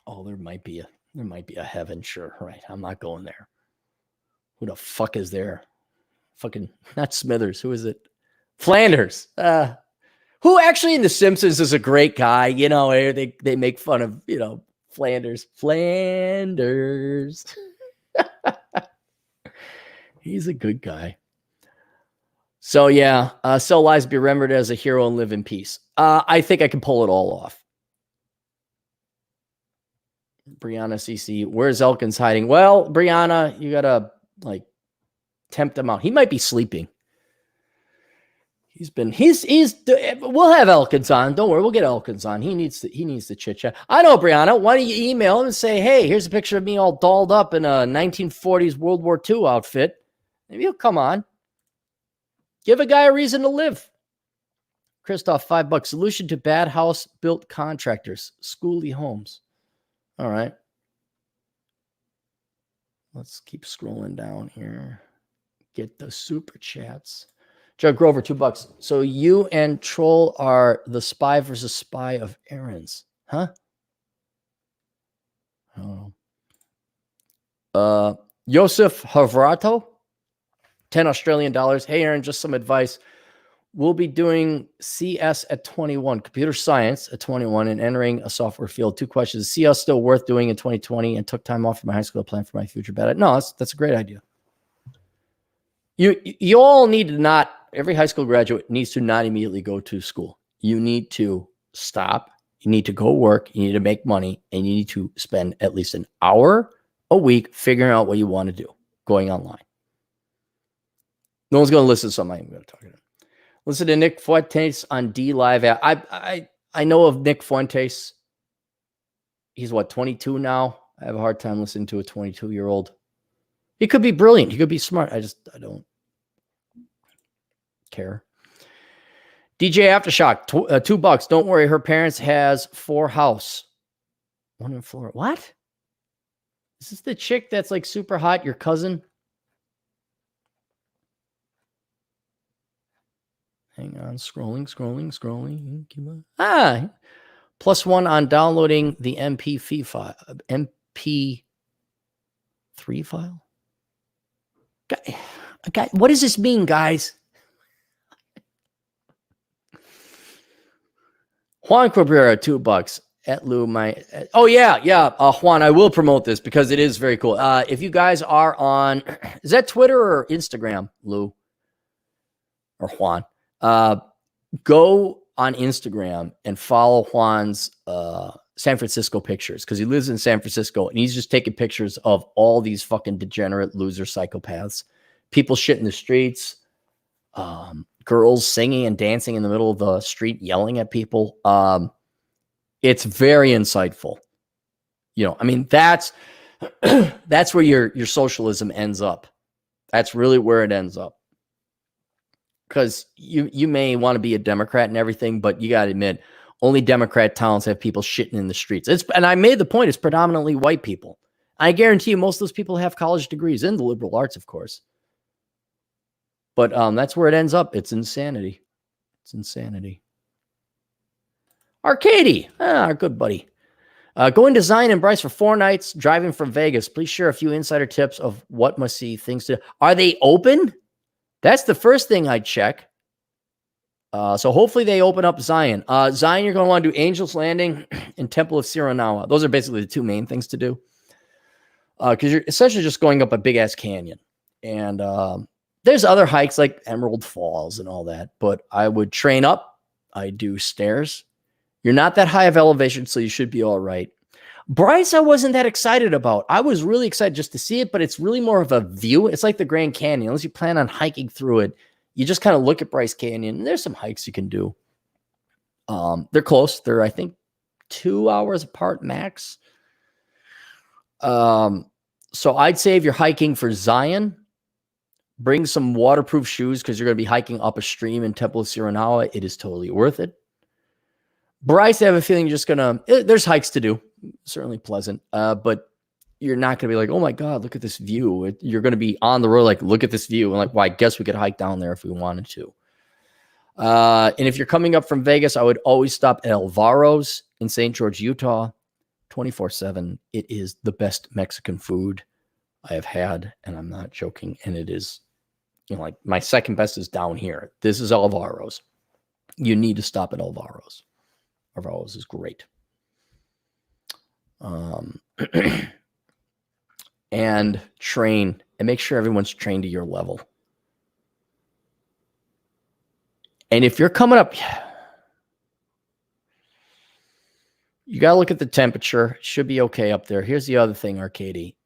Oh, there might be a heaven, sure, right? I'm not going there. Who the fuck is there? Fucking, not Smithers. Who is it? Flanders. Who actually in The Simpsons is a great guy. You know, they make fun of, you know, Flanders. Flanders. He's a good guy. So, yeah, sell lies, be remembered as a hero, and live in peace. I think I can pull it all off. Brianna CC, where's Elkins hiding? Well, Brianna, you gotta like tempt him out. He might be sleeping. We'll have Elkins on. Don't worry, we'll get Elkins on. He needs to chit chat. I know, Brianna. Why don't you email him and say, hey, here's a picture of me all dolled up in a 1940s World War II outfit. Maybe he'll come on. Give a guy a reason to live. Christoph, $5. Solution to bad house built contractors. Schooly homes. All right. Let's keep scrolling down here. Get the super chats. Jug Grover, $2. So you and Troll are the spy versus spy of Aaron's, huh? Oh. Yosef Havrato, $10 Hey, Aaron, just some advice. We'll be doing CS at 21, computer science at 21, and entering a software field. 2 questions. Is CS still worth doing in 2020 and took time off from my high school to plan for my future better? No, that's a great idea. You all need to not, every high school graduate needs to not immediately go to school. You need to stop. You need to go work. You need to make money, and you need to spend at least an hour a week figuring out what you want to do, going online. No one's going to listen to something I'm going to talk about. Listen to Nick Fuentes on D Live. I know of Nick Fuentes. He's 22 now. I have a hard time listening to a 22-year-old. He could be brilliant. He could be smart. I don't care. DJ Aftershock, $2. Don't worry. Her parents has 4 house. 1 in Florida. What? Is this the chick that's like super hot? Your cousin? Hang on, scrolling. +1 on downloading the MP3 file. God, what does this mean, guys? Juan Cabrera, $2. At Lou, Juan, I will promote this because it is very cool. If you guys are on, is that Twitter or Instagram, Lou or Juan? Go on Instagram and follow Juan's San Francisco pictures because he lives in San Francisco and he's just taking pictures of all these fucking degenerate loser psychopaths, people shit in the streets, girls singing and dancing in the middle of the street, yelling at people. It's very insightful. You know, I mean, that's where your socialism ends up. That's really where it ends up. Because you may want to be a Democrat and everything, but you got to admit, only Democrat towns have people shitting in the streets. And I made the point, it's predominantly white people. I guarantee you most of those people have college degrees in the liberal arts, of course. But that's where it ends up. It's insanity. It's insanity. Arcady, our good buddy. Going to Zion and Bryce for 4 nights, driving from Vegas. Please share a few insider tips of what must see things to. Are they open? That's the first thing I'd check. So hopefully they open up Zion. Zion, you're going to want to do Angel's Landing and Temple of Siranawa. Those are basically the 2 main things to do. because you're essentially just going up a big ass canyon. And there's other hikes like Emerald Falls and all that, but I would train up. I do stairs. You're not that high of elevation, so you should be all right. Bryce, I wasn't that excited about. I was really excited just to see it, but it's really more of a view. It's like the Grand Canyon. Unless you plan on hiking through it, you just kind of look at Bryce Canyon. And there's some hikes you can do. They're close. They're, I think, 2 hours apart max. So I'd say if you're hiking for Zion, bring some waterproof shoes because you're going to be hiking up a stream in Temple of Sironawa. It is totally worth it. Bryce, I have a feeling you're just going to, there's hikes to do. Certainly pleasant. But you're not going to be like, oh my God, look at this view. You're going to be on the road, like, look at this view. And like, well, I guess we could hike down there if we wanted to. And if you're coming up from Vegas, I would always stop at Alvaro's in St. George, Utah, 24/7. It is the best Mexican food I have had, and I'm not joking. And it is, like my second best is down here. This is Alvaro's. You need to stop at Alvaro's. Alvaro's is great. And train and make sure everyone's trained to your level. And if you're coming up, you got to look at the temperature. It should be okay up there. Here's the other thing, Arcady.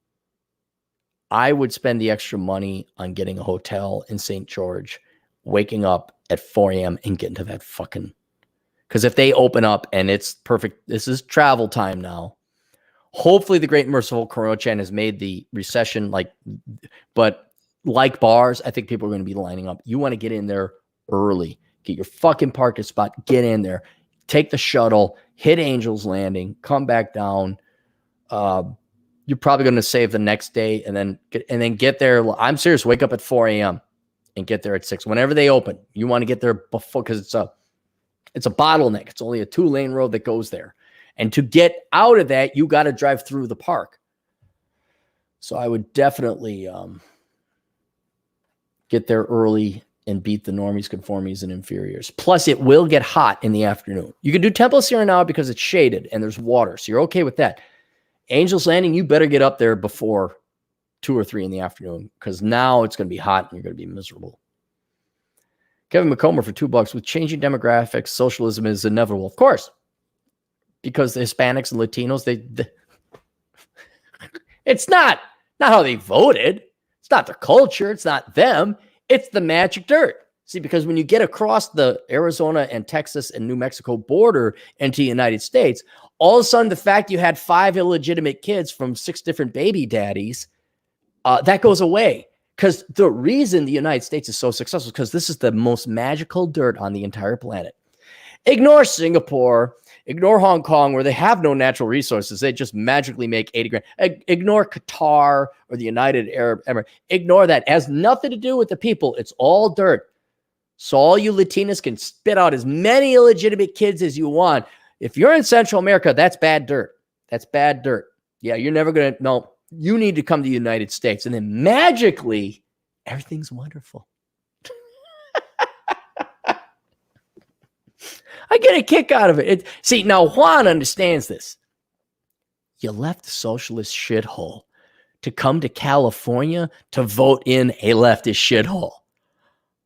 I would spend the extra money on getting a hotel in St. George, waking up at 4 a.m. and getting to that fucking, because if they open up and it's perfect, this is travel time now. Hopefully the great and merciful Coronachan has made the recession but like bars, I think people are going to be lining up. You want to get in there early, get your fucking parking spot, get in there, take the shuttle, hit Angel's Landing, come back down. You're probably going to save the next day and then get there. I'm serious. Wake up at 4 a.m. and get there at 6. Whenever they open, you want to get there before, because it's a bottleneck. It's only a 2-lane road that goes there. And to get out of that, you got to drive through the park. So I would definitely get there early and beat the normies, conformies, and inferiors. Plus, it will get hot in the afternoon. You can do Temple of Sierra now because it's shaded and there's water. So you're okay with that. Angel's Landing, you better get up there before 2 or 3 in the afternoon because now it's going to be hot and you're going to be miserable. Kevin Macomber for $2. With changing demographics, socialism is inevitable. Of course. Because the Hispanics and Latinos, it's not how they voted. It's not their culture. It's not them. It's the magic dirt. See, because when you get across the Arizona and Texas and New Mexico border into the United States, all of a sudden the fact you had 5 illegitimate kids from 6 different baby daddies, that goes away. Because the reason the United States is so successful is because this is the most magical dirt on the entire planet. Ignore Singapore. Ignore Hong Kong, where they have no natural resources. They just magically make 80 grand. Ignore Qatar or the United Arab Emirates. Ignore that. It has nothing to do with the people. It's all dirt. So all you Latinos can spit out as many illegitimate kids as you want. If you're in Central America, that's bad dirt. That's bad dirt. Yeah, you're never going to, no, you need to come to the United States. And then magically, everything's wonderful. I get a kick out of it. See, now Juan understands this. You left the socialist shithole to come to California to vote in a leftist shithole.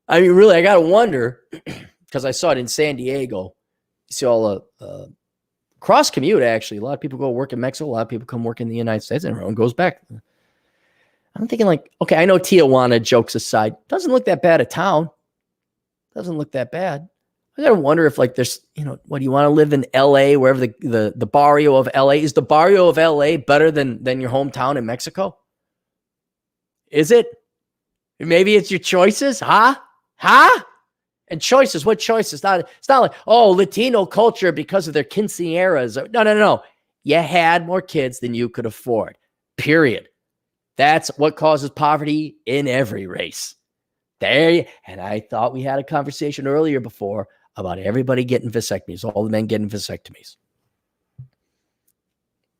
I mean, really, I got to wonder, because I saw it in San Diego. You see all cross commute, actually. A lot of people go work in Mexico. A lot of people come work in the United States, and everyone goes back. I'm thinking like, okay, I know Tijuana, jokes aside, doesn't look that bad a town. Doesn't look that bad. I gotta wonder if like there's, what do you want to live in LA, wherever the barrio of LA is? The barrio of LA better than your hometown in Mexico? Is it? Maybe it's your choices, huh? And choices, what choices? It's not like, oh, Latino culture because of their quinceañeras. No. You had more kids than you could afford. Period. That's what causes poverty in every race. And I thought we had a conversation earlier before about everybody getting vasectomies, all the men getting vasectomies.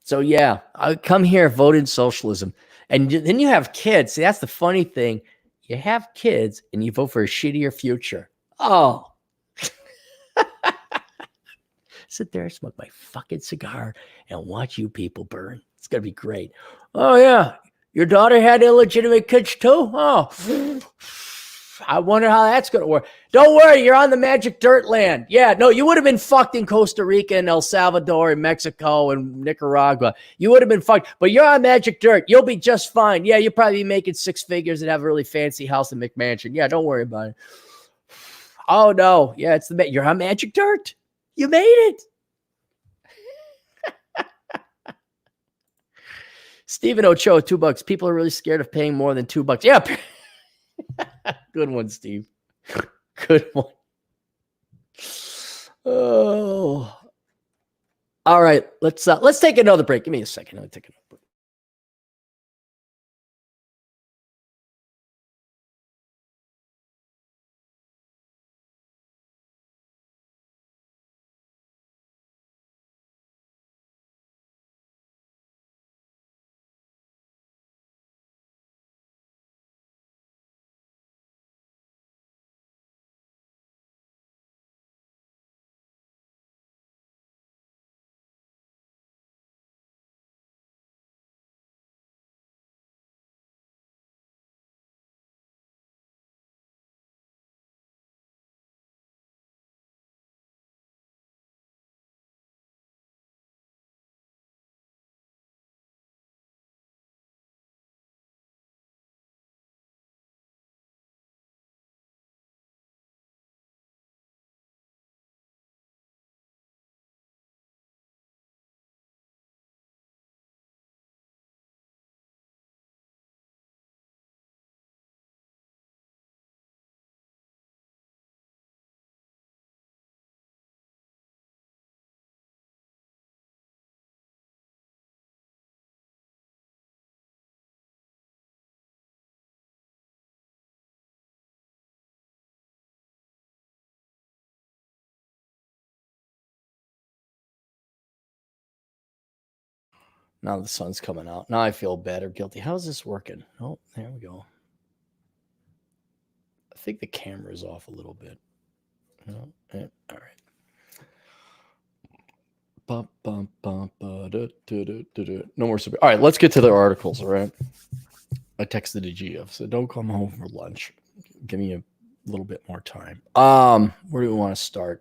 So yeah, I come here, vote in socialism. And then you have kids. See, that's the funny thing. You have kids and you vote for a shittier future. Oh. Sit there, smoke my fucking cigar and watch you people burn. It's going to be great. Oh, yeah. Your daughter had illegitimate kids too? Oh, I wonder how that's going to work. Don't worry. You're on the magic dirt land. Yeah, no, you would have been fucked in Costa Rica and El Salvador and Mexico and Nicaragua. You would have been fucked, but you're on magic dirt. You'll be just fine. Yeah, you'll probably be making six figures and have a really fancy house in McMansion. Yeah, don't worry about it. Oh, no. Yeah, you're on magic dirt. You made it. Stephen Ochoa, $2. People are really scared of paying more than $2. Yeah. Good one, Steve. Good one. Oh. All right. Let's take another break. Give me a second. I'll take another break. Now the sun's coming out. Now I feel bad or guilty. How's this working? Oh, there we go. I think the camera's off a little bit. No, yeah, all right. No more. All right, let's get to the articles. All right. I texted to GF, so don't come home for lunch. Give me a little bit more time. Where do we want to start?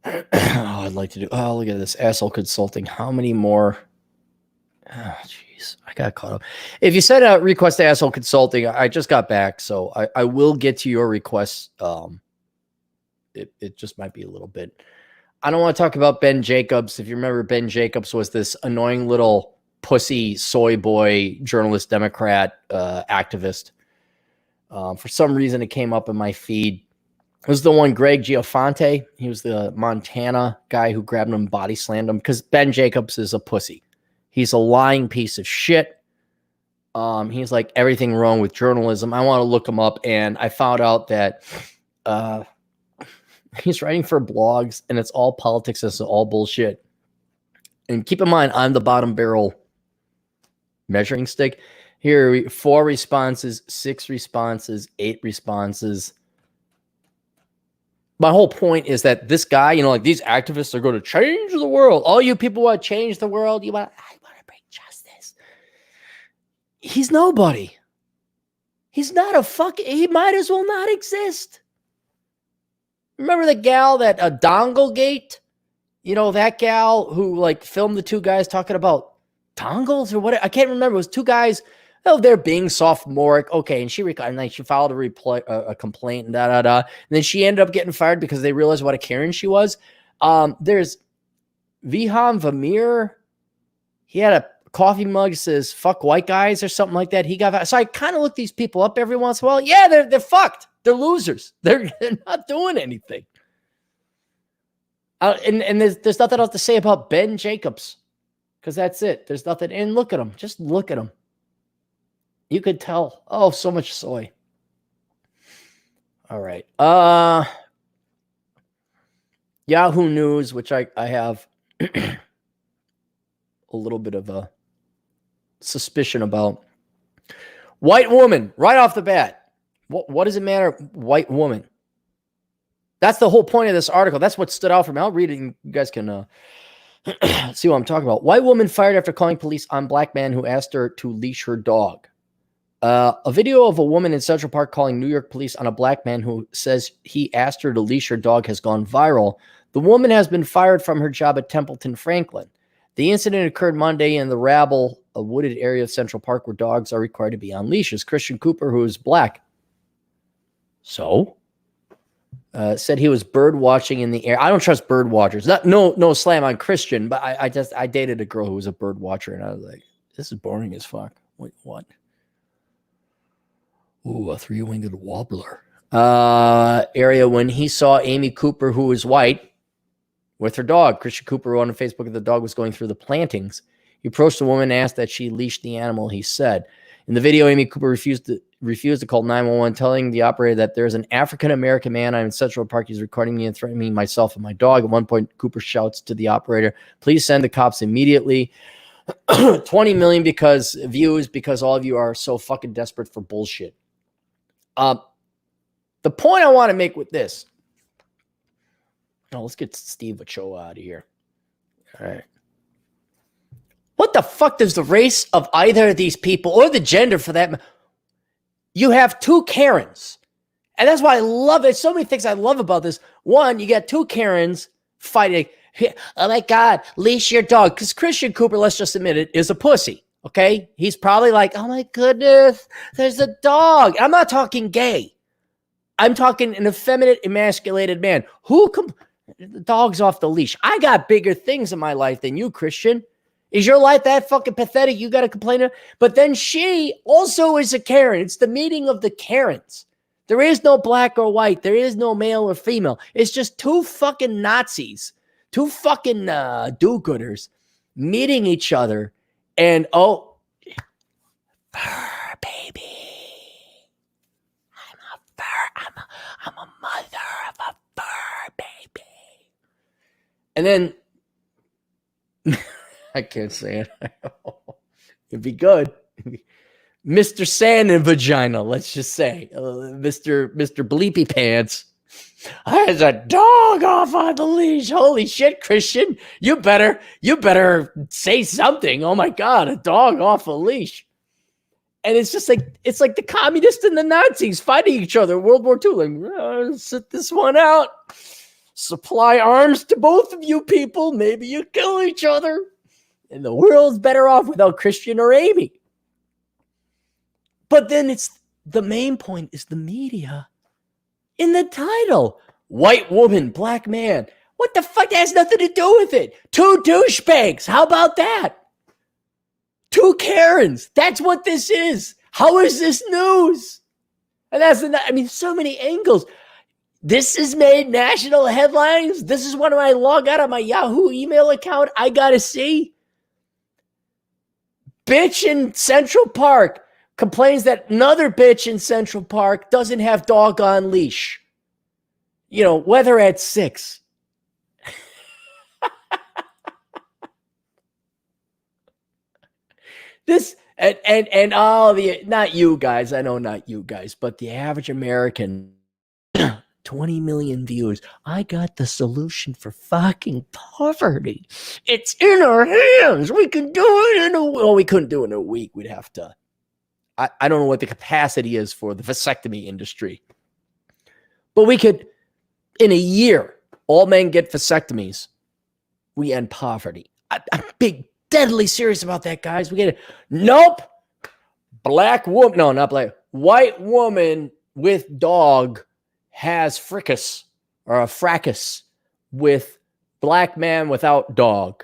I'd like to do. Oh, look at this asshole consulting. How many more? Oh, jeez, I got caught up. If you send a request to asshole consulting, I just got back, so I will get to your requests. It just might be a little bit. I don't want to talk about Ben Jacobs. If you remember, Ben Jacobs was this annoying little pussy soy boy journalist, Democrat, activist. For some reason, it came up in my feed. It was the one, Greg Giafonte. He was the Montana guy who grabbed him and body slammed him because Ben Jacobs is a pussy. He's a lying piece of shit. He's like everything wrong with journalism. I want to look him up, and I found out that he's writing for blogs, and it's all politics. It's all bullshit. And keep in mind, I'm the bottom barrel measuring stick. Here, 4 responses, 6 responses, 8 responses. My whole point is that this guy, like these activists are going to change the world. All you people want to change the world. I want to bring justice. He's nobody. He's not he might as well not exist. Remember the gal that Donglegate? That gal who filmed the 2 guys talking about dongles or what? I can't remember. It was 2 guys. Oh, they're being sophomoric. Okay, and she filed a complaint and And then she ended up getting fired because they realized what a Karen she was. There's Vihan Vamir. He had a coffee mug that says "fuck white guys" or something like that. He got fired. So I kind of look these people up every once in a while. Yeah, they're fucked. They're losers. They're not doing anything. And there's nothing else to say about Ben Jacobs because that's it. There's nothing. And look at him. Just look at him. You could tell. Oh, so much soy. All right. Yahoo News, which I have a little bit of a suspicion about. White woman, right off the bat. What does it matter? White woman. That's the whole point of this article. That's what stood out for me. I'll read it and you guys can Let's see what I'm talking about. White woman fired after calling police on black man who asked her to leash her dog. A video of a woman in Central Park calling New York police on a black man who says he asked her to leash her dog has gone viral. The woman has been fired from her job at Templeton Franklin. The incident occurred Monday in the Rabble, a wooded area of Central Park where dogs are required to be on leashes. Christian Cooper, who is black, said he was bird watching in the air. I don't trust bird watchers. No slam on Christian, but I dated a girl who was a bird watcher, and I was like, this is boring as fuck. Wait, what? Ooh, a three-winged warbler. Area when he saw Amy Cooper, who is white, with her dog. Christian Cooper wrote on Facebook that the dog was going through the plantings. He approached the woman and asked that she leash the animal, he said. In the video, Amy Cooper refused to call 911, telling the operator that there's an African-American man in Central Park. He's recording me and threatening myself and my dog. At one point, Cooper shouts to the operator, please send the cops immediately. 20 million views because all of you are so fucking desperate for bullshit. The point I want to make with this. Oh, let's get Steve Ochoa out of here. All right. What the fuck does the race of either of these people, or the gender for that, you have two Karens. And that's why I love it. So many things I love about this. One, you got two Karens fighting. Oh my God, leash your dog. Because Christian Cooper, let's just admit it, is a pussy. Okay? He's probably like, oh my goodness, there's a dog. I'm not talking gay. I'm talking an effeminate, emasculated man. The dog's off the leash. I got bigger things in my life than you, Christian. Is your life that fucking pathetic? You got to complain to? But then she also is a Karen. It's the meeting of the Karens. There is no black or white. There is no male or female. It's just two fucking Nazis, two fucking do-gooders meeting each other. And, oh, fur, baby. I'm a mother of a fur baby. And then, I can't say it. It'd be good. Mr. Sand and Vagina, let's just say. Mr. Bleepy Pants. There's a dog off on the leash. Holy shit, Christian. You better say something. Oh my God, a dog off a leash. And it's just like, it's like the communists and the Nazis fighting each other in World War II. Like, sit this one out. Supply arms to both of you people. Maybe you kill each other. And the world's better off without Christian or Amy. But then the main point is the media. In the title, white woman, black man. What the fuck? That has nothing to do with it. Two douchebags. How about that? Two Karens. That's what this is. How is this news? And so many angles. This has made national headlines. This is when I log out of my Yahoo email account. I got to see. Bitch in Central Park complains that another bitch in Central Park doesn't have dog on leash. Weather at 6. This and all the, not you guys, I know not you guys, but the average American, 20 million views. I got the solution for fucking poverty. It's in our hands. We can do it in a week. Well, we couldn't do it in a week. We'd have to. I don't know what the capacity is for the vasectomy industry. But we could, in a year, all men get vasectomies. We end poverty. I'm deadly serious about that, guys. We get it. Nope. Black woman. No, not black. White woman with dog has fracas or a fracas with black man without dog.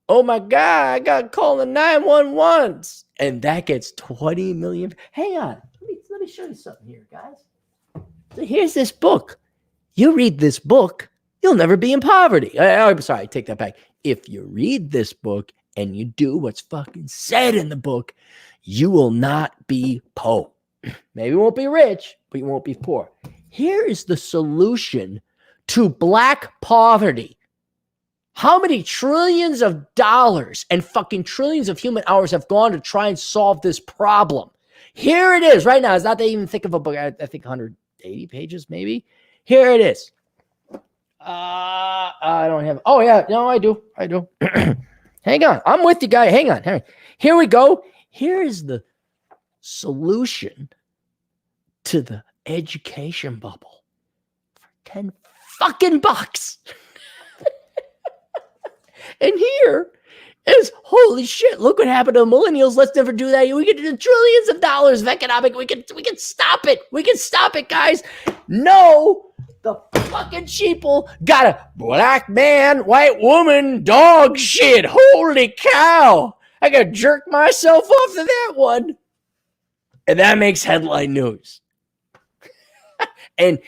Oh my God, I got to call the 911s. And that gets 20 million. Hang on. Let me show you something here, guys. So here's this book. You read this book, you'll never be in poverty. I'm sorry, I take that back. If you read this book and you do what's fucking said in the book, you will not be poor. Maybe you won't be rich, but you won't be poor. Here is the solution to black poverty. How many trillions of dollars and fucking trillions of human hours have gone to try and solve this problem? Here it is right now. It's not that even thick of a book. I think 180 pages maybe. Here it is. I don't have. Oh yeah, no, I do. Hang on, I'm with you, guy. Hang on. Here we go. Here is the solution to the education bubble for 10 fucking bucks. And here is, holy shit, look what happened to the millennials. Let's never do that. We can do trillions of dollars of economic. We can stop it. We can stop it, guys. No, the fucking sheeple got a black man, white woman, dog shit. Holy cow. I gotta jerk myself off to that one. And that makes headline news. and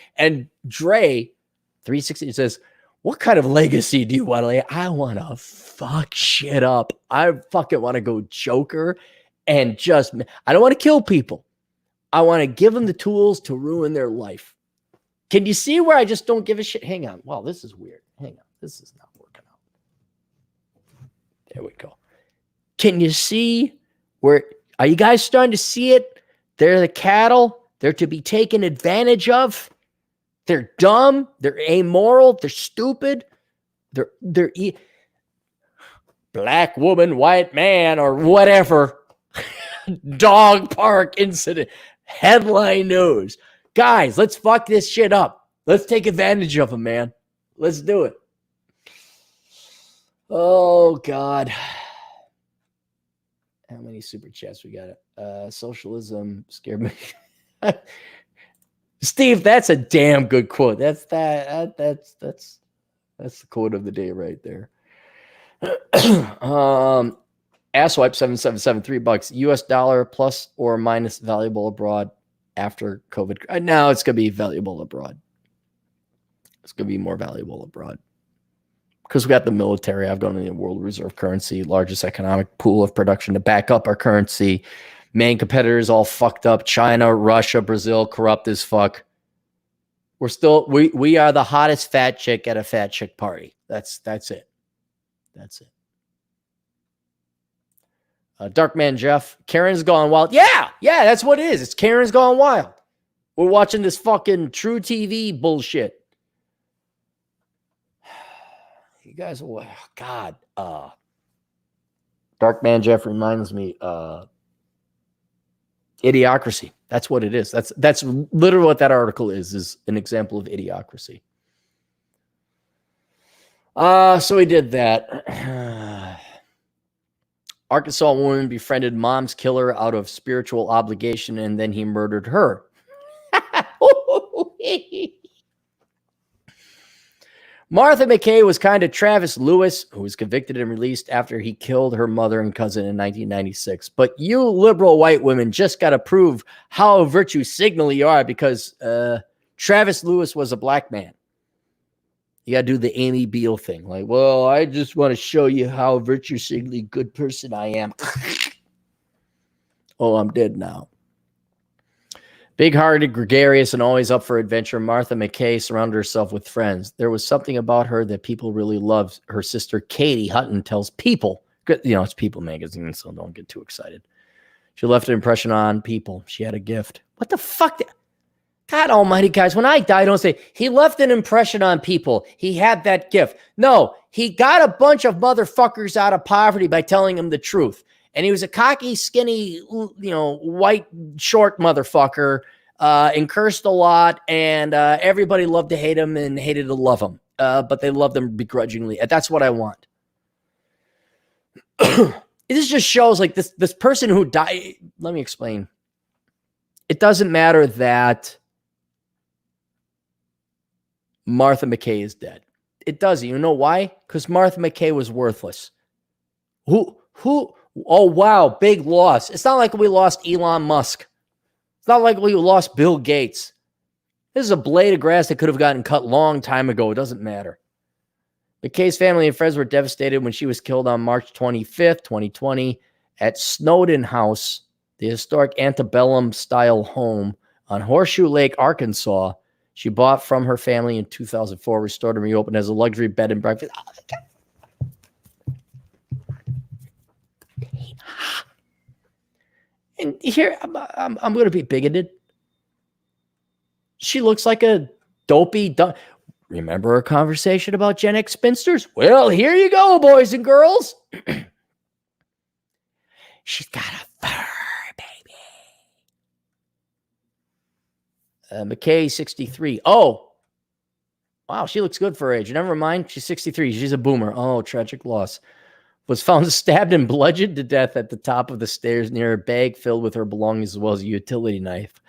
Dre 360 says, what kind of legacy do you want to lay? I want to fuck shit up. I fucking want to go Joker and just, I don't want to kill people. I want to give them the tools to ruin their life. Can you see where I just don't give a shit? Hang on. Wow, this is weird. Hang on. This is not working out. There we go. Can you see where, are you guys starting to see it? They're the cattle. They're to be taken advantage of. They're dumb. They're amoral. They're stupid. They're black woman, white man, or whatever. Dog park incident. Headline news. Guys, let's fuck this shit up. Let's take advantage of them, man. Let's do it. Oh, God. How many super chats we got? Socialism scared me. Steve, that's a damn good quote. That's the quote of the day right there. Asswipe 7773 $3. US dollar plus or minus valuable abroad after COVID. Now it's gonna be valuable abroad. It's gonna be more valuable abroad because we got the military. I've gone to the world reserve currency, largest economic pool of production to back up our currency. Main competitors all fucked up. China, Russia, Brazil, corrupt as fuck. We're still, we are the hottest fat chick at a fat chick party. That's it. That's it. Darkman Jeff, Karen's gone wild. Yeah, that's what it is. It's Karen's gone wild. We're watching this fucking True TV bullshit. You guys, oh God. Darkman Jeff reminds me, idiocracy. That's what it is. That's literally what that article is an example of idiocracy. So he did that. Arkansas woman befriended mom's killer out of spiritual obligation, and then he murdered her. Martha McKay was kind of Travis Lewis, who was convicted and released after he killed her mother and cousin in 1996. But you liberal white women just got to prove how virtue signal you are because Travis Lewis was a black man. You got to do the Amy Beale thing. Like, well, I just want to show you how virtue signally good person I am. Oh, I'm dead now. Big-hearted, gregarious, and always up for adventure, Martha McKay surrounded herself with friends. There was something about her that people really loved. Her sister, Katie Hutton, tells People. You know, it's People magazine, so don't get too excited. She left an impression on people. She had a gift. What the fuck? God almighty, guys, when I die, don't say, he left an impression on people. He had that gift. No, he got a bunch of motherfuckers out of poverty by telling them the truth. And he was a cocky, skinny, white, short motherfucker and cursed a lot. And everybody loved to hate him and hated to love him. But they loved him begrudgingly. That's what I want. This just shows like this person who died. Let me explain. It doesn't matter that Martha McKay is dead. It doesn't. You know why? Because Martha McKay was worthless. Who? Oh, wow, big loss. It's not like we lost Elon Musk. It's not like we lost Bill Gates. This is a blade of grass that could have gotten cut long time ago. It doesn't matter. McKay's family and friends were devastated when she was killed on March 25th, 2020 at Snowden House, the historic antebellum-style home on Horseshoe Lake, Arkansas. She bought from her family in 2004, restored and reopened as a luxury bed and breakfast. Oh, my God. And here, I'm going to be bigoted. She looks like a dopey. Remember our conversation about Gen X spinsters? Well, here you go, boys and girls. She's got a fur, baby. McKay, 63. Oh, wow, she looks good for her age. Never mind, she's 63. She's a boomer. Oh, tragic loss. Was found stabbed and bludgeoned to death at the top of the stairs near a bag filled with her belongings as well as a utility knife.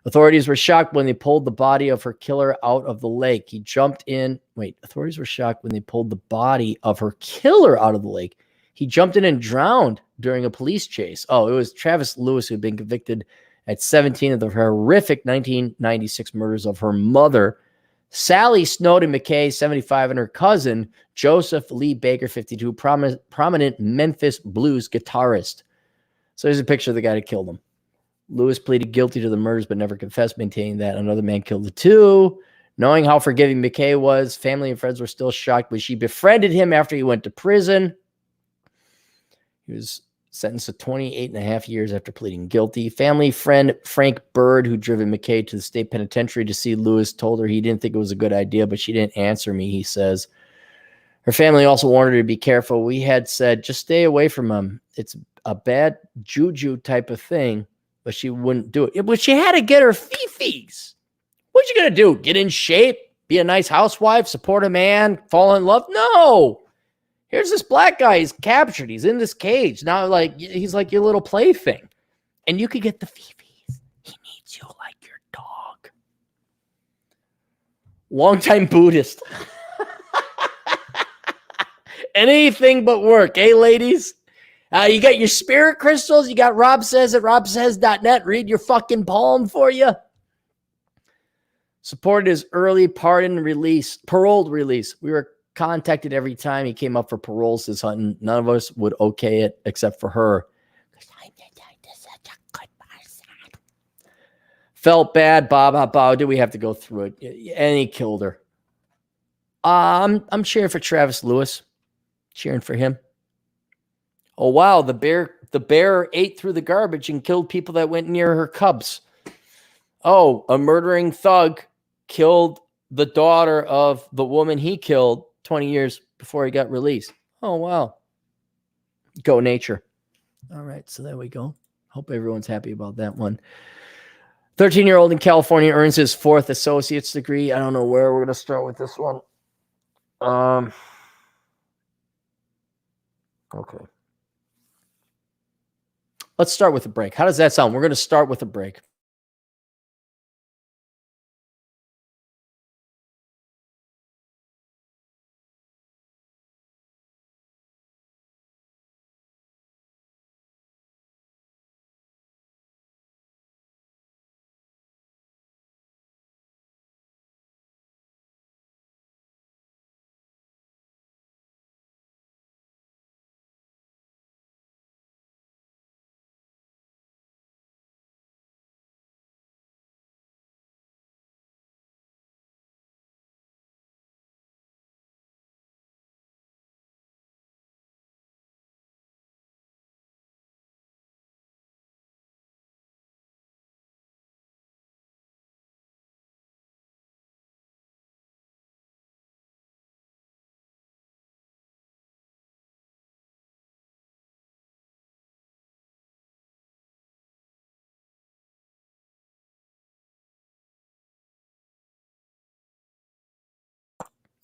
Authorities were shocked when they pulled the body of her killer out of the lake. He jumped in. Authorities were shocked when they pulled the body of her killer out of the lake. He jumped in and drowned during a police chase. Oh, it was Travis Lewis who had been convicted at 17 of the horrific 1996 murders of her mother, Sally Snowden McKay, 75, and her cousin, Joseph Lee Baker, 52, prominent Memphis blues guitarist. So here's a picture of the guy that killed him. Lewis pleaded guilty to the murders but never confessed, maintaining that another man killed the two. Knowing how forgiving McKay was, family and friends were still shocked, but she befriended him after he went to prison. He was sentenced to 28 and a half years after pleading guilty. Family friend Frank Bird, who driven McKay to the state penitentiary to see Lewis, told her he didn't think it was a good idea, but she didn't answer me, he says. Her family also warned her to be careful. We had said, just stay away from him. It's a bad juju type of thing, but she wouldn't do it. But she had to get her fifis. What you going to do? Get in shape? Be a nice housewife? Support a man? Fall in love? No. Here's this black guy. He's captured. He's in this cage. Now, he's like your little plaything. And you could get the fifis. He needs you like your dog. Longtime Buddhist. Anything but work, eh, ladies? You got your spirit crystals. You got Rob Says at robsays.net. Read your fucking poem for you. Supported his early paroled release. We were contacted every time he came up for parole, says Hutton. None of us would okay it except for her. Felt bad, Bob. Did we have to go through it? And he killed her. I'm cheering for Travis Lewis. Cheering for him. Oh, wow. The bear ate through the garbage and killed people that went near her cubs. Oh, a murdering thug killed the daughter of the woman he killed 20 years before he got released. Oh, wow. Go nature. All right, so there we go. Hope everyone's happy about that one. 13-year-old in California earns his 4th associate's degree. I don't know where we're going to start with this one. Okay. Let's start with a break. How does that sound? We're going to start with a break.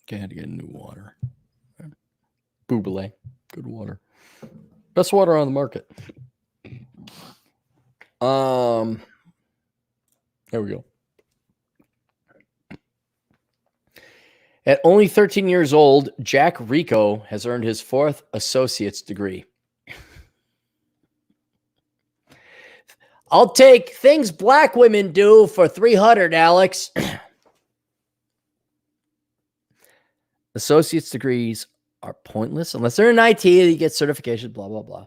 Okay, I had to get new water. Bubbly. Good water. Best water on the market. There we go. At only 13 years old, Jack Rico has earned his 4th associate's degree. I'll take things black women do for $300, Alex. Associate's degrees are pointless unless they're in IT. You get certification, blah, blah, blah.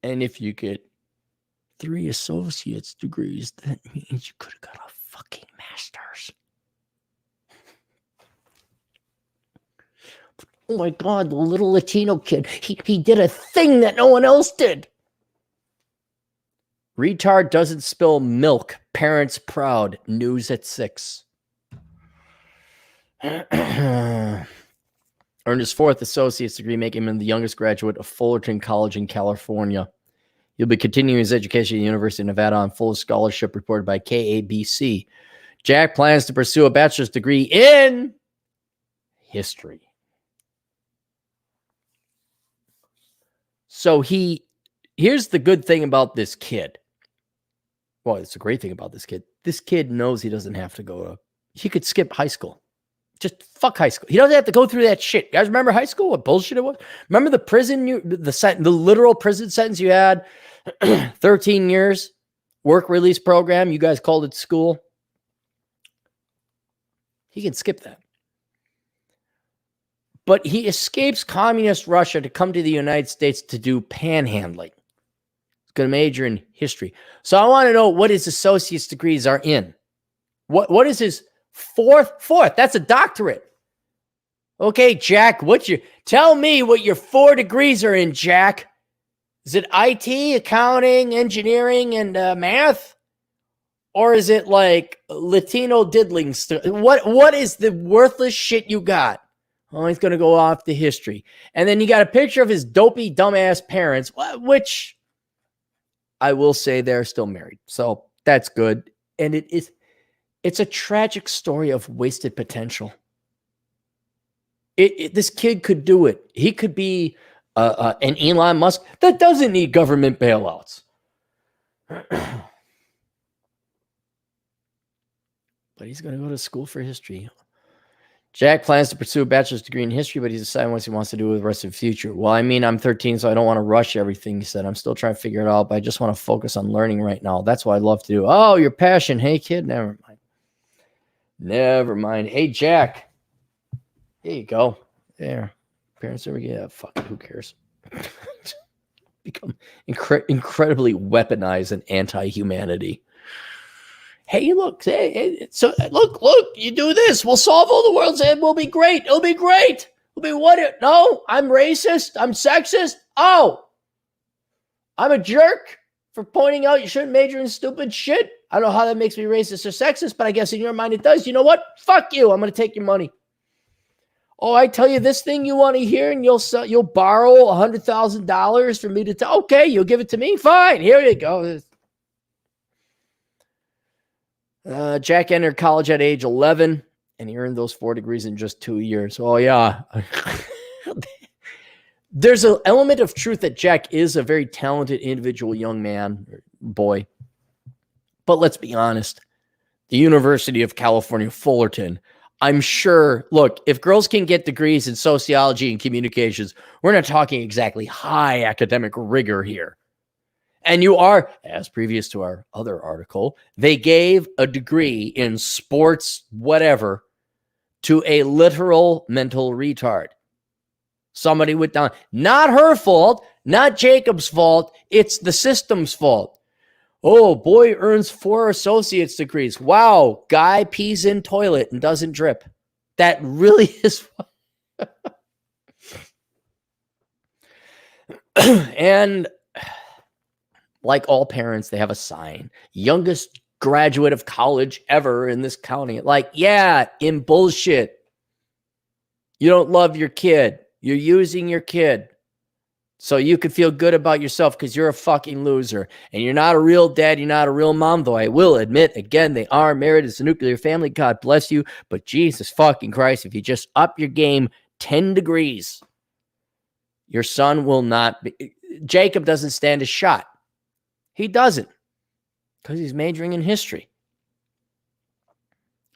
And if you get 3 associate's degrees, that means you could have got a fucking master's. Oh my God, the little Latino kid. He did a thing that no one else did. Retard doesn't spill milk. Parents proud. News at 6. Earned his 4th associate's degree, making him the youngest graduate of Fullerton College in California. He'll be continuing his education at the University of Nevada on full scholarship, reported by KABC. Jack plans to pursue a bachelor's degree in history. So here's the good thing about this kid. Well, it's a great thing about this kid. This kid knows he doesn't have to he could skip high school. Just fuck high school. He doesn't have to go through that shit. You guys remember high school? What bullshit it was? Remember the prison, the literal prison sentence you had? 13 years, work release program. You guys called it school. He can skip that. But he escapes communist Russia to come to the United States to do panhandling. He's going to major in history. So I want to know what his associate's degrees are in. What is his fourth? That's a doctorate. Okay, Jack, tell me what your 4 degrees are in, Jack. Is it IT, accounting, engineering, and math? Or is it like Latino diddling stuff? What is the worthless shit you got? Oh, he's going to go off to history. And then you got a picture of his dopey, dumbass parents, which I will say they're still married. So that's good. And it's a tragic story of wasted potential. This kid could do it. He could be an Elon Musk that doesn't need government bailouts. But he's going to go to school for history. Jack plans to pursue a bachelor's degree in history, but he's deciding what he wants to do with the rest of the future. Well, I mean, I'm 13, so I don't want to rush everything, he said. I'm still trying to figure it out, but I just want to focus on learning right now. That's what I love to do. Oh, your passion. Hey, kid. Never mind. Hey, Jack. Here you go. There. Parents ever get fuck it, who cares? Become incredibly weaponized and anti-humanity. Hey, look, look, you do this. We'll solve all the world's end. We'll be great. It'll be great. We'll be what? No, I'm racist. I'm sexist. Oh, I'm a jerk for pointing out you shouldn't major in stupid shit. I don't know how that makes me racist or sexist, but I guess in your mind it does. You know what? Fuck you. I'm going to take your money. Oh, I tell you this thing you want to hear, and you'll borrow $100,000 for me to tell. Okay, you'll give it to me. Fine. Here you go. Jack entered college at age 11, and he earned those 4 degrees in just 2 years. Oh, yeah. There's an element of truth that Jack is a very talented individual young man, or boy. But let's be honest. The University of California, Fullerton, I'm sure, look, if girls can get degrees in sociology and communications, we're not talking exactly high academic rigor here. And you are, as previous to our other article, they gave a degree in sports, whatever, to a literal mental retard. Somebody with down. Not her fault, not Jacob's fault. It's the system's fault. Oh, boy earns 4 associate's degrees. Wow, guy pees in toilet and doesn't drip. That really is. And like all parents, they have a sign. Youngest graduate of college ever in this county. Like, yeah, in bullshit. You don't love your kid. You're using your kid so you can feel good about yourself because you're a fucking loser. And you're not a real dad. You're not a real mom, though I will admit, again, they are married. It's a nuclear family. God bless you. But Jesus fucking Christ, if you just up your game 10 degrees, your son will not be. Jacob doesn't stand a shot. He doesn't, because he's majoring in history.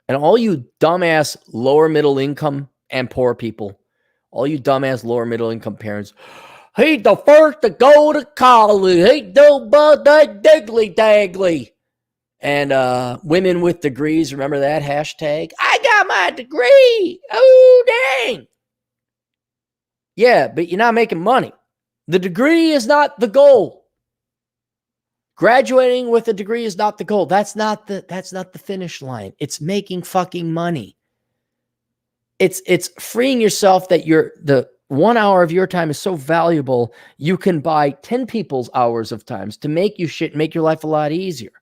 And all you dumbass lower middle income and poor people, all you dumbass lower middle income parents, he's the first to go to college. He do but that diggly daggly. And women with degrees, remember that hashtag? I got my degree. Oh, dang. Yeah, but you're not making money. The degree is not the goal. Graduating with a degree is not the goal. That's not the finish line. It's making fucking money. It's freeing yourself that you're 1 hour of your time is so valuable, you can buy 10 people's hours of times to make you shit and make your life a lot easier.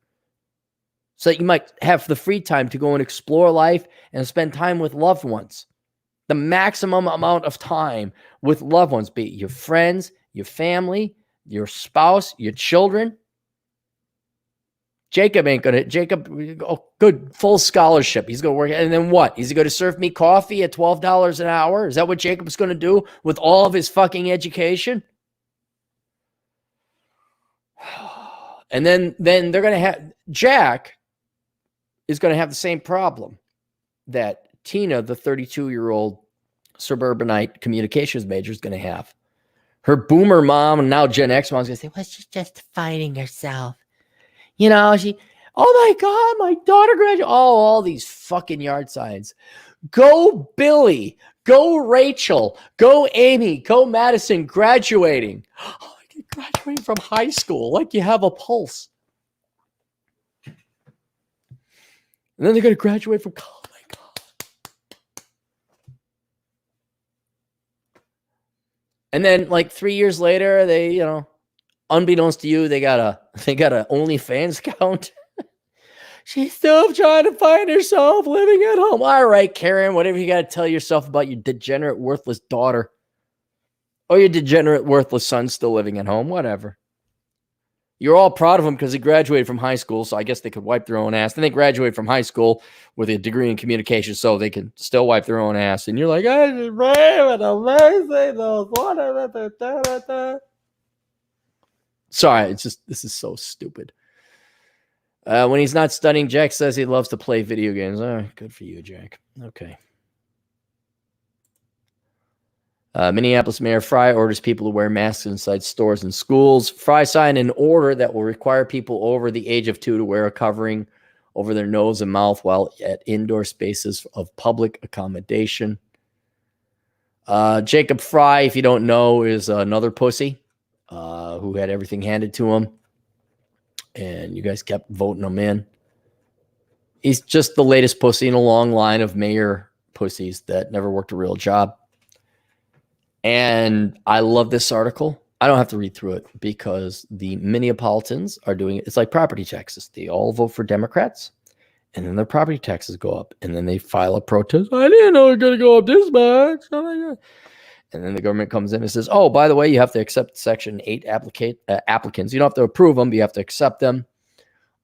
So that you might have the free time to go and explore life and spend time with loved ones. The maximum amount of time with loved ones, be it your friends, your family, your spouse, your children. Jacob, good, full scholarship. He's going to work. And then what? Is he going to serve me coffee at $12 an hour? Is that what Jacob's going to do with all of his fucking education? And then they're going to have, Jack is going to have the same problem that Tina, the 32-year-old suburbanite communications major, is going to have. Her boomer mom and now Gen X mom is going to say, well, she's just fighting herself. You know, oh my God, my daughter graduated. Oh, all these fucking yard signs. Go Billy, go Rachel, go Amy, go Madison graduating. Oh, you're graduating from high school like you have a pulse. And then they're going to graduate from college. Oh my God. And then like 3 years later, they, you know, unbeknownst to you, they got a OnlyFans account. She's still trying to find herself living at home. All right, Karen, whatever you got to tell yourself about your degenerate, worthless daughter. Or your degenerate, worthless son still living at home, whatever. You're all proud of him because he graduated from high school, so I guess they could wipe their own ass. Then they graduated from high school with a degree in communication, so they can still wipe their own ass. And you're like, I just ran amazing those. Sorry, this is so stupid. When he's not studying, Jack says he loves to play video games. Oh, good for you, Jack. Okay. Minneapolis Mayor Fry orders people to wear masks inside stores and schools. Fry signed an order that will require people over the age of 2 to wear a covering over their nose and mouth while at indoor spaces of public accommodation. Jacob Fry, if you don't know, is another pussy who had everything handed to him. And you guys kept voting him in. He's just the latest pussy in a long line of mayor pussies that never worked a real job. And I love this article. I don't have to read through it because the Minneapolitans are doing it. It's like property taxes. They all vote for Democrats, and then their property taxes go up, and then they file a protest. I didn't know it was going to go up this much. Oh my God. And then the government comes in and says, oh, by the way, you have to accept Section 8 applicants. You don't have to approve them, but you have to accept them.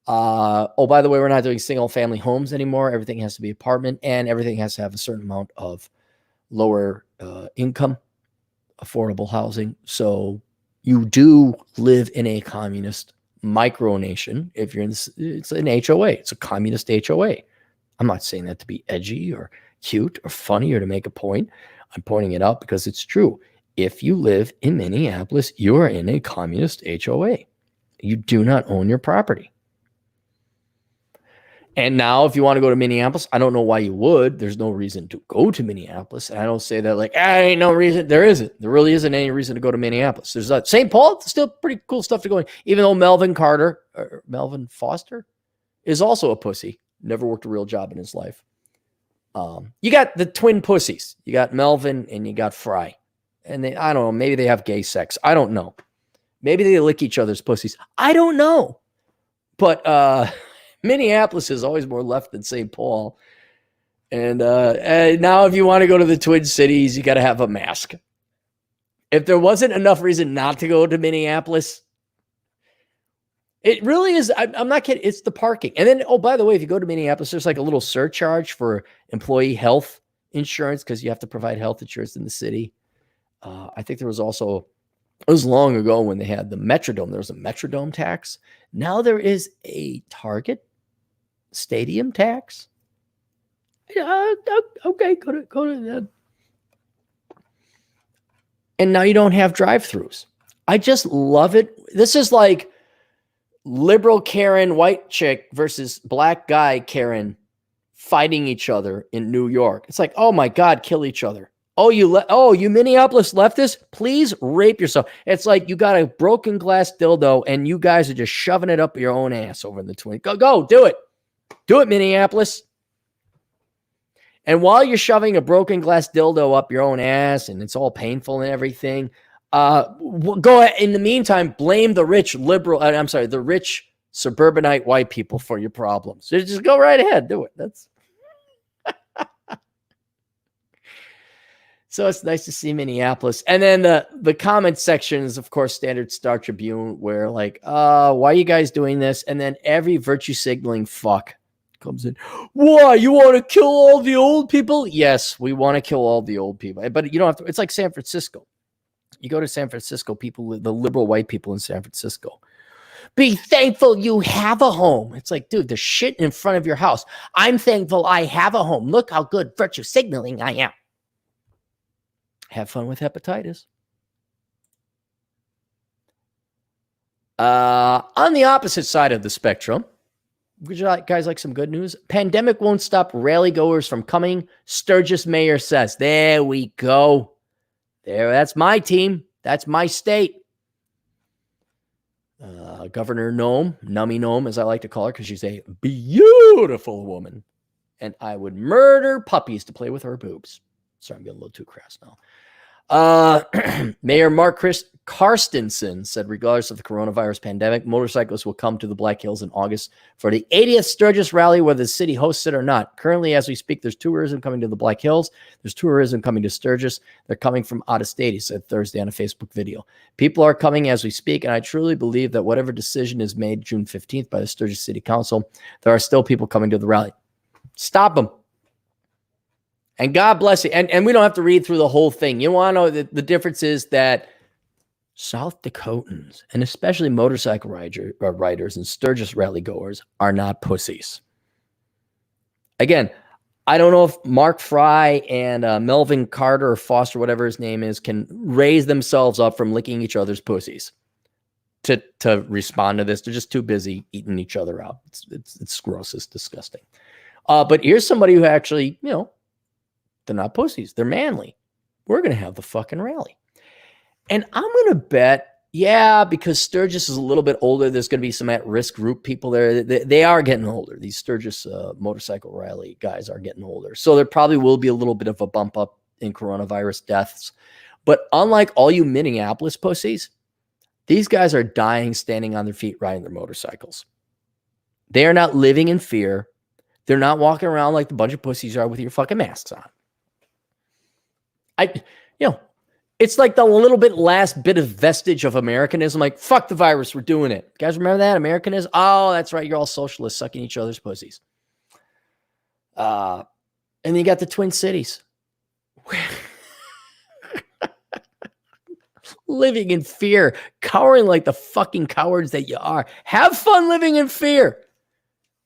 Oh, by the way, we're not doing single-family homes anymore. Everything has to be apartment, and everything has to have a certain amount of lower income, affordable housing. So you do live in a communist micronation. If you're in this, it's an HOA. It's a communist HOA. I'm not saying that to be edgy or cute or funny or to make a point. I'm pointing it out because it's true. If you live in Minneapolis, you are in a communist HOA. You do not own your property. And now if you want to go to Minneapolis, I don't know why you would. There's no reason to go to Minneapolis. And I don't say that like, ain't no reason. There isn't. There really isn't any reason to go to Minneapolis. There's not. St. Paul, still pretty cool stuff to go in. Even though Melvin Foster is also a pussy. Never worked a real job in his life. You got the twin pussies. You got Melvin and you got Fry. And I don't know, maybe they have gay sex. I don't know. Maybe they lick each other's pussies. I don't know. But Minneapolis is always more left than St. Paul. And now if you want to go to the Twin Cities, you got to have a mask. If there wasn't enough reason not to go to Minneapolis, it really is. I'm not kidding. It's the parking. And then, oh, by the way, if you go to Minneapolis, there's like a little surcharge for employee health insurance because you have to provide health insurance in the city. I think there was also, it was long ago when they had the Metrodome. There was a Metrodome tax. Now there is a Target Stadium tax. Yeah, okay, go to that. And now you don't have drive-thrus. I just love it. This is like liberal Karen, white chick versus black guy Karen fighting each other in New York. It's like, oh my God, kill each other. Oh, you Minneapolis leftists, please rape yourself. It's like you got a broken glass dildo and you guys are just shoving it up your own ass over in the twin. Go, do it. Do it, Minneapolis. And while you're shoving a broken glass dildo up your own ass and it's all painful and everything, go ahead. In the meantime, blame the rich the rich suburbanite white people for your problems. So just go right ahead. Do it. That's so it's nice to see Minneapolis. And then the comment section is, of course, standard Star Tribune, where like, why are you guys doing this? And then every virtue signaling fuck comes in. Why? You want to kill all the old people? Yes, we want to kill all the old people. But you don't have to. It's like San Francisco. You go to San Francisco, people, the liberal white people in San Francisco, be thankful you have a home. It's like, dude, there's shit in front of your house. I'm thankful I have a home. Look how good virtue signaling I am. Have fun with hepatitis. On the opposite side of the spectrum, would you guys like some good news? Pandemic won't stop rally goers from coming. Sturgis mayor says, there we go. There, that's my team. That's my state. Governor Nome, Nummy Nome, as I like to call her, because she's a beautiful woman. And I would murder puppies to play with her boobs. Sorry, I'm getting a little too crass now. Mayor Mark Karstensen said, regardless of the coronavirus pandemic, motorcyclists will come to the Black Hills in August for the 80th Sturgis rally, whether the city hosts it or not. Currently, as we speak, there's tourism coming to the Black Hills. There's tourism coming to Sturgis. They're coming from out of state, he said Thursday on a Facebook video. People are coming as we speak, and I truly believe that whatever decision is made June 15th by the Sturgis City Council, there are still people coming to the rally. Stop them. And God bless you. And we don't have to read through the whole thing. You want to know that the difference is that South Dakotans, and especially motorcycle riders and Sturgis rally goers, are not pussies. Again, I don't know if Mark Fry and Melvin Carter or Foster, whatever his name is, can raise themselves up from licking each other's pussies to respond to this. They're just too busy eating each other out. It's gross. It's disgusting. But here's somebody who actually, they're not pussies. They're manly. We're going to have the fucking rally. And I'm going to bet, because Sturgis is a little bit older, there's going to be some at-risk group people there. They are getting older. These Sturgis motorcycle rally guys are getting older. So there probably will be a little bit of a bump up in coronavirus deaths. But unlike all you Minneapolis pussies, these guys are dying standing on their feet riding their motorcycles. They are not living in fear. They're not walking around like the bunch of pussies are with your fucking masks on. It's like the little bit last bit of vestige of Americanism. Like, fuck the virus, we're doing it. You guys remember that? Americanism? Oh, that's right. You're all socialists sucking each other's pussies. And then you got the Twin Cities. Living in fear, cowering like the fucking cowards that you are. Have fun living in fear.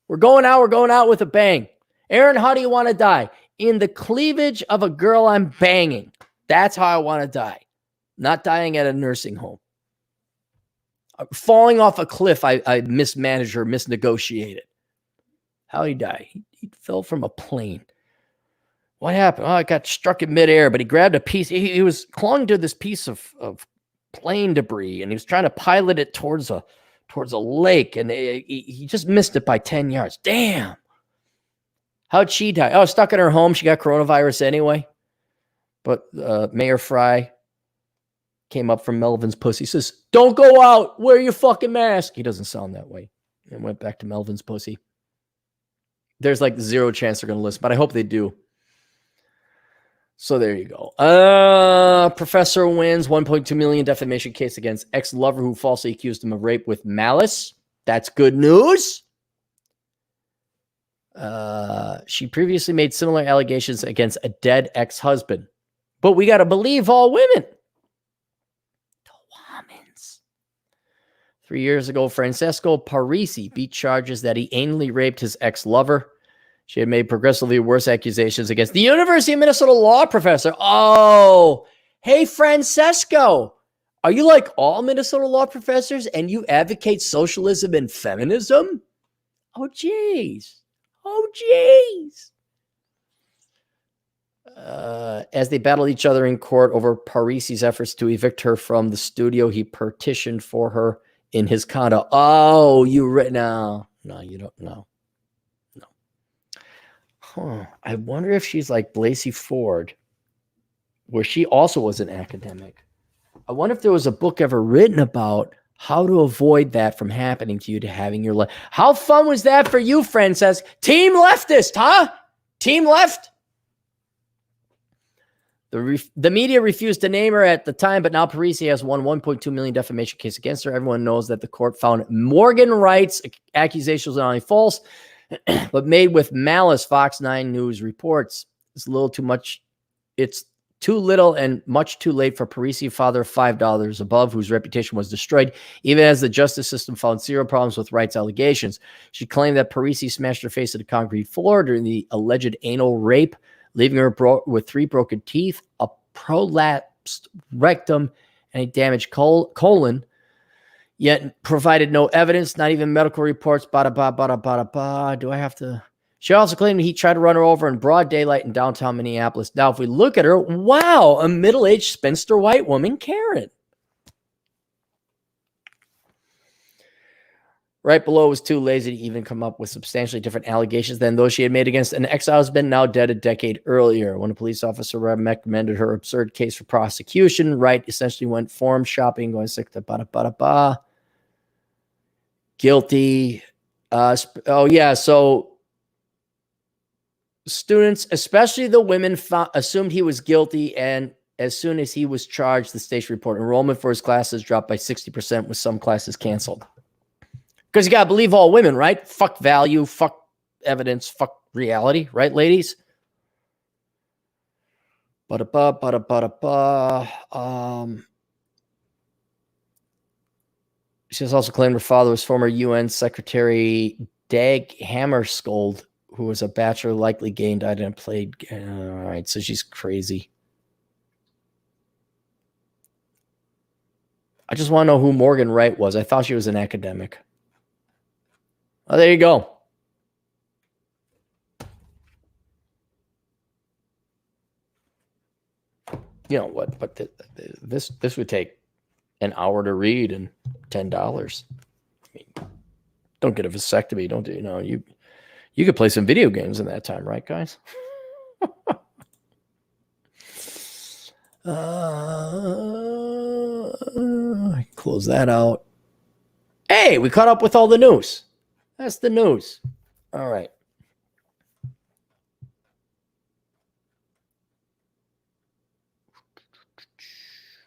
We're going out with a bang. Aaron, how do you want to die? In the cleavage of a girl I'm banging. That's how I want to die. Not dying at a nursing home. Falling off a cliff I mismanaged or misnegotiated. How did he die? He fell from a plane. What happened? Oh, I got struck in midair, but he grabbed a piece. He was clung to this piece of plane debris, and he was trying to pilot it towards a lake, and he just missed it by 10 yards. Damn. How'd she die? Oh, stuck in her home. She got coronavirus anyway. But Mayor Fry came up from Melvin's pussy. He says, don't go out. Wear your fucking mask. He doesn't sound that way. And went back to Melvin's pussy. There's like zero chance they're going to listen, but I hope they do. So there you go. Professor wins $1.2 million defamation case against ex-lover who falsely accused him of rape with malice. That's good news. She previously made similar allegations against a dead ex-husband. But we got to believe all women. The womans. 3 years ago, Francesco Parisi beat charges that he anally raped his ex-lover. She had made progressively worse accusations against the University of Minnesota law professor. Oh, hey, Francesco. Are you like all Minnesota law professors and you advocate socialism and feminism? Oh, geez. Oh, geez. As they battled each other in court over Parisi's efforts to evict her from the studio he partitioned for her in his condo. Oh, no, you don't know. No. I wonder if she's like Blasey Ford, where she also was an academic. I wonder if there was a book ever written about how to avoid that from happening to you, to having your life. How fun was that for you, friend? Says Team Leftist, huh? Team Left? The media refused to name her at the time, but now Parisi has won $1.2 million defamation case against her. Everyone knows that the court found Morgan Wright's accusations not only false, but made with malice. Fox 9 News reports. It's a little too much. It's too little and much too late for Parisi, father of $5 above, whose reputation was destroyed, even as the justice system found zero problems with Wright's allegations. She claimed that Parisi smashed her face at a concrete floor during the alleged anal rape, leaving her with 3 broken teeth, a prolapsed rectum, and a damaged colon, yet provided no evidence, not even medical reports. Do I have to? She also claimed he tried to run her over in broad daylight in downtown Minneapolis. Now, if we look at her, wow, a middle-aged spinster white woman, Karen. Right below was too lazy to even come up with substantially different allegations than those she had made against an ex-husband now dead a decade earlier. When a police officer recommended her absurd case for prosecution, Wright essentially went forum shopping, going sick to guilty. So students, especially the women, assumed he was guilty, and as soon as he was charged, the station reported enrollment for his classes dropped by 60%, with some classes canceled. Because you got to believe all women, right? Fuck value, fuck evidence, fuck reality, right, ladies? She has also claimed her father was former UN Secretary Dag Hammarskjöld, who was a bachelor, likely gay, and died in a plague. All right, so she's crazy. I just want to know who Morgan Wright was. I thought she was an academic. Oh, there you go. You know what? But this would take an hour to read and $10. I mean, don't get a vasectomy. Don't do, you know, you could play some video games in that time, right, guys? Close that out. Hey, we caught up with all the news. That's the news. All right.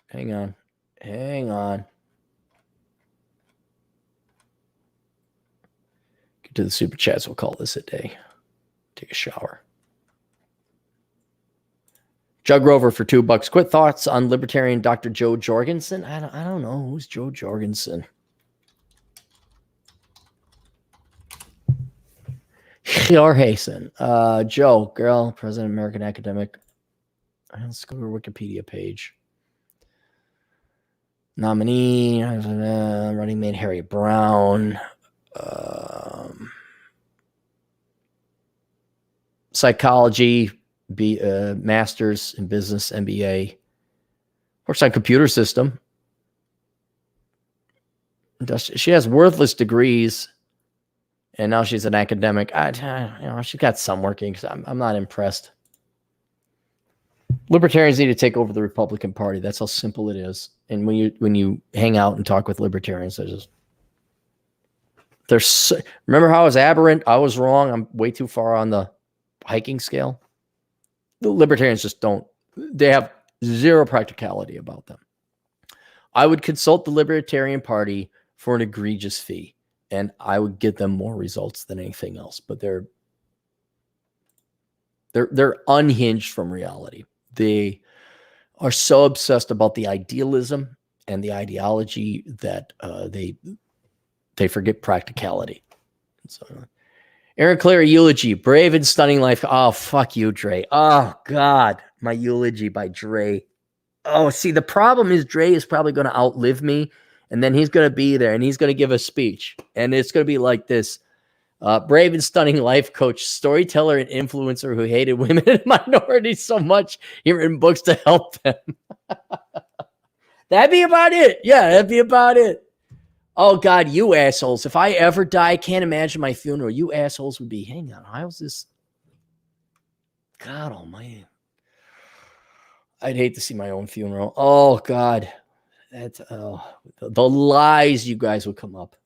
Hang on. Get to the super chats. We'll call this a day. Take a shower. Jug Rover for $2. Quick thoughts on libertarian Dr. Joe Jorgensen. I don't know. Who's Joe Jorgensen? Jorgensen. Joe, girl, President, American academic. Let's go to her Wikipedia page. Nominee, running mate Harry Brown. Psychology, master's in business, MBA. Works on computer system. She has worthless degrees, and now she's an academic. She got some working. I'm not impressed. Libertarians need to take over the Republican Party. That's how simple it is. And when you hang out and talk with libertarians, remember how I was aberrant? I was wrong. I'm way too far on the hiking scale. The libertarians just don't. They have zero practicality about them. I would consult the Libertarian Party for an egregious fee, and I would get them more results than anything else. But they're unhinged from reality. They are so obsessed about the idealism and the ideology that they forget practicality. So, Aaron Clare eulogy, brave and stunning life. Oh, fuck you, Dre. Oh, God, my eulogy by Dre. Oh, see, the problem is Dre is probably going to outlive me, and then he's going to be there, and he's going to give a speech, and it's going to be like this. Brave and stunning life coach, storyteller, and influencer who hated women and minorities so much he written books to help them. That'd be about it. Yeah, that'd be about it. Oh, God, you assholes. If I ever die, I can't imagine my funeral. You assholes would be, hang on, how's this? God almighty. I'd hate to see my own funeral. Oh, God. That's the lies you guys would come up.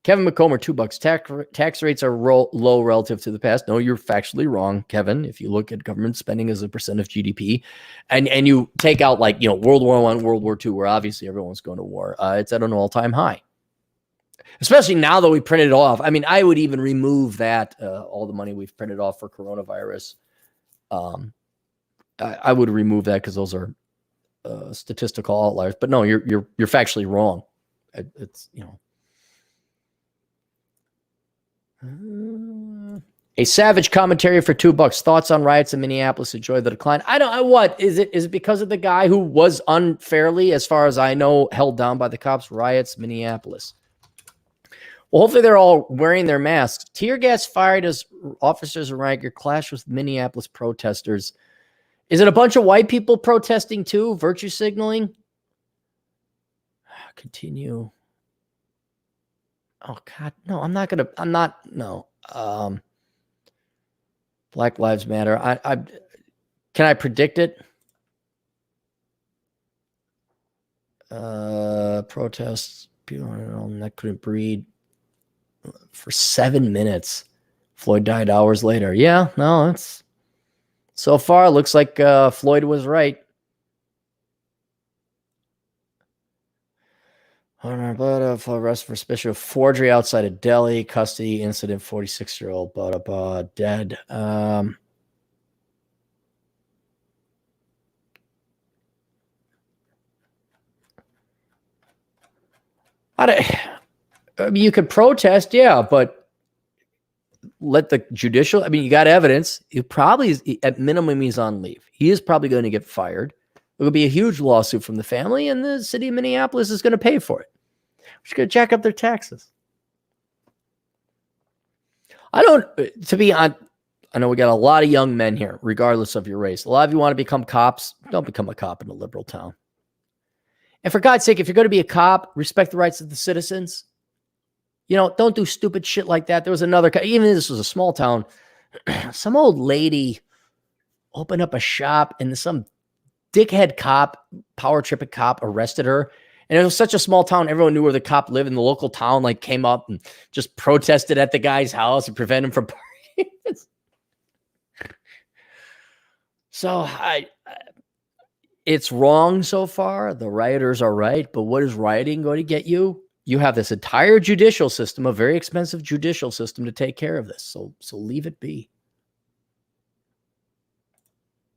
Kevin McComber, $2. Tax rates are low relative to the past. No, you're factually wrong, Kevin. If you look at government spending as a percent of GDP, and you take out like World War I, World War II, where obviously everyone's going to war, it's at an all-time high. Especially now that we printed it off. I mean, I would even remove that all the money we've printed off for coronavirus. I would remove that because those are statistical outliers. But no, you're factually wrong. It's a savage commentary for $2. Thoughts on riots in Minneapolis? Enjoy the decline. What is it? Is it because of the guy who was unfairly, as far as I know, held down by the cops? Riots, Minneapolis. Well, hopefully they're all wearing their masks. Tear gas fired as officers in riot clash with Minneapolis protesters. Is it a bunch of white people protesting too? Virtue signaling? Continue. Oh, God, no, no. Black Lives Matter. Can I predict it? Protests. People that couldn't breathe for 7 minutes. Floyd died hours later. Yeah, no, it's so far looks like Floyd was right. Arrest for suspicion of forgery outside of Delhi. Custody incident. 46-year-old dead. I mean, you could protest, yeah, but let the judicial. I mean, you got evidence. It probably is, at minimum, he's on leave. He is probably going to get fired. It will be a huge lawsuit from the family, and the city of Minneapolis is going to pay for it. We're just going to jack up their taxes. To be honest, I know we got a lot of young men here, regardless of your race. A lot of you want to become cops. Don't become a cop in a liberal town. And for God's sake, if you're going to be a cop, respect the rights of the citizens. Don't do stupid shit like that. There was another, even if this was a small town, some old lady opened up a shop and some dickhead cop, power tripping cop, arrested her. And it was such a small town. Everyone knew where the cop lived, and the local town came up and just protested at the guy's house and prevented him from partying. So it's wrong so far. The rioters are right, but what is rioting going to get you? You have this entire judicial system, a very expensive judicial system, to take care of this. So leave it be.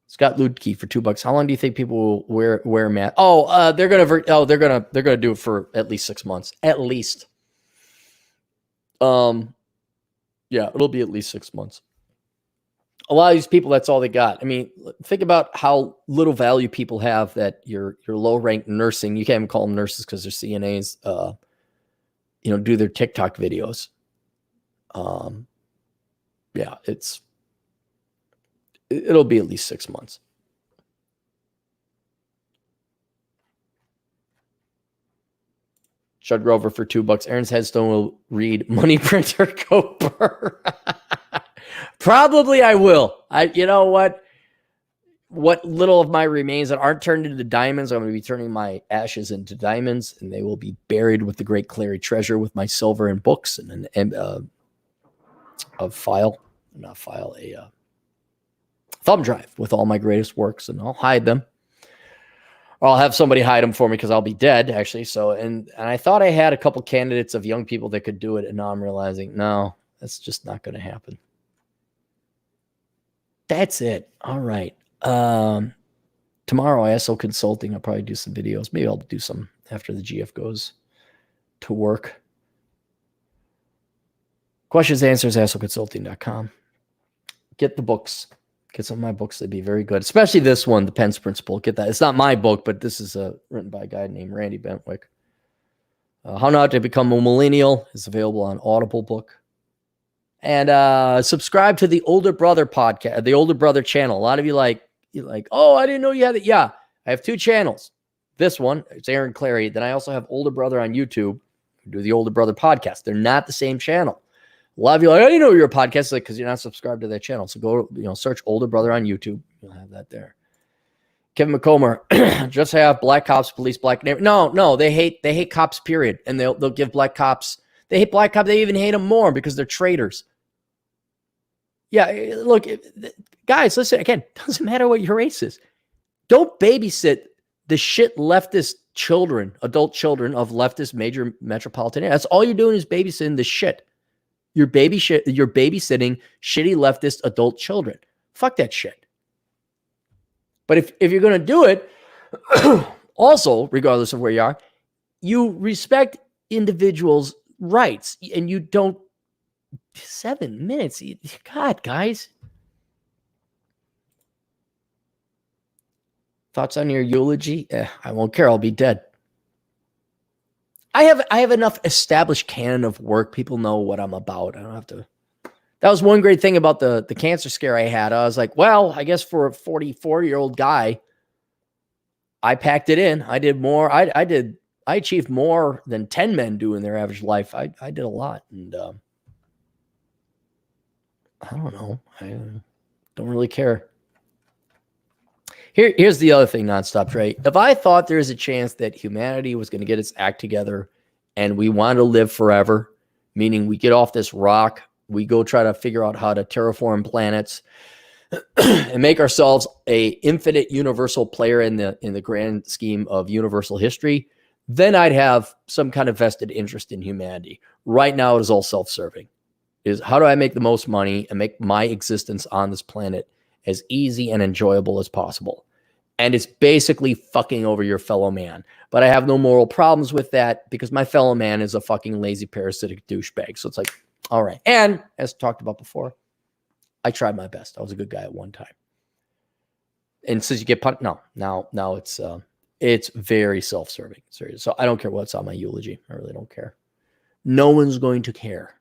Scott Ludke for $2. How long do you think people will wear masks? They're gonna do it for at least 6 months. At least. Yeah, it'll be at least 6 months. A lot of these people, that's all they got. I mean, think about how little value people have that your low-ranked nursing, you can't even call them nurses because they're CNAs, do their TikTok videos. Yeah, it'll be at least 6 months. Judd Grover for $2. Aaron's headstone will read "Money Printer Go Burr." Probably I will. You know what? What little of my remains that aren't turned into diamonds, I'm going to be turning my ashes into diamonds, and they will be buried with the great Clary treasure with my silver and books and a thumb drive with all my greatest works, and I'll hide them. Or I'll have somebody hide them for me because I'll be dead, actually. So, and I thought I had a couple candidates of young people that could do it, and now I'm realizing, no, that's just not going to happen. That's it. All right. Tomorrow, ISO Consulting, I'll probably do some videos. Maybe I'll do some after the GF goes to work. Questions, answers, ISOconsulting.com. Get the books. Get some of my books. They'd be very good, especially this one, The Pence Principle. Get that. It's not my book, but this is written by a guy named Randy Bentwick. How Not to Become a Millennial is available on Audible book. And subscribe to the Older Brother podcast, the Older Brother channel. A lot of you oh, I didn't know you had it. Yeah, I have 2 channels. This one, it's Aaron Clary. Then I also have Older Brother on YouTube, who do the Older Brother podcast. They're not the same channel. A lot of you are like, I didn't know you're a podcast, like, because you're not subscribed to that channel. So go, search Older Brother on YouTube. You'll have that there. Kevin Macomber, just have black cops police black neighbors. No, they hate cops, period. And they'll give black cops, they hate black cops. They even hate them more because they're traitors. Yeah, look, guys, listen, again, doesn't matter what your race is. Don't babysit the shit leftist children, adult children of leftist major metropolitan areas. That's all you're doing is babysitting the shit. You're babysitting shitty leftist adult children. Fuck that shit. But if you're going to do it, also, regardless of where you are, you respect individuals' rights and you don't. 7 minutes. God, guys. Thoughts on your eulogy? I won't care. I'll be dead. I have enough established canon of work. People know what I'm about. I don't have to. That was one great thing about the cancer scare I had. I was like, well, I guess for a 44-year-old guy, I packed it in. I did more. I achieved more than 10 men do in their average life. I did a lot. And I don't know. I don't really care. Here's the other thing, Nonstop Trey. If I thought there was a chance that humanity was going to get its act together and we want to live forever, meaning we get off this rock, we go try to figure out how to terraform planets and make ourselves a infinite universal player in the grand scheme of universal history, then I'd have some kind of vested interest in humanity. Right now, it is all self-serving. Is how do I make the most money and make my existence on this planet as easy and enjoyable as possible? And it's basically fucking over your fellow man. But I have no moral problems with that because my fellow man is a fucking lazy parasitic douchebag. So it's like, all right. And as talked about before, I tried my best. I was a good guy at one time. And since you get punished, now it's very self-serving. So I don't care what's on my eulogy. I really don't care. No one's going to care.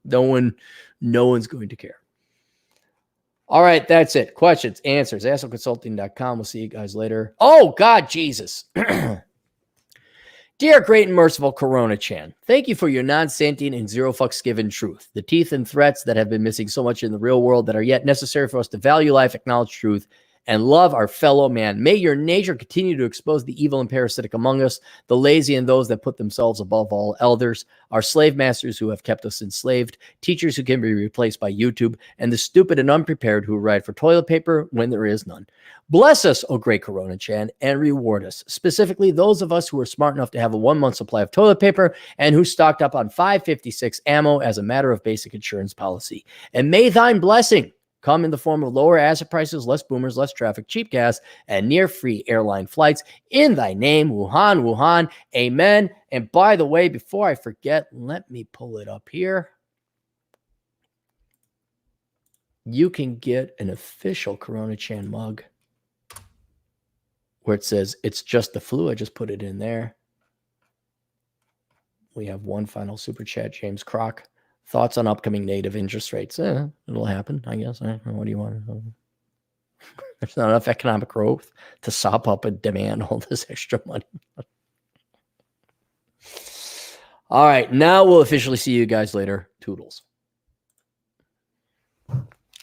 No one's going to care. All right, that's it. Questions, answers, AskConsulting.com. We'll see you guys later. Oh, God, Jesus. Dear great and merciful Coronachan, thank you for your non-sentient and zero fucks given truth. The teeth and threats that have been missing so much in the real world that are yet necessary for us to value life, acknowledge truth, and love our fellow man. May your nature continue to expose the evil and parasitic among us, the lazy and those that put themselves above all elders, our slave masters who have kept us enslaved, teachers who can be replaced by YouTube, and the stupid and unprepared who ride for toilet paper when there is none. Bless us, O great Coronachan, and reward us, specifically those of us who are smart enough to have a 1-month supply of toilet paper and who stocked up on 5.56 ammo as a matter of basic insurance policy. And may thine blessing come in the form of lower asset prices, less boomers, less traffic, cheap gas, and near-free airline flights. In thy name, Wuhan, Wuhan, amen. And by the way, before I forget, let me pull it up here. You can get an official Coronachan mug where it says, it's just the flu. I just put it in there. We have one final super chat, James Croc. Thoughts on upcoming native interest rates? It'll happen, I guess. What do you want? There's not enough economic growth to sop up and demand all this extra money. All right, now we'll officially see you guys later. Toodles.